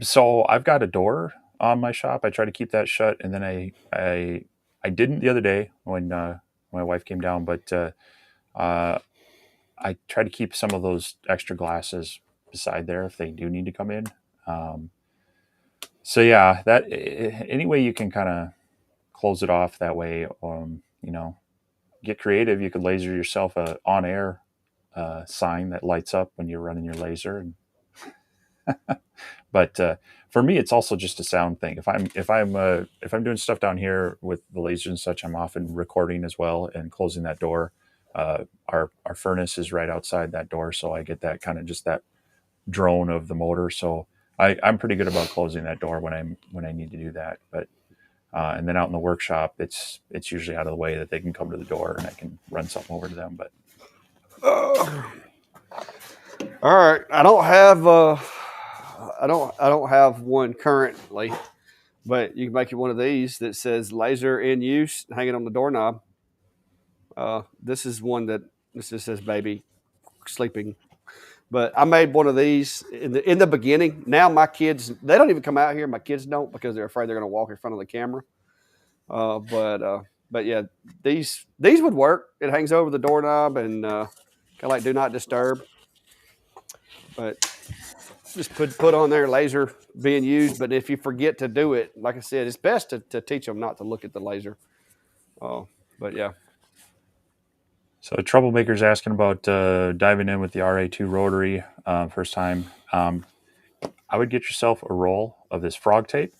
[SPEAKER 2] so I've got a door on my shop. I try to keep that shut, and then I didn't the other day when my wife came down, but uh, I try to keep some of those extra glasses beside there if they do need to come in. Um, so yeah, that any way you can kind of close it off that way. Get creative. You could laser yourself a on air sign that lights up when you're running your laser. But for me, it's also just a sound thing. If I'm doing stuff down here with the lasers and such, I'm often recording as well and closing that door. Our furnace is right outside that door, so I get that kind of just that drone of the motor. So I'm pretty good about closing that door when I need to do that. But and then out in the workshop, it's usually out of the way that they can come to the door and I can run something over to them. But
[SPEAKER 1] All right, I don't have one currently, but you can make you one of these that says laser in use, hang it on the doorknob. This is one that this just says baby sleeping. But I made one of these in the beginning. Now my kids they don't even come out here. My kids don't because they're afraid they're going to walk in front of the camera. But yeah, these would work. It hangs over the doorknob and kind of like do not disturb. But just put on there laser being used. But if you forget to do it, like I said, it's best to teach them not to look at the laser. But yeah.
[SPEAKER 2] so Troublemaker's asking about diving in with the RA2 rotary first time. I would get yourself a roll of this frog tape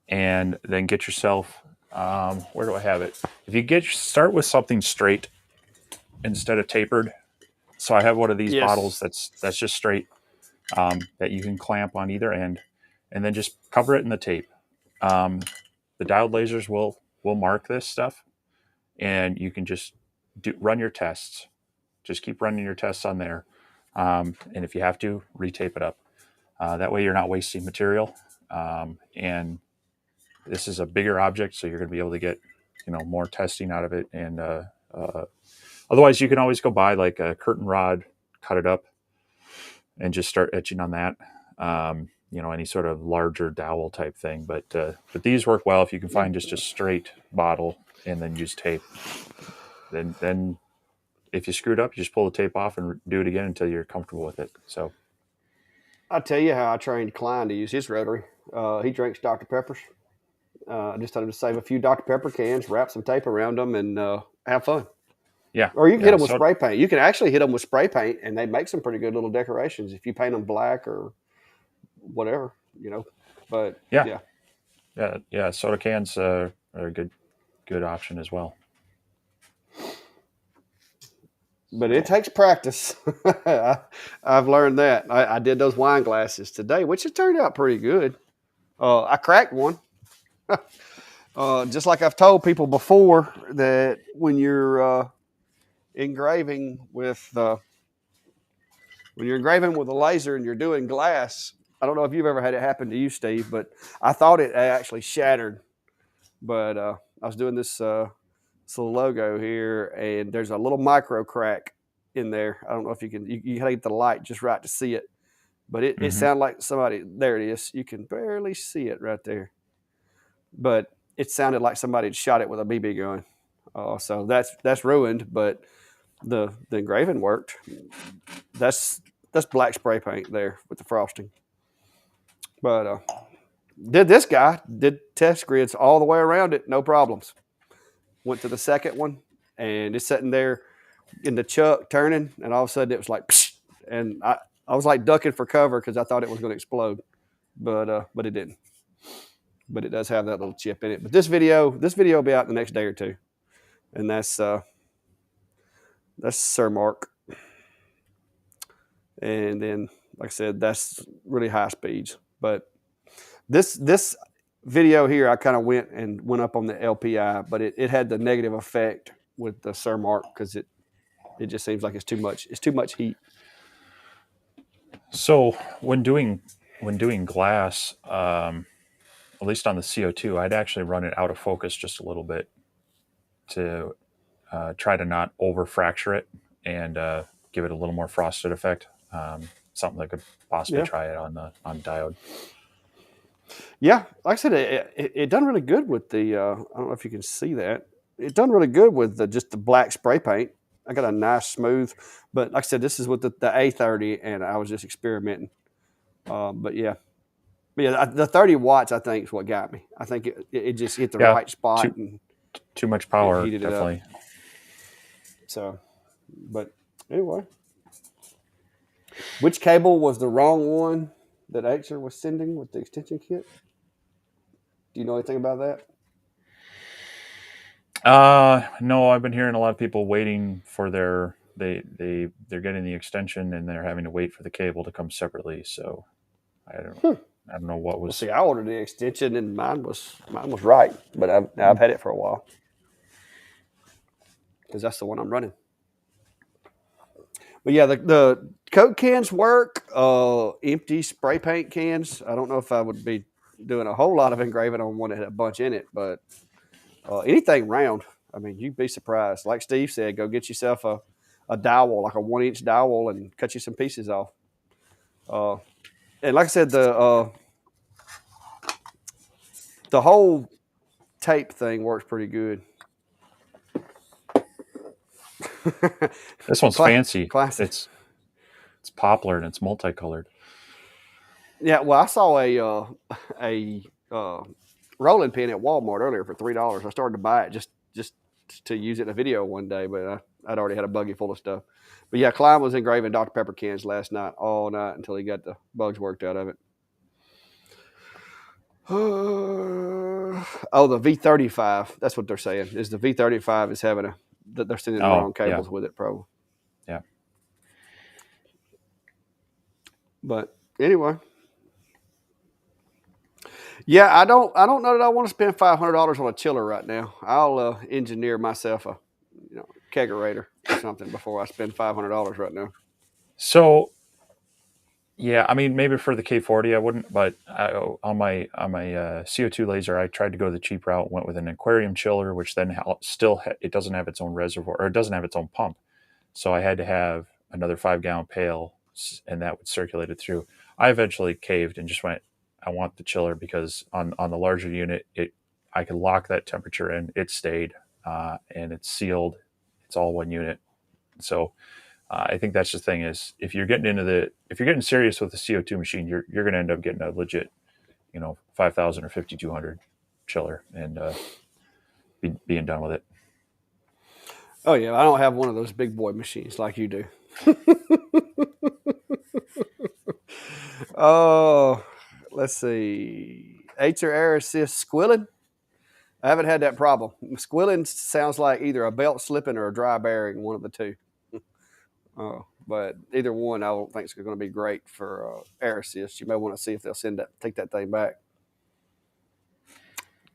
[SPEAKER 2] and then get yourself where do I have it? If you start with something straight instead of tapered. So I have one of these bottles
[SPEAKER 1] Yes.
[SPEAKER 2] that's just straight that you can clamp on either end, and then just cover it in the tape. Um, the diode lasers will mark this stuff, and you can just run your tests. Just keep running your tests on there, and if you have to, retape it up. That way, you're not wasting material. And this is a bigger object, so you're going to be able to get more testing out of it. And otherwise, you can always go buy like a curtain rod, cut it up, and just start etching on that. Any sort of larger dowel type thing. But these work well if you can find just a straight bottle and then use tape. Then if you screwed up, you just pull the tape off and do it again until you're comfortable with it. So
[SPEAKER 1] I'll tell you how I trained Klein to use his rotary. He drinks Dr. Peppers. I just told him to save a few Dr. Pepper cans, wrap some tape around them, and have fun.
[SPEAKER 2] yeah,
[SPEAKER 1] Or you can hit
[SPEAKER 2] yeah.
[SPEAKER 1] them with
[SPEAKER 2] So
[SPEAKER 1] spray paint. You can actually hit them with spray paint, and they make some pretty good little decorations if you paint them black or whatever. But
[SPEAKER 2] yeah,
[SPEAKER 1] yeah,
[SPEAKER 2] yeah. Soda cans are a good option as well.
[SPEAKER 1] but it takes practice. I've learned that. I did those wine glasses today, which it turned out pretty good. I cracked one. Just like I've told people before that when you're engraving with a laser and you're doing glass, I don't know if you've ever had it happen to you, Steve, but I thought it actually shattered. But I was doing this little logo here, and there's a little micro crack in there. I don't know if you can. You got to get the light just right to see it. but it sounded like somebody. There it is. You can barely see it right there, but it sounded like somebody had shot it with a BB gun. So that's ruined, but the engraving worked. That's black spray paint there with the frosting. But this guy did test grids all the way around it, no problems. Went to the second one, and it's sitting there in the chuck turning, and all of a sudden it was like, psh, and I was like ducking for cover because I thought it was going to explode, but it didn't. But it does have that little chip in it. But this video will be out in the next day or two, and that's Sir Mark, and then like I said, that's really high speeds. But this video here, I kind of went up on the LPI, but it had the negative effect with the Sir Mark because it just seems like it's too much. It's too much heat.
[SPEAKER 2] So when doing glass, at least on the CO2, I'd actually run it out of focus just a little bit to try to not over fracture it and give it a little more frosted effect. Something that could possibly try it on diode.
[SPEAKER 1] Yeah, like I said, it done really good with the. I don't know if you can see that. It done really good with just the black spray paint. I got a nice smooth, but like I said, this is with the A30, and I was just experimenting. But yeah, the 30 watts I think is what got me. I think it just hit the right spot.
[SPEAKER 2] Too much power, definitely.
[SPEAKER 1] So, but anyway, which cable was the wrong one that Acer was sending with the extension kit? Do you know anything about that?
[SPEAKER 2] No, I've been hearing a lot of people waiting for they're getting the extension and they're having to wait for the cable to come separately. So I don't know what was.
[SPEAKER 1] Well, see, I ordered the extension and mine was right, but I've had it for a while because that's the one I'm running. But yeah, the Coke cans work. Empty spray paint cans. I don't know if I would be doing a whole lot of engraving on one that had a bunch in it, but anything round. I mean, you'd be surprised. Like Steve said, go get yourself a dowel, like a 1-inch dowel, and cut you some pieces off. And like I said, the whole tape thing works pretty good.
[SPEAKER 2] This one's fancy.
[SPEAKER 1] Classic.
[SPEAKER 2] It's poplar and it's multicolored.
[SPEAKER 1] Yeah, well, I saw a rolling pin at Walmart earlier for $3. I started to buy it just to use it in a video one day, but I'd already had a buggy full of stuff. But yeah, Klein was engraving Dr. Pepper cans last night, all night until he got the bugs worked out of it. The V35. That's what they're saying. Is the V35 is having that they're sending the wrong cables with it, probably.
[SPEAKER 2] Yeah.
[SPEAKER 1] But anyway. Yeah, I don't know that I want to spend $500 on a chiller right now. I'll engineer myself a kegerator or something before I spend $500 right now.
[SPEAKER 2] So, yeah, I mean, maybe for the K40 I wouldn't, but on my CO2 laser, I tried to go the cheap route. Went with an aquarium chiller, which then it doesn't have its own reservoir, or it doesn't have its own pump. So I had to have another 5-gallon pail, and that would circulate it through. I eventually caved and just went, I want the chiller because on the larger unit, I could lock that temperature in. It stayed, and it's sealed. It's all one unit. So I think that's the thing is if you're getting serious with the CO2 machine, you're going to end up getting a legit, 5,000 or 5,200 chiller and being done with it.
[SPEAKER 1] Oh yeah, I don't have one of those big boy machines like you do. Oh, let's see. Acer Air Assist squilling. I haven't had that problem. Squilling sounds like either a belt slipping or a dry bearing, one of the two. But either one, I don't think is going to be great for Air Assist. You may want to see if they'll take that thing back.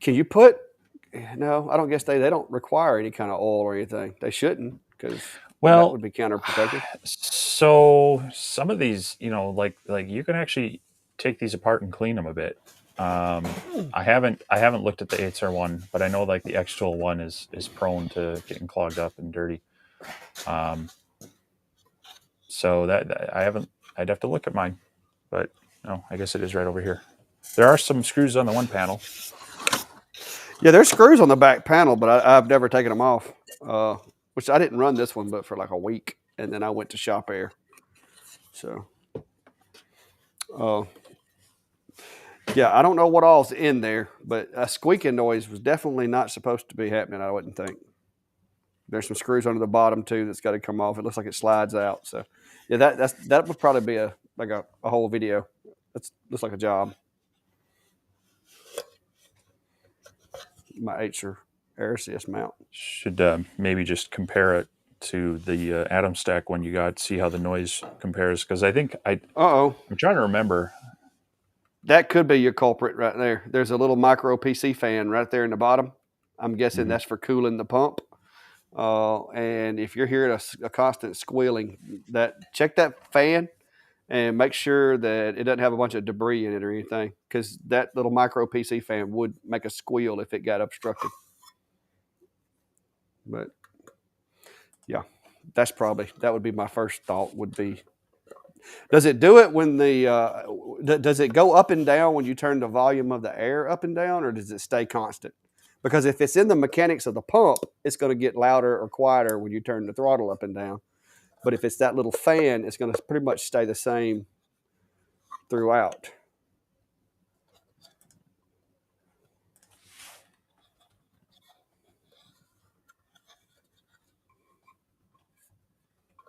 [SPEAKER 1] Can you put? No, I don't guess they don't require any kind of oil or anything. They shouldn't because that would be counterproductive.
[SPEAKER 2] So some of these, like you can actually take these apart and clean them a bit. I haven't looked at the Acer one, but I know like the X-Tool one is prone to getting clogged up and dirty. So that I'd have to look at mine. but no, I guess it is right over here. There are some screws on the one panel.
[SPEAKER 1] Yeah, there's screws on the back panel, but I've never taken them off. Which I didn't run this one, but for like a week, and then I went to Shop Air. So, yeah, I don't know what all's in there, but a squeaking noise was definitely not supposed to be happening. I wouldn't think. There's some screws under the bottom too that's got to come off. It looks like it slides out. So, yeah, that would probably be a whole video. That looks like a job. My Acer air assist mount.
[SPEAKER 2] Should maybe just compare it to the Atom Stack one you got. See how the noise compares, because I think I'm trying to remember.
[SPEAKER 1] That could be your culprit right there. There's a little micro PC fan right there in the bottom. I'm guessing that's for cooling the pump. And if you're hearing a constant squealing, check that fan and make sure that it doesn't have a bunch of debris in it or anything, because that little micro PC fan would make a squeal if it got obstructed. But yeah, that would be my first thought would be, does it do it when does it go up and down when you turn the volume of the air up and down, or does it stay constant? Because if it's in the mechanics of the pump, it's going to get louder or quieter when you turn the throttle up and down. But if it's that little fan, it's going to pretty much stay the same throughout.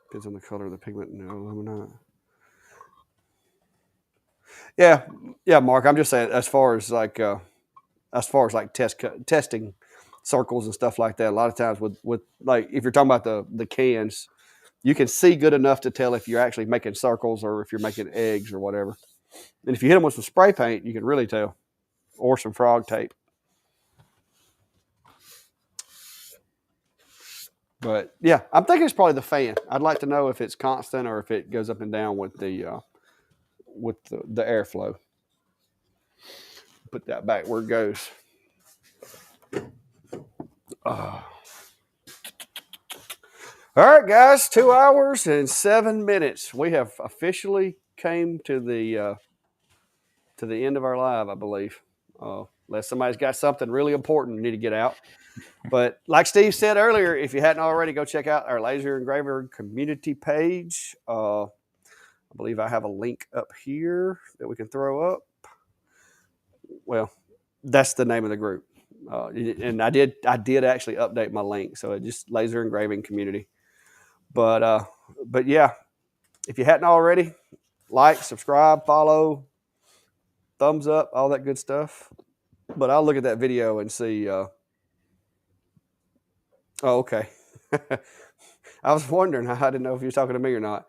[SPEAKER 1] Depends on the color of the pigment and the aluminite. Yeah, Mark. I'm just saying, as far as like testing circles and stuff like that, a lot of times with like if you're talking about the cans, you can see good enough to tell if you're actually making circles or if you're making eggs or whatever. And if you hit them with some spray paint, you can really tell, or some frog tape. But yeah, I'm thinking it's probably the fan. I'd like to know if it's constant or if it goes up and down with the airflow. Put that back where it goes. All right, guys, 2 hours and 7 minutes. We have officially came to the end of our live, I believe. Unless somebody's got something really important you need to get out. But like Steve said earlier, if you hadn't already, go check out our Laser Engraver community page. I believe I have a link up here that we can throw up. Well, that's the name of the group. And I did actually update my link, so it just Laser Engraving Community. But yeah, if you hadn't already, like, subscribe, follow, thumbs up, all that good stuff. But I'll look at that video and see. Oh, okay. I was wondering. I didn't know if you were talking to me or not.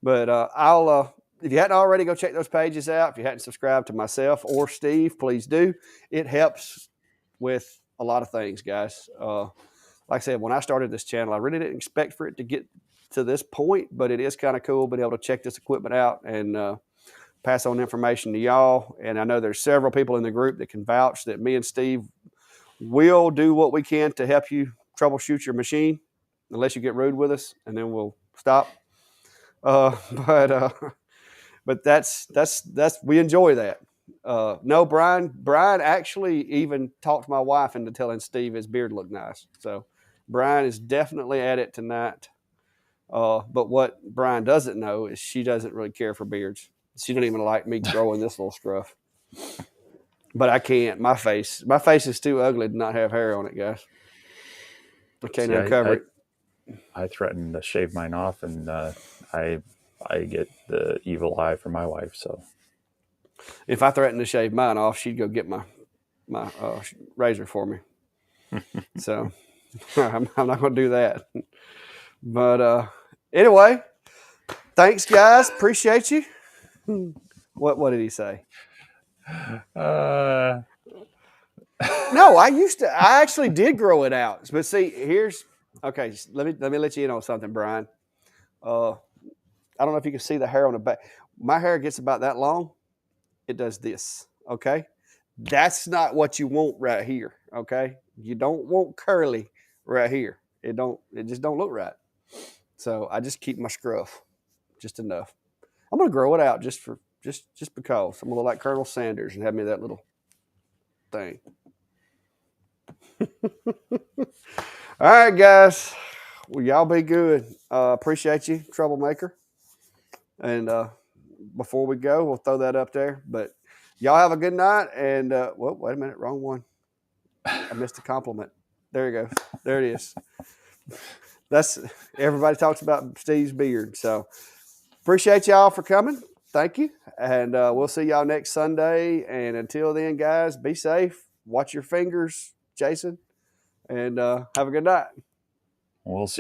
[SPEAKER 1] But I'll, if you hadn't already, go check those pages out. If you hadn't subscribed to myself or Steve, please do. It helps with a lot of things, guys. Like I said, when I started this channel, I really didn't expect for it to get to this point, but it is kind of cool being able to check this equipment out and pass on information to y'all. And I know there's several people in the group that can vouch that me and Steve will do what we can to help you troubleshoot your machine, unless you get rude with us, and then we'll stop. But that's we enjoy that. No, Brian actually even talked my wife into telling Steve his beard looked nice. So Brian is definitely at it tonight. But what Brian doesn't know is she doesn't really care for beards. She don't even like me growing this little scruff. But I can't. My face is too ugly to not have hair on it, guys. I can't uncover it.
[SPEAKER 2] I threatened to shave mine off, and I get the evil eye from my wife. So
[SPEAKER 1] if I threatened to shave mine off, she'd go get my razor for me. So I'm not going to do that. But anyway, thanks, guys. Appreciate you. What did he say? No, I actually did grow it out. But see, okay, let me let you in on something, Brian. I don't know if you can see the hair on the back. My hair gets about that long. It does this, okay? That's not what you want right here, okay? You don't want curly right here. It just don't look right. So I just keep my scruff just enough. I'm gonna grow it out just for just because I'm gonna look like Colonel Sanders and have me that little thing. All right, guys. Well, y'all be good. Appreciate you, troublemaker. And before we go, we'll throw that up there. But y'all have a good night. And well, wait a minute, wrong one. I missed a compliment. There you go. There it is. That's everybody talks about Steve's beard. So appreciate y'all for coming. Thank you. And we'll see y'all next Sunday. And until then, guys, be safe. Watch your fingers, Jason. And have a good night.
[SPEAKER 2] We'll see.